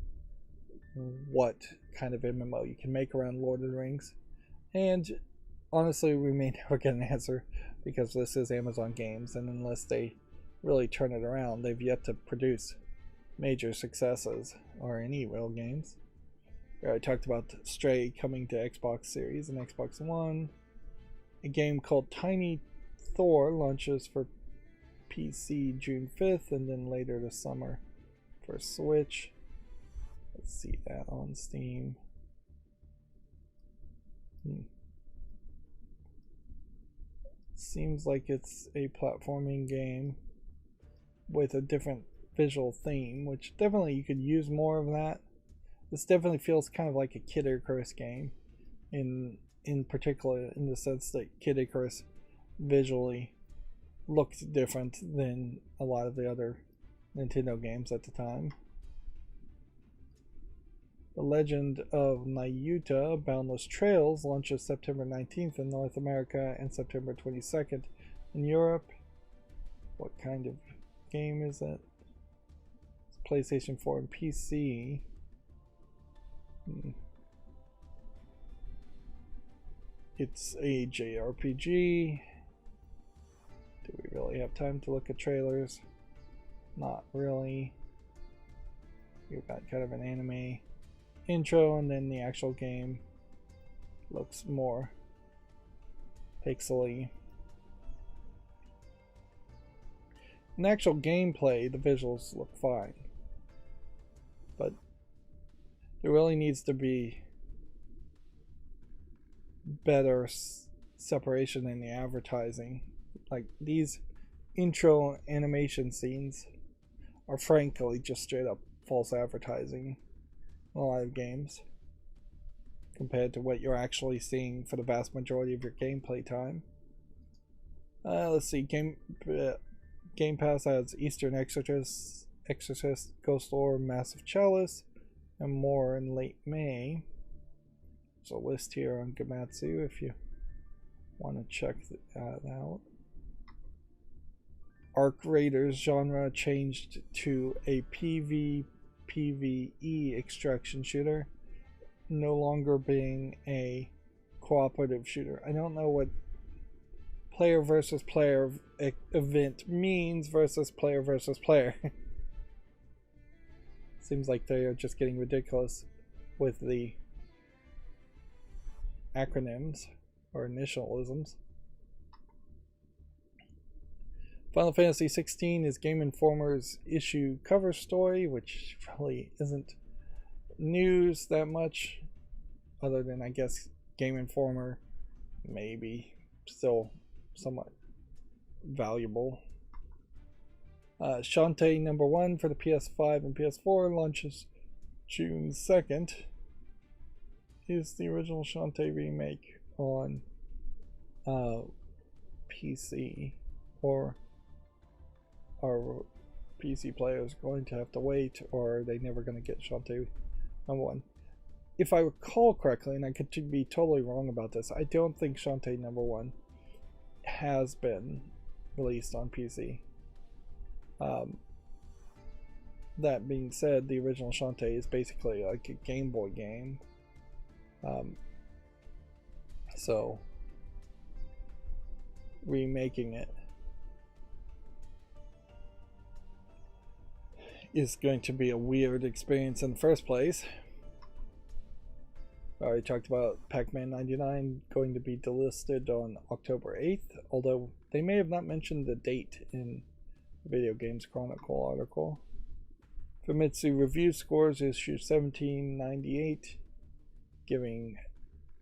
what kind of MMO you can make around Lord of the Rings. And honestly, we may never get an answer because this is Amazon Games, and unless they really turn it around, they've yet to produce major successes or any real games. I talked about Stray coming to Xbox Series and Xbox One. A game called Tiny Thor launches for PC June 5th and then later this summer for Switch. Let's see that on Steam. Seems like it's a platforming game with a different visual theme, which definitely you could use more of that. This definitely feels kind of like a Kid Icarus game, in particular in the sense that Kid Icarus visually looked different than a lot of the other Nintendo games at the time. The Legend of Nayuta Boundless Trails launches September 19th in North America and September 22nd in Europe. What kind of game is it? It's PlayStation 4 and PC. It's a JRPG. Do we really have time to look at trailers? Not really. We've got kind of an anime intro, and then the actual game looks more pixely. In actual gameplay, the visuals look fine, but there really needs to be better separation in the advertising. Like, these intro animation scenes are frankly just straight up false advertising in a lot of games compared to what you're actually seeing for the vast majority of your gameplay time. Let's see. Game Pass has Eastern Exorcist, Ghost Lore, Massive Chalice, and more in late May. There's a list here on Gematsu if you want to check that out. Arc Raiders genre changed to a PvE extraction shooter, no longer being a cooperative shooter. I don't know what player versus player event means versus player. Seems like they are just getting ridiculous with the acronyms or initialisms. Final Fantasy XVI is Game Informer's issue cover story, which really isn't news that much, other than I guess Game Informer maybe still somewhat valuable. Shantae #1 for the PS5 and PS4 launches June 2nd. Is the original Shantae remake on PC, or are PC players going to have to wait, or are they never going to get Shantae #1? If I recall correctly, and I could be totally wrong about this, I don't think Shantae #1 has been released on PC. That being said, the original Shantae is basically like a Game Boy game. So remaking it is going to be a weird experience in the first place. I already talked about Pac-Man 99 going to be delisted on October 8th, although they may have not mentioned the date in the Video Games Chronicle article. Famitsu review scores issue 1798, giving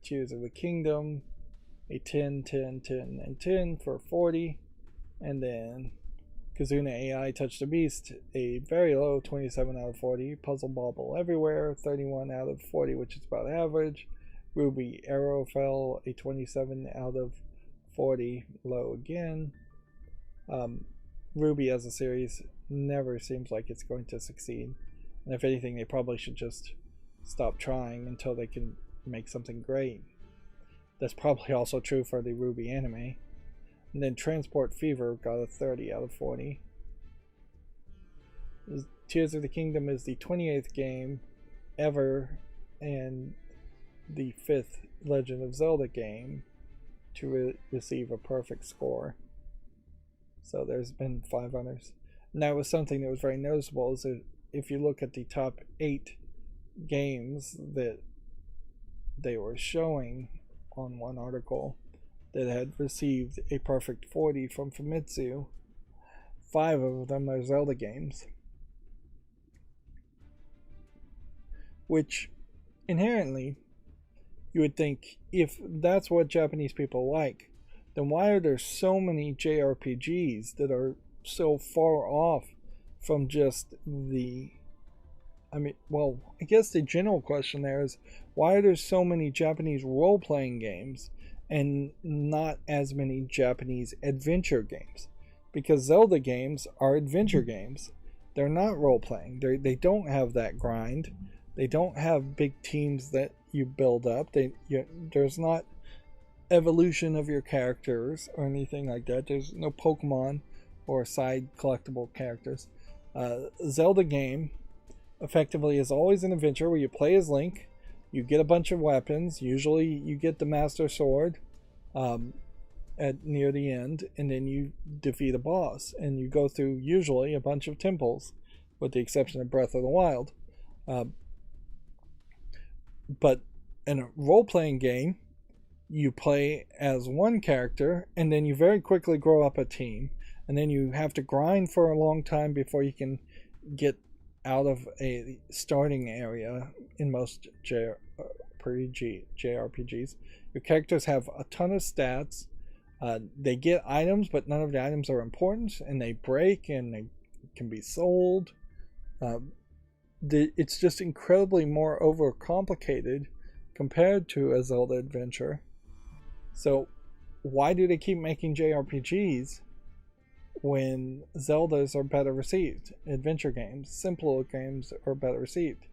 Tears of the Kingdom a 10, 10, 10, and 10 for 40, and then Kazuna AI Touch the Beast, a very low 27 out of 40. Puzzle Bobble Everywhere, 31 out of 40, which is about average. Ruby Arrow fell, a 27 out of 40, low again. Ruby as a series never seems like it's going to succeed. And if anything, they probably should just stop trying until they can make something great. That's probably also true for the Ruby anime. And then Transport Fever got a 30 out of 40. Tears of the Kingdom is the 28th game ever and the 5th Legend of Zelda game to receive a perfect score. So there's been 5 others. And that was something that was very noticeable, is that if you look at the top 8 games that they were showing on one article that had received a perfect 40 from Famitsu, 5 of them are Zelda games. Which, inherently, you would think, if that's what Japanese people like, then why are there so many JRPGs that are so far off from just the... I guess the general question there is, why are there so many Japanese role-playing games and not as many Japanese adventure games? Because Zelda games are adventure games. They're not role-playing. They don't have that grind. They don't have big teams that you build up. There's not evolution of your characters or anything like that. There's no Pokemon or side collectible characters. Zelda game effectively is always an adventure where you play as Link, you get a bunch of weapons, usually you get the Master Sword at near the end, and then you defeat a boss, and you go through usually a bunch of temples, with the exception of Breath of the Wild. But in a role-playing game, you play as one character, and then you very quickly grow up a team, and then you have to grind for a long time before you can get out of a starting area in most JRPGs. Your characters have a ton of stats. They get items, but none of the items are important, and they break and they can be sold. It's just incredibly more overcomplicated compared to a Zelda adventure. So why do they keep making JRPGs when Zeldas are better received? Adventure games, simpler games are better received.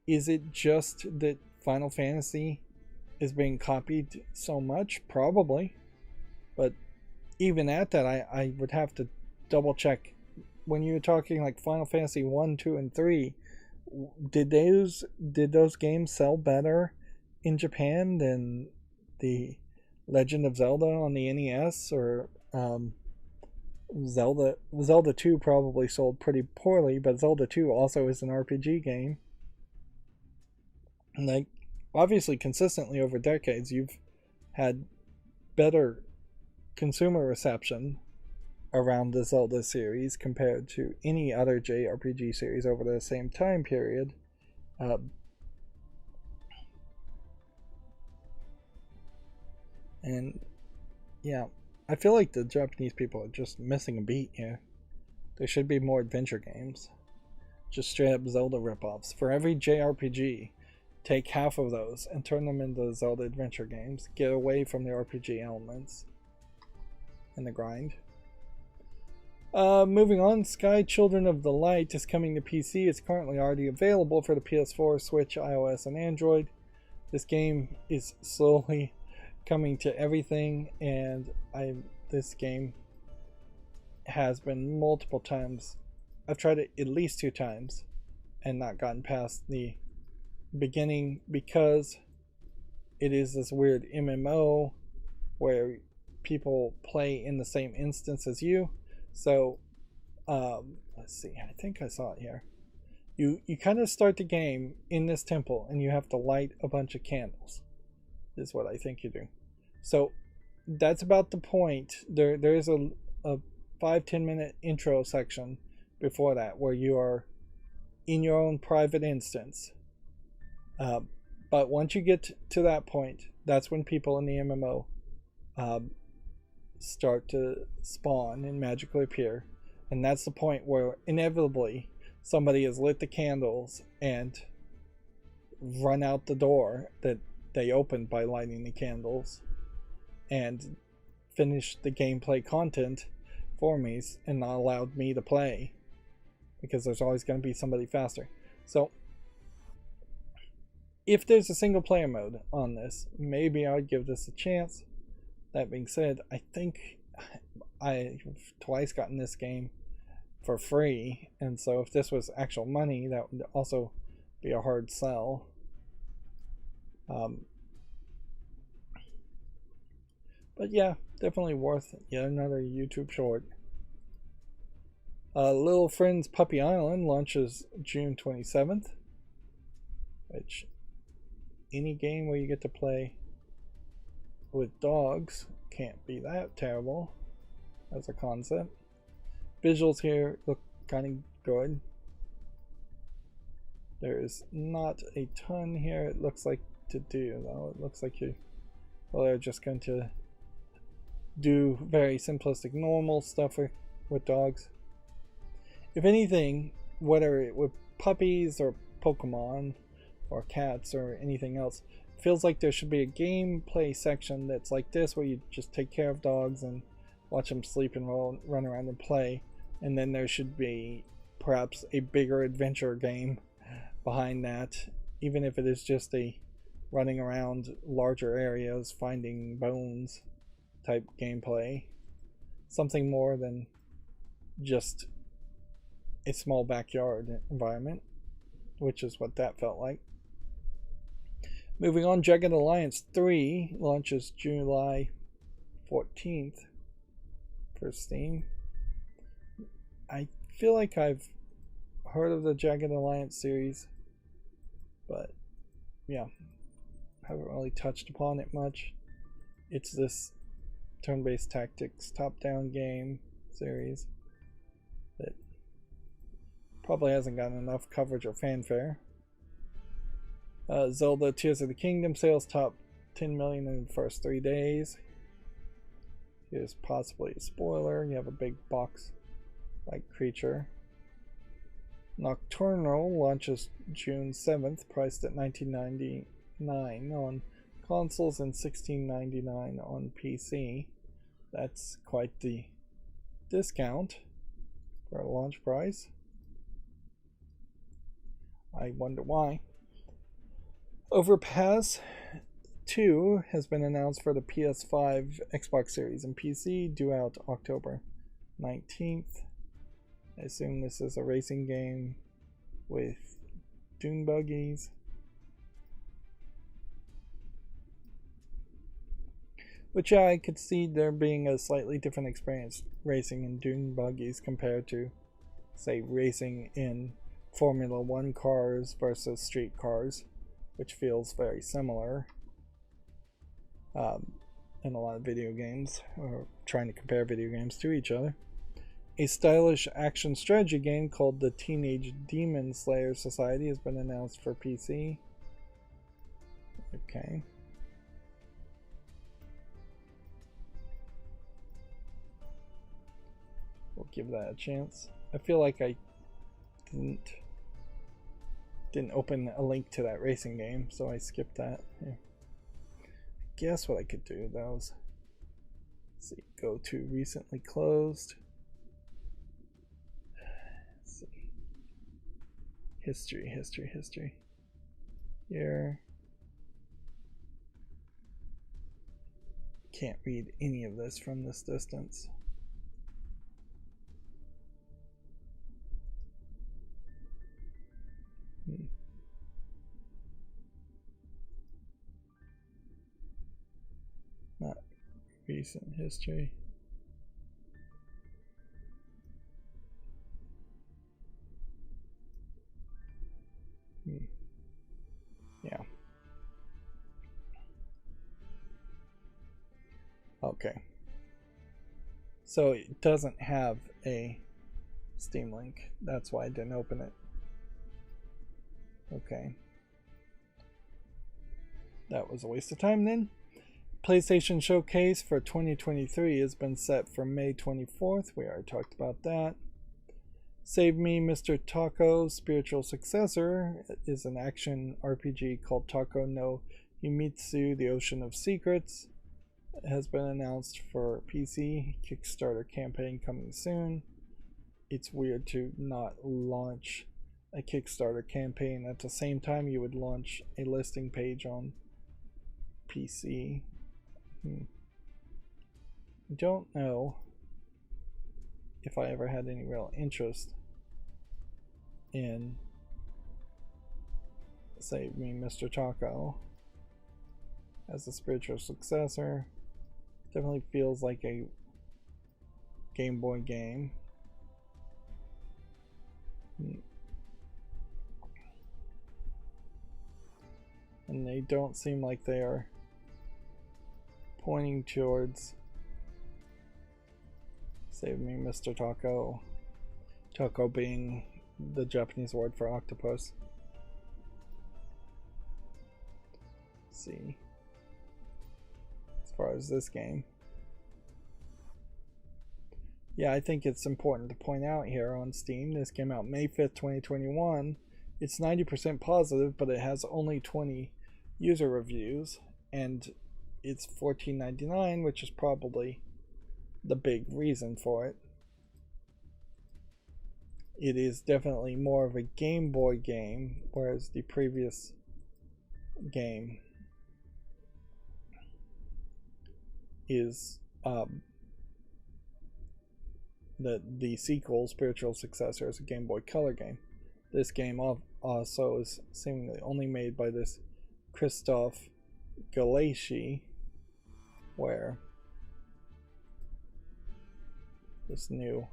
Is it just that Final Fantasy is being copied so much? Probably. But even at that, I would have to double check. When you were talking like Final Fantasy 1, 2, and 3, did those games sell better in Japan than the Legend of Zelda on the NES, or Zelda 2 probably sold pretty poorly, but Zelda 2 also is an RPG game. And like, obviously consistently over decades you've had better consumer reception around the Zelda series compared to any other JRPG series over the same time period. And yeah, I feel like the Japanese people are just missing a beat here. There should be more adventure games. Just straight up Zelda ripoffs. For every JRPG, take half of those and turn them into Zelda adventure games. Get away from the RPG elements and the grind. Moving on, Sky Children of the Light is coming to PC. It's currently already available for the PS4, Switch, iOS, and Android. This game is slowly coming to everything, and this game has been multiple times. I've tried it at least 2 times and not gotten past the beginning because it is this weird MMO where people play in the same instance as you. So let's see, I think I saw it here. You kind of start the game in this temple and you have to light a bunch of candles, is what I think you do. So that's about the point. There is a 5-10 minute intro section before that where you are in your own private instance. But once you get to that point, that's when people in the MMO start to spawn and magically appear. And that's the point where inevitably somebody has lit the candles and run out the door that they opened by lighting the candles and finished the gameplay content for me and not allowed me to play, because there's always going to be somebody faster. So if there's a single player mode on this, maybe I would give this a chance. That being said, I think I've twice gotten this game for free, and so if this was actual money, that would also be a hard sell. But yeah, definitely worth yet another YouTube short. Little Friends Puppy Island launches June 27th, which any game where you get to play with dogs can't be that terrible as a concept. Visuals here look kind of good. There is not a ton here, it looks like, to do though. It looks like they're just going to do very simplistic normal stuff with dogs. If anything, whether it with puppies or Pokemon or cats or anything else, it feels like there should be a gameplay section that's like this, where you just take care of dogs and watch them sleep and run around and play. And then there should be perhaps a bigger adventure game behind that, even if it is just a running around larger areas finding bones type gameplay. Something more than just a small backyard environment, which is what that felt like. Moving on, Jagged Alliance 3 launches July 14th for Steam. I feel like I've heard of the Jagged Alliance series, but yeah, haven't really touched upon it much. It's this turn-based tactics top-down game series that probably hasn't gotten enough coverage or fanfare. Zelda Tears of the Kingdom sales top 10 million in the first 3 days. Here's possibly a spoiler. You have a big box-like creature. Nocturnal launches June 7th, priced at $19.99 on consoles and $16.99 on PC. That's quite the discount for a launch price. I wonder why. Overpass 2 has been announced for the PS5, Xbox Series, and PC, due out October 19th. I assume this is a racing game with dune buggies. Which I could see there being a slightly different experience racing in dune buggies compared to, say, racing in Formula One cars versus street cars, which feels very similar in a lot of video games, or trying to compare video games to each other. A stylish action strategy game called the Teenage Demon Slayer Society has been announced for PC. Okay. We'll give that a chance. I feel like I didn't open a link to that racing game, so I skipped that. Yeah. Guess what I could do though is, let's see, go to recently closed. Let's see. History. Here. Can't read any of this from this distance. Not recent history. Yeah. Okay. So it doesn't have a Steam link. That's why I didn't open it. Okay. That was a waste of time then. PlayStation Showcase for 2023 has been set for May 24th. We already talked about that. Save Me, Mr. Tako's spiritual successor is an action RPG called Tako no Himitsu, The Ocean of Secrets. It has been announced for PC. Kickstarter campaign coming soon. It's weird to not launch a Kickstarter campaign at the same time you would launch a listing page on PC. I don't know if I ever had any real interest in Save Me, Mr. Tako as a spiritual successor. Definitely feels like a Game Boy game. And they don't seem like they are pointing towards Save Me, Mr. Tako. Tako being the Japanese word for octopus. Let's see. As far as this game. Yeah, I think it's important to point out here on Steam. This came out May 5th, 2021. It's 90% positive, but it has only 20 user reviews, and it's $14.99, which is probably the big reason for it. It is definitely more of a Game Boy game, whereas the previous game is the sequel, spiritual successor, is a Game Boy Color game. This game also is seemingly only made by this Christoph Galashi, where this new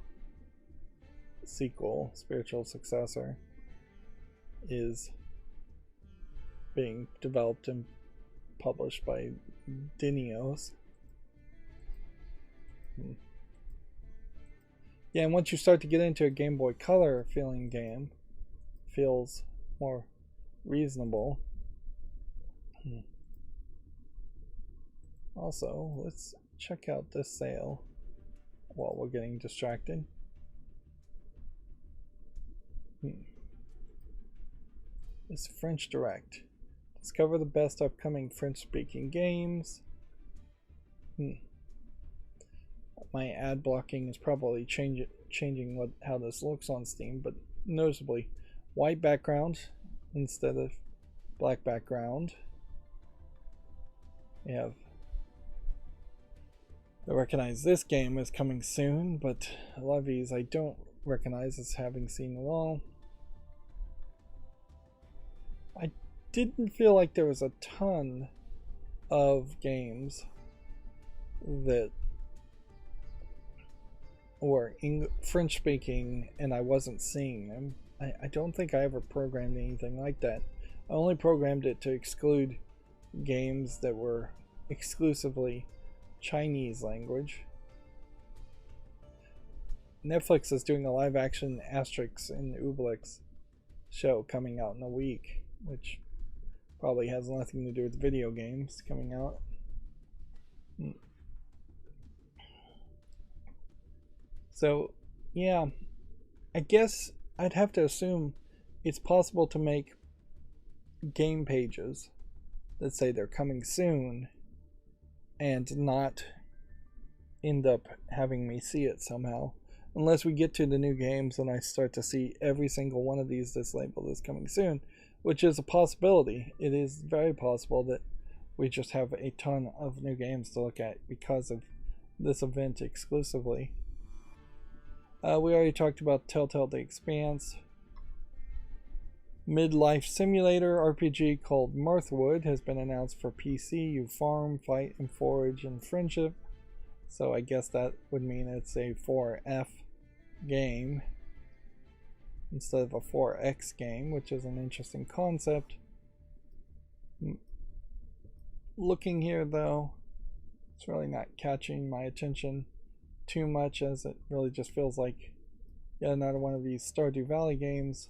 sequel, spiritual successor, is being developed and published by Dinios. Yeah, and once you start to get into a Game Boy Color feeling game, it feels more reasonable. Also, let's check out this sale while we're getting distracted. This French Direct. Discover the best upcoming French-speaking games. My ad blocking is probably changing how this looks on Steam, but noticeably white background instead of black background. We have I recognize this game as coming soon, but a lot of these I don't recognize as having seen at all. I didn't feel like there was a ton of games that were French speaking and I wasn't seeing them. I don't think I ever programmed anything like that. I only programmed it to exclude games that were exclusively Chinese language. Netflix is doing a live action Asterix and Obelix show coming out in a week, which probably has nothing to do with video games coming out. So, yeah, I guess I'd have to assume it's possible to make game pages that say they're coming soon and not end up having me see it somehow. Unless we get to the new games and I start to see every single one of these that's labeled as coming soon, which is a possibility. It is very possible that we just have a ton of new games to look at because of this event exclusively. We already talked about Telltale The Expanse. Midlife simulator RPG called Mirthwood has been announced for PC. You farm, fight, and forage in friendship. So I guess that would mean it's a 4F game instead of a 4X game, which is an interesting concept. Looking here though, it's really not catching my attention too much, as it really just feels like yet another one of these Stardew Valley games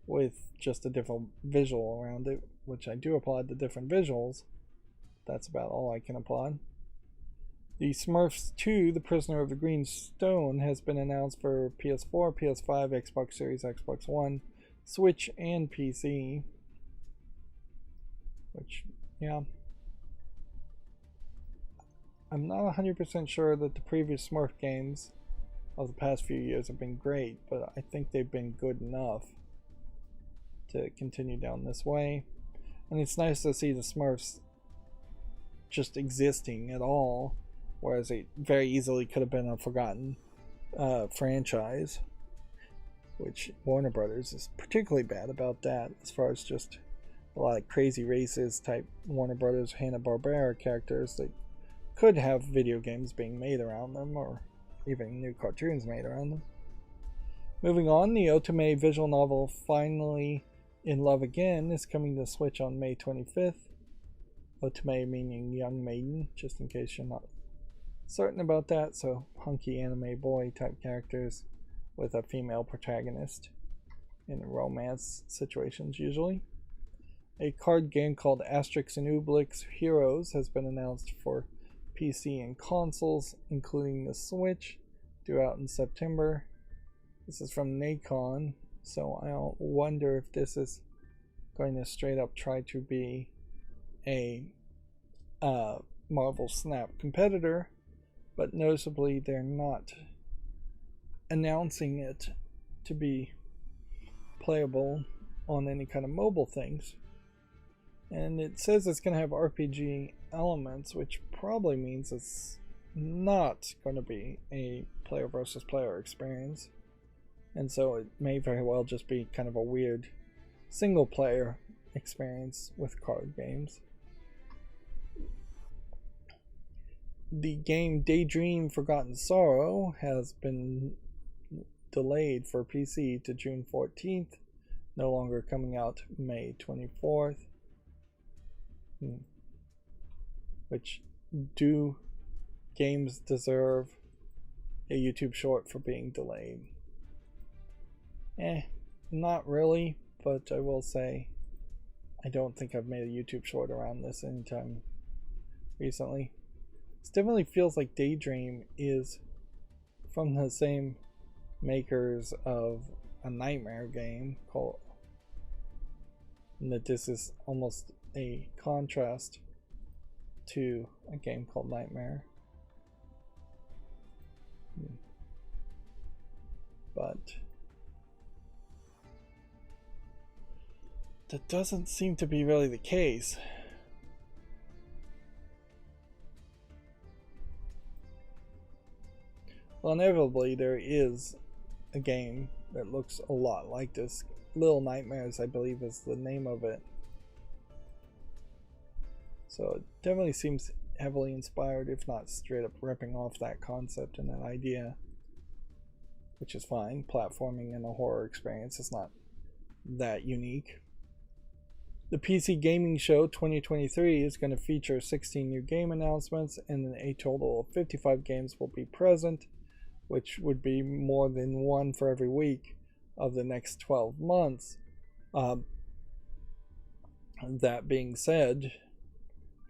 with just a different visual around it, which I do applaud the different visuals. That's about all I can applaud. The Smurfs 2, The Prisoner of the Green Stone, has been announced for PS4, PS5, Xbox Series, Xbox One, Switch, and PC. Which, yeah. I'm not 100% sure that the previous Smurf games of the past few years have been great, but I think they've been good enough to continue down this way. And it's nice to see the Smurfs just existing at all, whereas it very easily could have been a forgotten franchise, which Warner Brothers is particularly bad about that, as far as just a lot of crazy racist type Warner Brothers Hanna-Barbera characters that could have video games being made around them, or even new cartoons made around them. Moving on, the Otome visual novel Finally in Love Again is coming to Switch on May 25th. Otome meaning young maiden, just in case you're not certain about that. So hunky anime boy type characters with a female protagonist in romance situations usually. A card game called Asterix and Obelix Heroes has been announced for PC and consoles, including the Switch, due out in September. This is from Nacon, so I wonder if this is going to straight up try to be a Marvel Snap competitor, but noticeably they're not announcing it to be playable on any kind of mobile things. And it says it's going to have RPG elements, which probably means it's not going to be a player versus player experience. And so it may very well just be kind of a weird single player experience with card games. The game Daydream Forgotten Sorrow has been delayed for PC to June 14th, no longer coming out May 24th. Which, do games deserve a YouTube short for being delayed? Not really, but I will say I don't think I've made a YouTube short around this anytime recently. This definitely feels like Daydream is from the same makers of a Nightmare game called, and that this is almost a contrast to a game called Nightmare. But that doesn't seem to be really the case. Well, inevitably there is a game that looks a lot like this. Little Nightmares, I believe, is the name of it. So it definitely seems heavily inspired, if not straight up ripping off that concept and that idea, which is fine. Platforming in a horror experience is not that unique. The PC Gaming Show 2023 is going to feature 16 new game announcements, and a total of 55 games will be present, which would be more than one for every week of the next 12 months. That being said,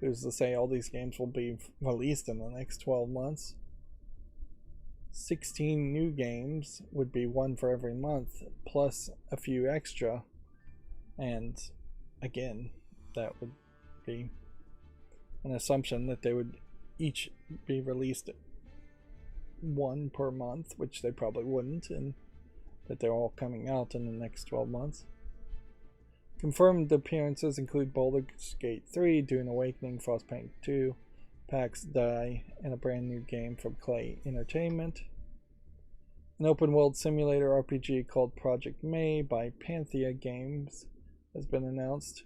who's to say all these games will be released in the next 12 months? 16 new games would be one for every month, plus a few extra. And again, that would be an assumption that they would each be released one per month, which they probably wouldn't, and that they're all coming out in the next 12 months. Confirmed appearances include Baldur's Gate 3, Dune Awakening, Frostpunk 2, PAX Die, and a brand new game from Clay Entertainment. An open world simulator RPG called Project May by Panthea Games has been announced.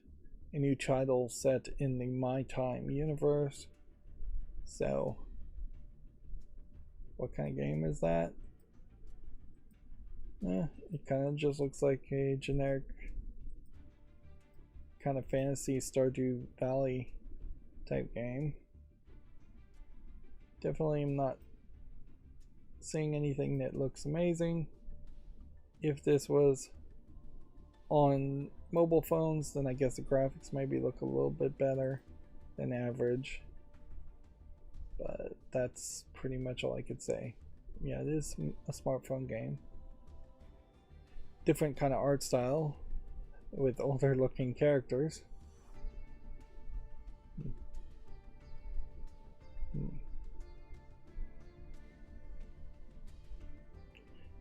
A new title set in the My Time universe. So, what kind of game is that? It kind of just looks like a generic kind of fantasy Stardew Valley type game. Definitely am not seeing anything that looks amazing. If this was on mobile phones, then I guess the graphics maybe look a little bit better than average. But that's pretty much all I could say. Yeah, it is a smartphone game. Different kind of art style with older looking characters.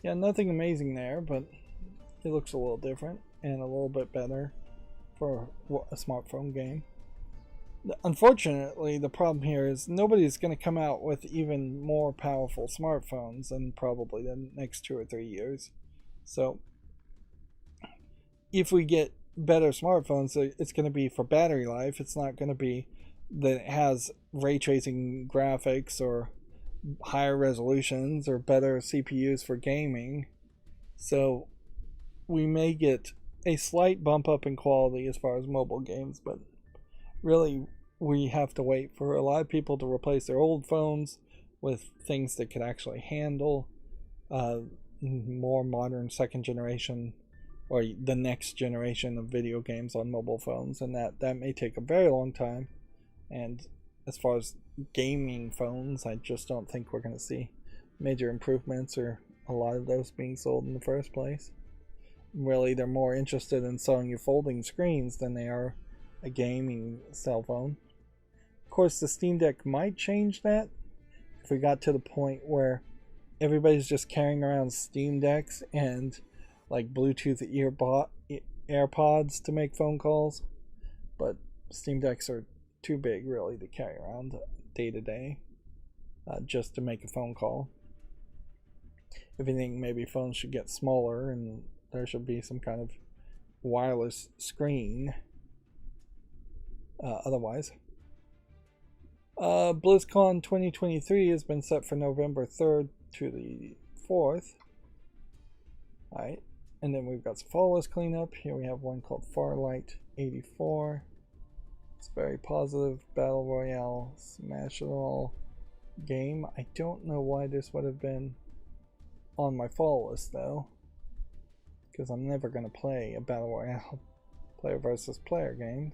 Yeah, nothing amazing there, but it looks a little different and a little bit better for a smartphone game. Unfortunately, the problem here is nobody's going to come out with even more powerful smartphones in probably the next 2 or 3 years. So, if we get better smartphones, it's going to be for battery life. It's not going to be that it has ray tracing graphics or higher resolutions or better CPUs for gaming. So, we may get a slight bump up in quality as far as mobile games, but really we have to wait for a lot of people to replace their old phones with things that could actually handle more modern second generation or the next generation of video games on mobile phones, and that may take a very long time. And as far as gaming phones, I just don't think we're going to see major improvements or a lot of those being sold in the first place. Really, they're more interested in selling you folding screens than they are a gaming cell phone. Of course, the Steam Deck might change that if we got to the point where everybody's just carrying around Steam Decks and like Bluetooth AirPods to make phone calls. But Steam Decks are too big, really, to carry around day to day just to make a phone call. If anything, maybe phones should get smaller and there should be some kind of wireless screen. Otherwise, BlizzCon 2023 has been set for November 3rd to the 4th. Alright, and then we've got some fall list cleanup. Here we have one called Farlight 84. It's very positive battle royale smash it all game. I don't know why this would have been on my fall list though, because I'm never going to play a battle royale player versus player game.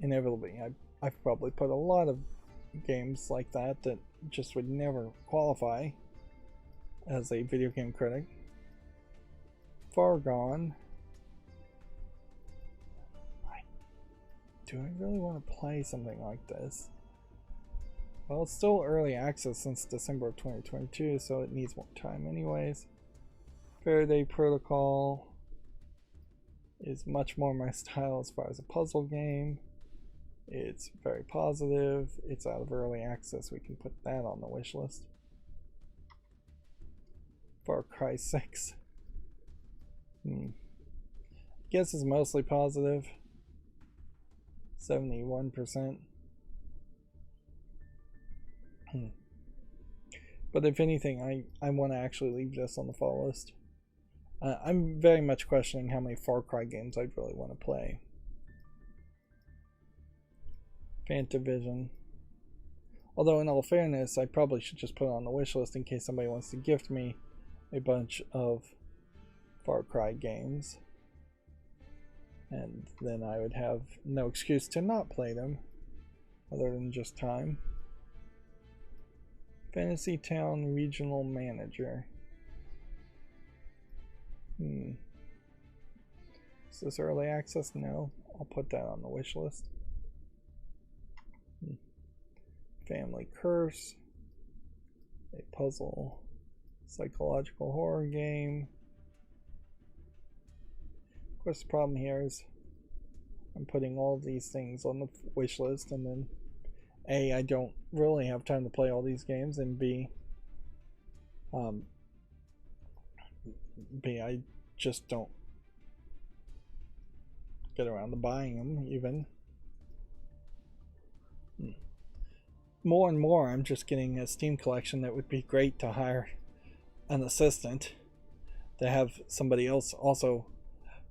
Inevitably, I've probably put a lot of games like that just would never qualify as a video game critic. Far Gone. Do I really want to play something like this? Well, it's still early access since December of 2022, so it needs more time anyways. Faraday Protocol is much more my style as far as a puzzle game. It's very positive. It's out of early access. We can put that on the wish list. Cry 6. Guess it's mostly positive. 71%. But if anything, I want to actually leave this on the fall list. I'm very much questioning how many Far Cry games I'd really want to play. Fantavision. Although in all fairness, I probably should just put it on the wish list in case somebody wants to gift me a bunch of Far Cry games. And then I would have no excuse to not play them, other than just time. Fantasy Town Regional Manager. Is this early access? No. I'll put that on the wish list. Family Curse. A puzzle. Psychological horror game. Of course, the problem here is I'm putting all of these things on the wish list, and then A, I don't really have time to play all these games, and B, I just don't get around to buying them even. More and more, I'm just getting a Steam collection that would be great to hire an assistant to have somebody else also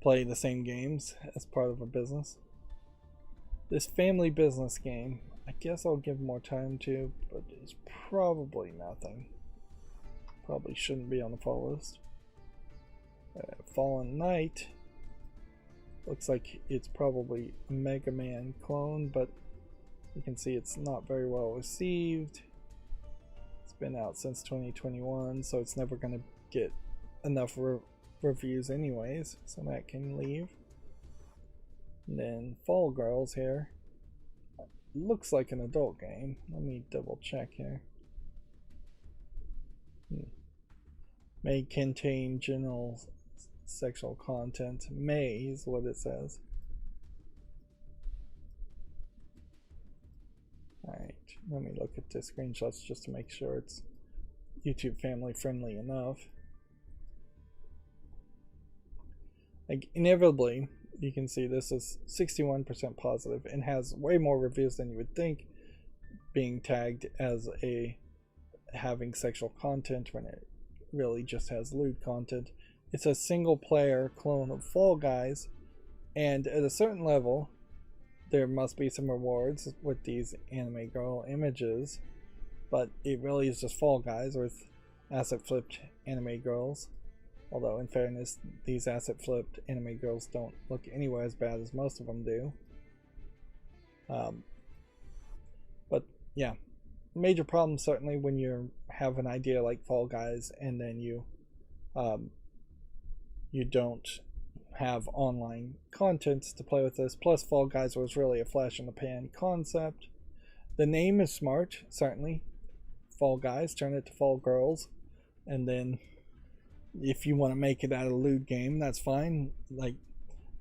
play the same games as part of a business. This family business game, I guess I'll give more time to, but it's probably nothing. Probably shouldn't be on the fall list. Fallen Knight. Looks like it's probably a Mega Man clone, but you can see it's not very well received. It's been out since 2021, so it's never going to get enough reviews anyways, so that can leave. And then Fall Girls here. Looks like an adult game. Let me double check here. May contain general sexual content. May is what it says. Alright, let me look at the screenshots just to make sure it's YouTube family friendly enough. Like, inevitably, you can see this is 61% positive and has way more reviews than you would think, being tagged as having sexual content when it really just has lewd content. It's a single player clone of Fall Guys, and at a certain level there must be some rewards with these anime girl images, but it really is just Fall Guys with asset flipped anime girls. Although, in fairness, these asset flipped anime girls don't look anywhere as bad as most of them do. But yeah, major problem certainly when you have an idea like Fall Guys and then you don't have online content to play with this. Plus, Fall Guys was really a flash in the pan concept. The name is smart, certainly. Fall Guys, turn it to Fall Girls, and then if you want to make it out of a lewd game, that's fine. Like,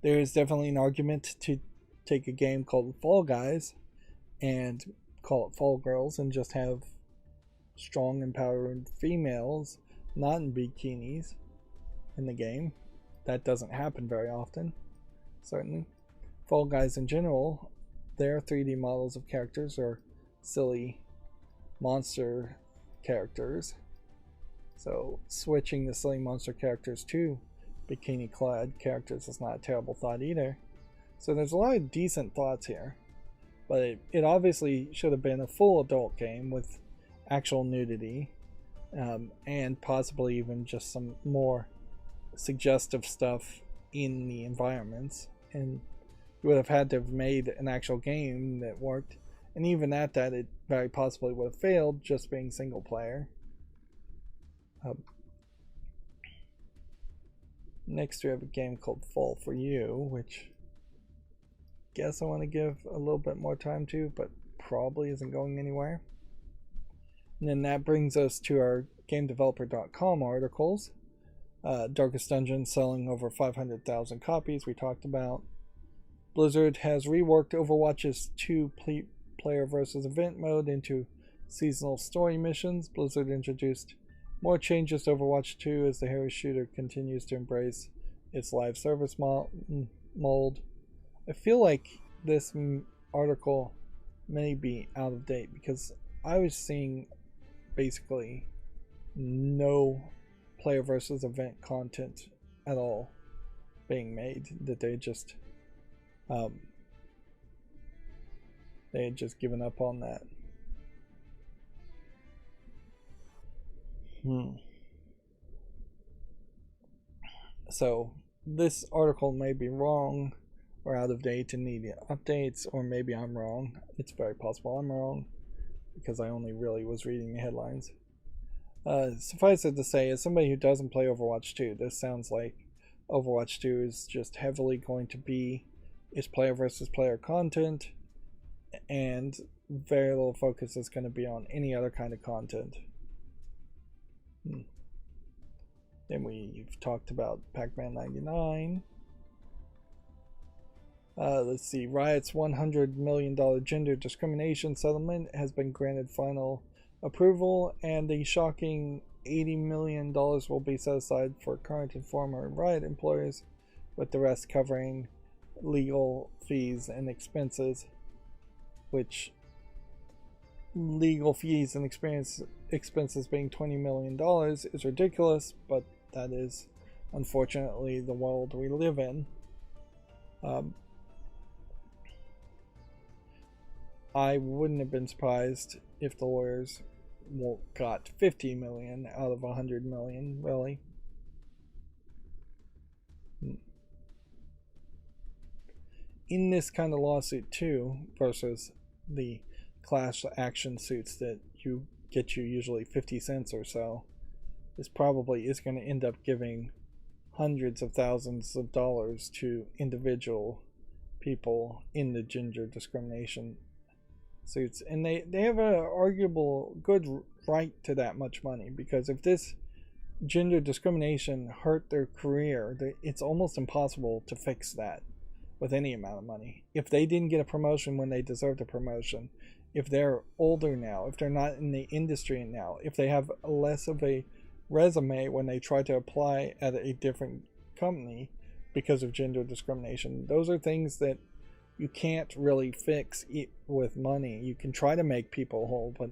there is definitely an argument to take a game called Fall Guys and call it Fall Girls and just have strong, empowered females, not in bikinis, in the game. That doesn't happen very often, certainly. Fall Guys in general, their 3D models of characters are silly monster characters. So switching the silly monster characters to bikini-clad characters is not a terrible thought either. So there's a lot of decent thoughts here. But it obviously should have been a full adult game with actual nudity, and possibly even just some more suggestive stuff in the environments. And you would have had to have made an actual game that worked. And even at that, it very possibly would have failed just being single player. Next we have a game called Fall For You, which I guess I want to give a little bit more time to, but probably isn't going anywhere. And then that brings us to our GameDeveloper.com articles. Darkest Dungeon selling over 500,000 copies, we talked about. Blizzard has reworked Overwatch's 2-player versus event mode into seasonal story missions. Blizzard introduced More changes to Overwatch 2 as the hero shooter continues to embrace its live service mold. I feel like this article may be out of date because I was seeing basically no player versus event content at all being made. That they had just given up on that. So this article may be wrong or out of date and need updates, or maybe I'm wrong. It's very possible I'm wrong because I only really was reading the headlines. Suffice it to say, as somebody who doesn't play Overwatch 2, this sounds like Overwatch 2 is just heavily going to be its player versus player content, and very little focus is going to be on any other kind of content. Then we've talked about Pac-Man 99. Let's see. Riot's $100 million gender discrimination settlement has been granted final approval, and the shocking $80 million will be set aside for current and former Riot employees, with the rest covering legal fees and expenses, which legal fees and expenses being $20 million is ridiculous, but that is unfortunately the world we live in. I wouldn't have been surprised if the lawyers got $50 million out of $100 million, really. In this kind of lawsuit too, versus the class action suits that get you usually 50 cents or so, this probably is going to end up giving hundreds of thousands of dollars to individual people in the gender discrimination suits, and they have an arguable good right to that much money, because if this gender discrimination hurt their career, it's almost impossible to fix that with any amount of money. If they didn't get a promotion when they deserved a promotion, if they're older now, if they're not in the industry now, if they have less of a resume when they try to apply at a different company because of gender discrimination, those are things that you can't really fix with money. You can try to make people whole, but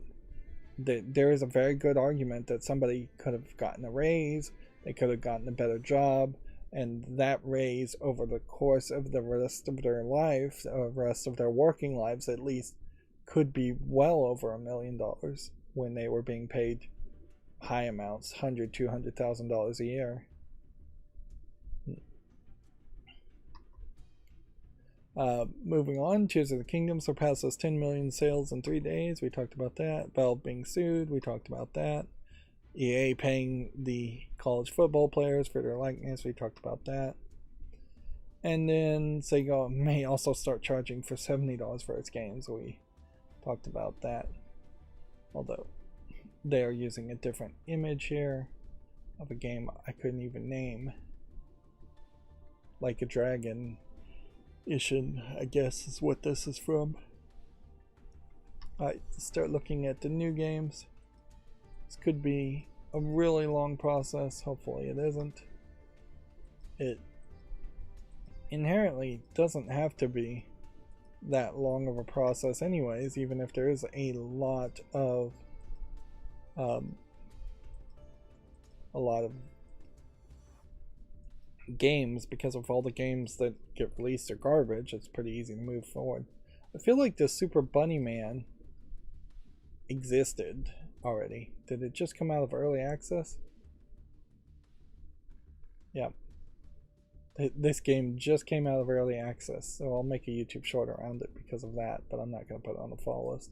there is a very good argument that somebody could have gotten a raise, they could have gotten a better job, and that raise over the course of the rest of their life, or rest of their working lives at least, could be well over $1 million when they were being paid high amounts, $100,000-$200,000 a year. Moving on, Tears of the Kingdom surpasses 10 million sales in 3 days. We talked about that. Valve being sued. We talked about that. EA paying the college football players for their likeness. We talked about that. And then Sega may also start charging for $70 for its games. We talked about that. Although they are using a different image here of a game I couldn't even name. Like a Dragon Ishin, I guess, is what this is from. Alright, let's start looking at the new games. This could be a really long process. Hopefully it isn't. It inherently doesn't have to be that long of a process anyways, even if there is a lot of games. Because of all the games that get released are garbage, it's pretty easy to move forward. I feel like the Super Bunny Man existed already. Did it just come out of early access? Yeah. This game just came out of early access, so I'll make a YouTube short around it because of that, but I'm not going to put it on the follow list.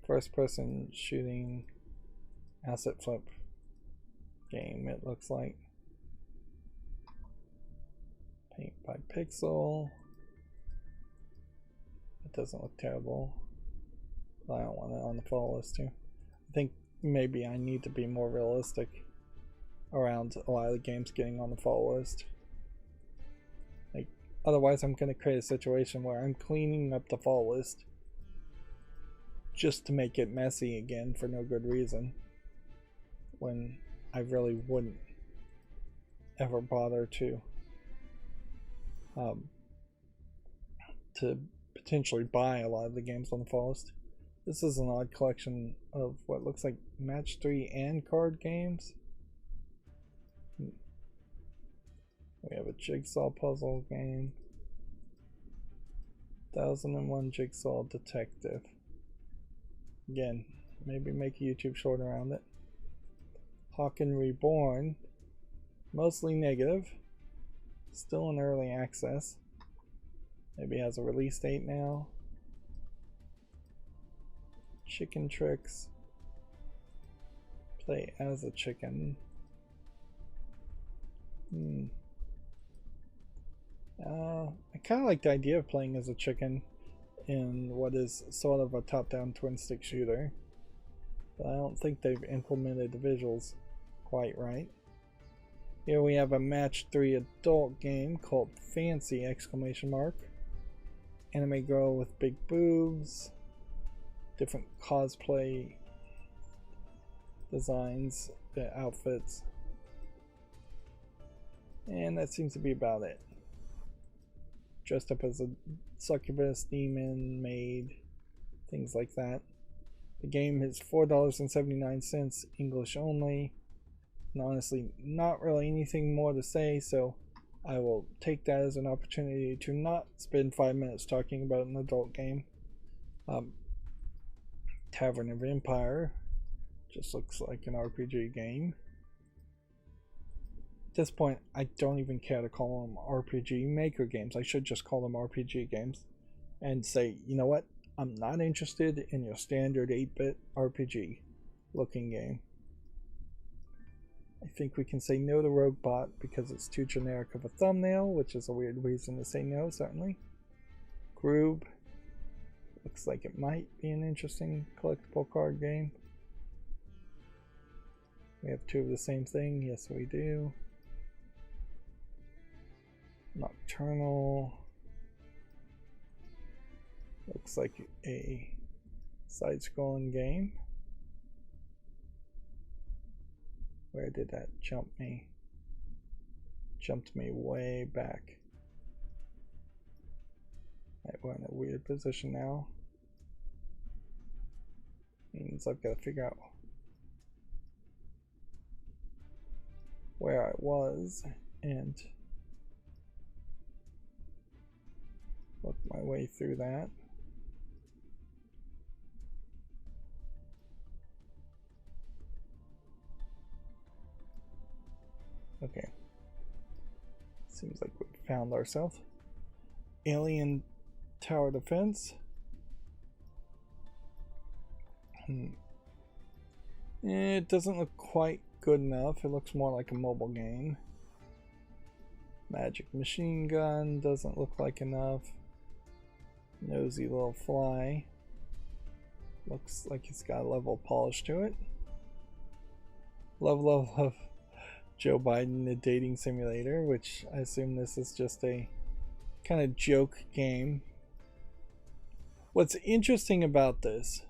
First person shooting asset flip game, it looks like. Paint by pixel. It doesn't look terrible. I don't want it on the follow list too. I think maybe I need to be more realistic around a lot of the games getting on the follow list. Like, otherwise I'm going to create a situation where I'm cleaning up the follow list just to make it messy again for no good reason. when I really wouldn't ever bother um, to potentially buy a lot of the games on the fall list. This is an odd collection of what looks like match 3 and card games. We have a jigsaw puzzle game. 1001 Jigsaw Detective. Again, maybe make a YouTube short around it. Hawken Reborn. Mostly negative. Still in early access. Maybe has a release date now. Chicken Tricks. Play as a chicken. I kind of like the idea of playing as a chicken in what is sort of a top-down twin-stick shooter, but I don't think they've implemented the visuals quite right. Here we have a match 3 adult game called Fancy! Anime girl with big boobs, different cosplay designs, the outfits, and that seems to be about it. Dressed up as a succubus, demon, maid, things like that. The game is $4.79, English only, and honestly not really anything more to say, so I will take that as an opportunity to not spend 5 minutes talking about an adult game. Tavern of Empire just looks like an RPG game. At this point, I don't even care to call them RPG Maker games. I should just call them RPG games and say, you know what, I'm not interested in your standard 8-bit RPG looking game. I think we can say no to Roguebot because it's too generic of a thumbnail, which is a weird reason to say no, certainly. Groob looks like it might be an interesting collectible card game. We have 2 of the same thing, yes we do. Nocturnal looks like a side-scrolling game. Where did that jump me? Jumped me way back. Right, we're in a weird position now. Means I've got to figure out where I was and work my way through that. Okay. Seems like we found ourselves. Alien Tower Defense. It doesn't look quite good enough. It looks more like a mobile game. Magic Machine Gun doesn't look like enough. Nosy Little Fly. Looks like it's got a level of polish to it. Level of Joe Biden, the dating simulator, which I assume this is just a kind of joke game. What's interesting about this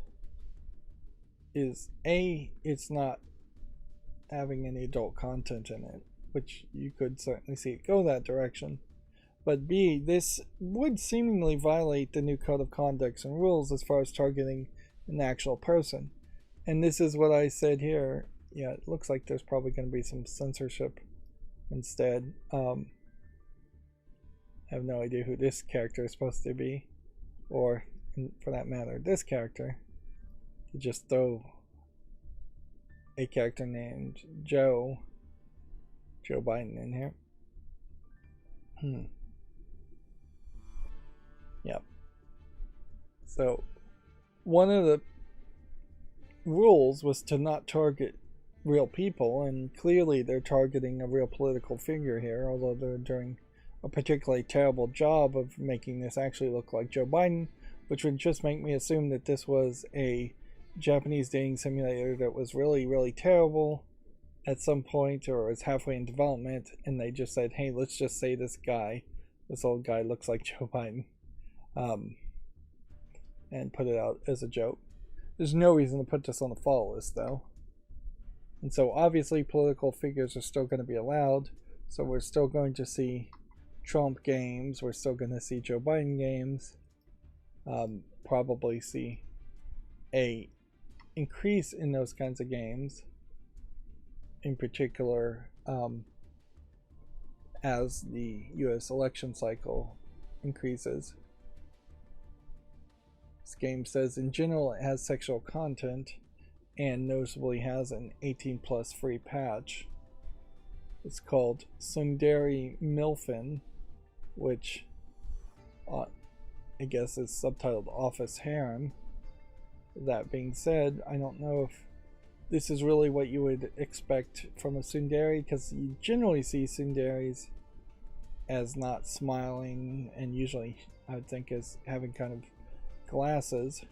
is A, it's not having any adult content in it, which you could certainly see it go that direction. But B, this would seemingly violate the new code of conduct and rules as far as targeting an actual person. And this is what I said here. Yeah, it looks like there's probably going to be some censorship instead. I have no idea who this character is supposed to be, or for that matter, this character. To just throw a character named Joe Biden in here. Yep. So, one of the rules was to not target real people, and clearly they're targeting a real political figure here, although they're doing a particularly terrible job of making this actually look like Joe Biden, which would just make me assume that this was a Japanese dating simulator that was really, really terrible at some point, or was halfway in development, and they just said, hey, let's just say this old guy looks like Joe Biden, and put it out as a joke. There's no reason to put this on the fall list, though. And so obviously political figures are still going to be allowed. So we're still going to see Trump games. We're still going to see Joe Biden games. Probably see a increase in those kinds of games. In particular, as the U.S. election cycle increases. This game says in general it has sexual content and noticeably has an 18 plus free patch. It's called Sundari Milfin, which I guess is subtitled Office Harem. That being said, I don't know if this is really what you would expect from a tsundere, because you generally see tsunderes as not smiling, and usually I would think as having kind of glasses.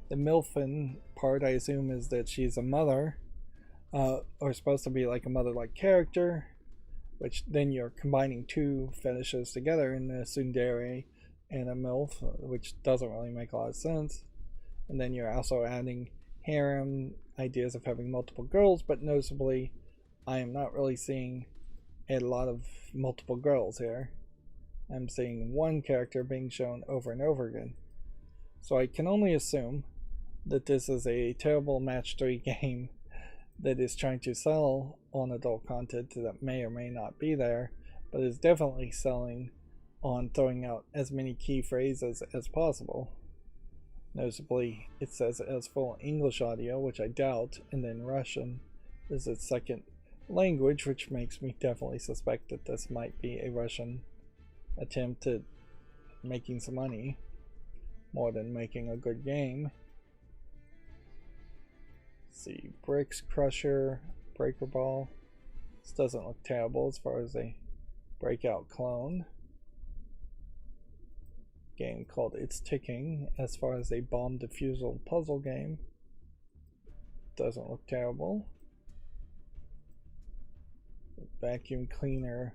The milfin part, I assume, is that she's a mother, or supposed to be like a mother-like character, which then you're combining two fetishes together in a tsundere and a milf, which doesn't really make a lot of sense. And then you're also adding harem ideas of having multiple girls, but noticeably I am not really seeing a lot of multiple girls here. I'm seeing one character being shown over and over again. So I can only assume that this is a terrible match 3 game that is trying to sell on adult content that may or may not be there, but is definitely selling on throwing out as many key phrases as possible. Noticeably, it says it has full English audio, which I doubt, and then Russian is its second language, which makes me definitely suspect that this might be a Russian attempt at making some money more than making a good game. Let's see, Bricks Crusher, Breaker Ball. This doesn't look terrible as far as a breakout clone. Game called It's Ticking, as far as a bomb defusal puzzle game. Doesn't look terrible. Vacuum cleaner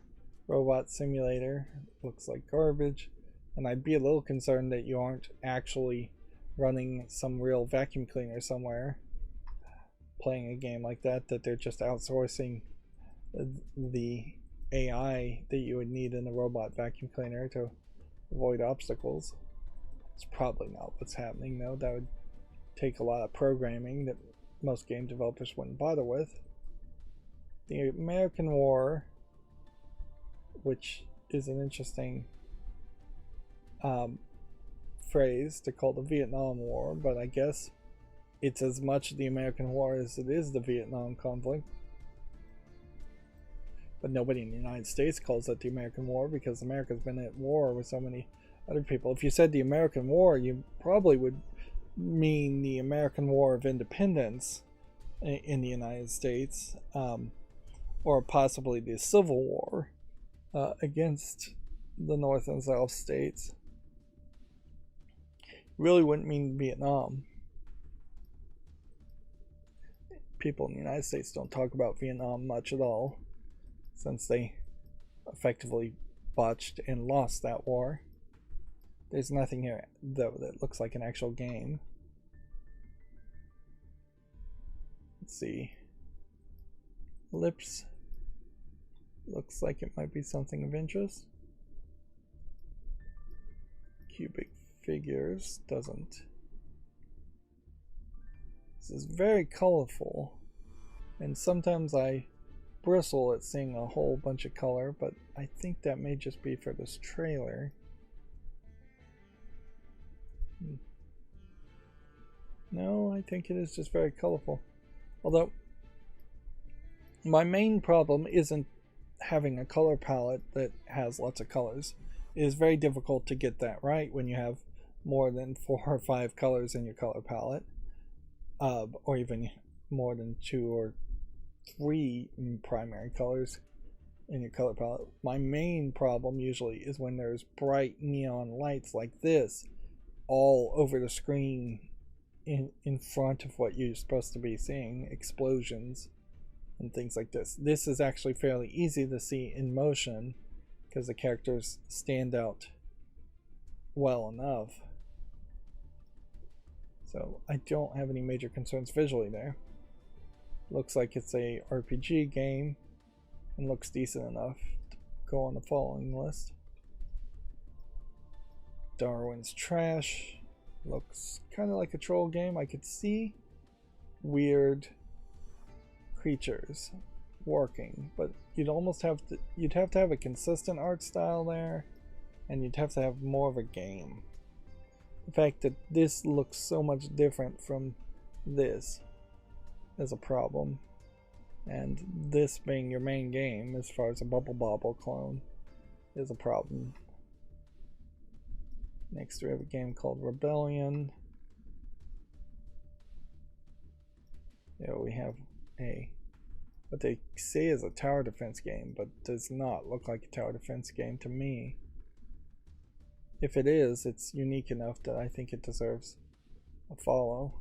robot simulator looks like garbage, and I'd be a little concerned that you aren't actually running some real vacuum cleaner somewhere playing a game like that, that they're just outsourcing the AI that you would need in a robot vacuum cleaner to avoid obstacles. It's probably not what's happening though. That would take a lot of programming that most game developers wouldn't bother with. The American War, which is an interesting phrase to call the Vietnam War, but I guess it's as much the American War as it is the Vietnam conflict. But nobody in the United States calls it the American War, because America's been at war with so many other people. If you said the American War, you probably would mean the American War of Independence in the United States, or possibly the Civil War against the North and South states. Really wouldn't mean Vietnam. People in the United States don't talk about Vietnam much at all, since they effectively botched and lost that war. There's nothing here though that looks like an actual game. Let's see. Lips. Looks like it might be something of interest. Cubic figures doesn't. This is very colorful, and sometimes I bristle at seeing a whole bunch of color, but I think that may just be for this trailer. No, I think it is just very colorful. Although, my main problem isn't having a color palette that has lots of colors. It is very difficult to get that right when you have more than 4 or 5 colors in your color palette, or even more than 2 or 3 primary colors in your color palette. My main problem usually is when there's bright neon lights like this all over the screen in front of what you're supposed to be seeing, explosions and things like this. This is actually fairly easy to see in motion because the characters stand out well enough. So I don't have any major concerns visually there. Looks like it's a RPG game and looks decent enough to go on the following list. Darwin's Trash looks kind of like a troll game. I could see weird creatures working, but you'd have to have a consistent art style there, and you'd have to have more of a game. The fact that this looks so much different from this is a problem, and this being your main game as far as a Bubble Bobble clone is a problem. Next we have a game called Rebellion. Yeah, we have what they say is a tower defense game, but does not look like a tower defense game to me. If it is, it's unique enough that I think it deserves a follow.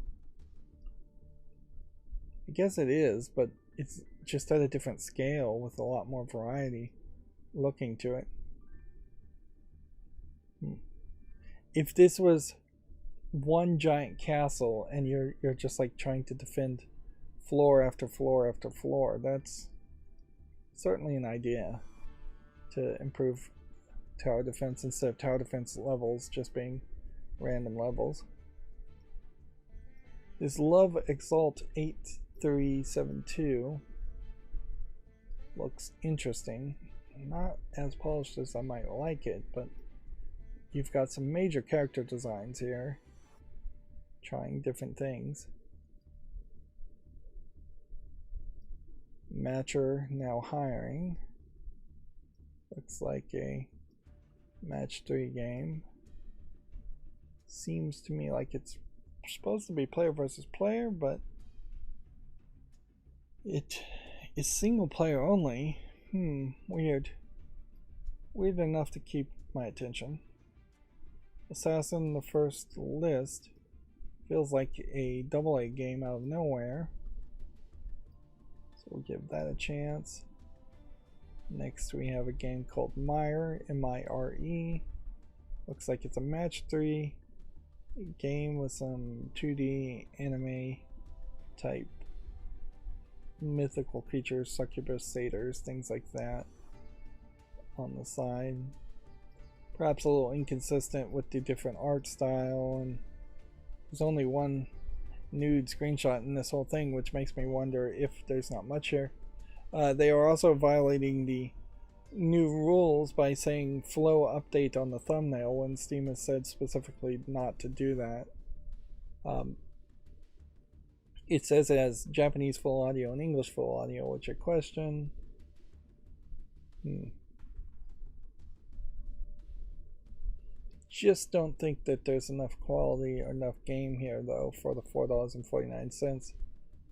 I guess it is, but it's just at a different scale with a lot more variety looking to it. If this was one giant castle and you're just like trying to defend floor after floor after floor, that's certainly an idea to improve tower defense instead of tower defense levels just being random levels. This Love Exalt 8372 looks interesting. Not as polished as I might like it, but you've got some major character designs here, trying different things. Matcher Now Hiring. Looks like a match 3 game. Seems to me like it's supposed to be player versus player, but it is single player only. Weird. Weird enough to keep my attention. Assassin, the first list, feels like a AA game out of nowhere, so we'll give that a chance. Next we have a game called Mire, M-I-R-E. Looks like it's a match 3 game with some 2D anime type mythical creatures, succubus, satyrs, things like that on the side. Perhaps a little inconsistent with the different art style, and there's only one nude screenshot in this whole thing, which makes me wonder if there's not much here. They are also violating the new rules by saying flow update on the thumbnail when Steam has said specifically not to do that. It says it has Japanese full audio and English full audio, which I question. Just don't think that there's enough quality or enough game here though for the $4.49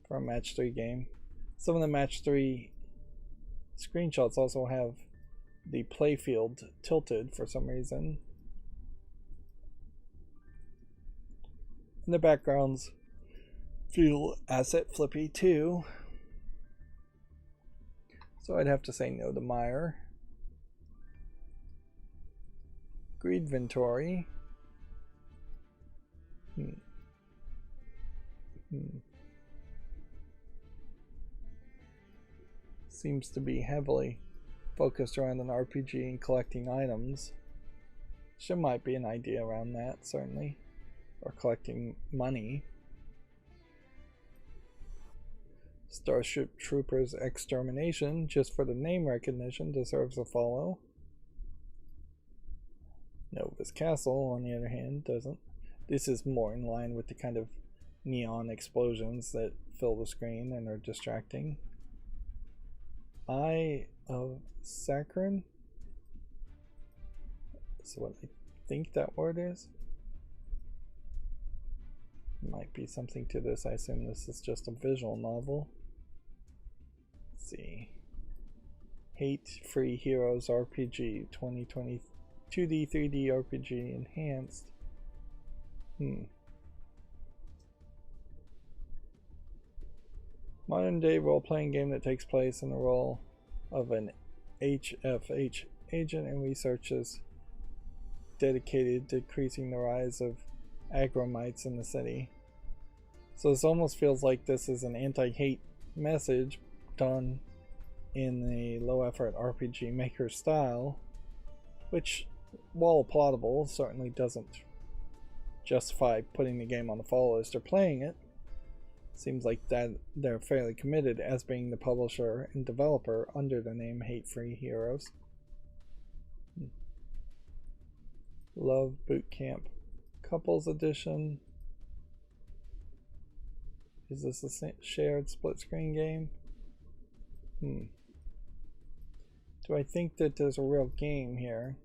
for a match 3 game. Some of the match 3 screenshots also have the playfield tilted for some reason. And the backgrounds feel asset flippy too. So I'd have to say no to Mire. Greedventory. Seems to be heavily focused around an RPG and collecting items. There might be an idea around that, certainly. Or collecting money. Starship Troopers Extermination, just for the name recognition, deserves a follow. Nova's Castle, on the other hand, doesn't. This is more in line with the kind of neon explosions that fill the screen and are distracting. Eye of Saccharin? That's what I think that word is. Might be something to this. I assume this is just a visual novel. Let's see. Hate Free Heroes RPG 2020 2D 3D RPG enhanced. Modern day role-playing game that takes place in the role of an HFH agent and researchers dedicated to decreasing the rise of agromites in the city. So this almost feels like this is an anti-hate message done in a low effort RPG maker style, which, while applaudable, certainly doesn't justify putting the game on the follow list or playing it. Seems like that they're fairly committed as being the publisher and developer under the name Hate Free Heroes. Love Boot Camp Couples Edition. Is this a shared split screen game? Do I think that there's a real game here?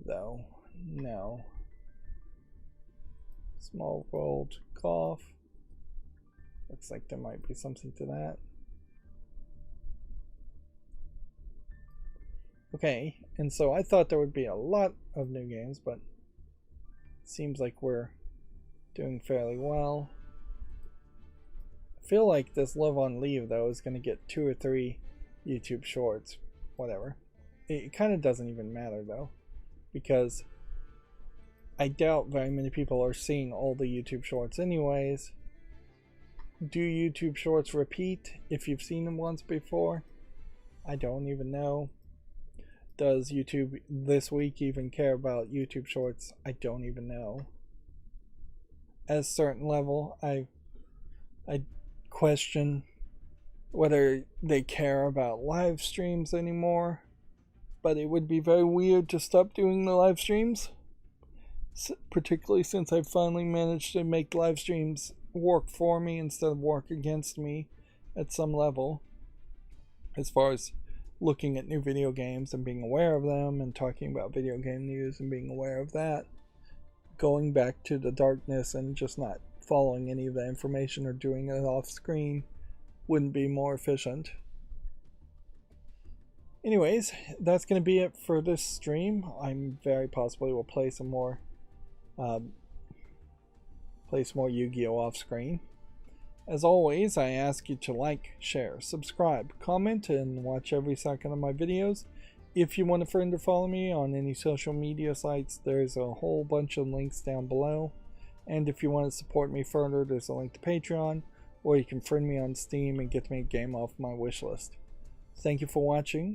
Though, no. Small World Golf. Looks like there might be something to that. Okay, and so I thought there would be a lot of new games, but it seems like we're doing fairly well. I feel like this Love on Leave, though, is going to get 2 or 3 YouTube shorts. Whatever. It kind of doesn't even matter, though, because I doubt very many people are seeing all the YouTube shorts anyways. Do YouTube shorts repeat if you've seen them once before? I don't even know. Does YouTube this week even care about YouTube shorts? I don't even know. At a certain level, I question whether they care about live streams anymore, but it would be very weird to stop doing the live streams, particularly since I finally managed to make live streams work for me instead of work against me at some level, as far as looking at new video games and being aware of them and talking about video game news and being aware of that. Going back to the darkness and just not following any of the information or doing it off screen wouldn't be more efficient. Anyways, that's going to be it for this stream. I'm very possibly will play some more Yu-Gi-Oh! Off screen. As always, I ask you to like, share, subscribe, comment, and watch every second of my videos. If you want a friend or follow me on any social media sites, there's a whole bunch of links down below. And if you want to support me further, there's a link to Patreon, or you can friend me on Steam and get me a game off my wish list. Thank you for watching.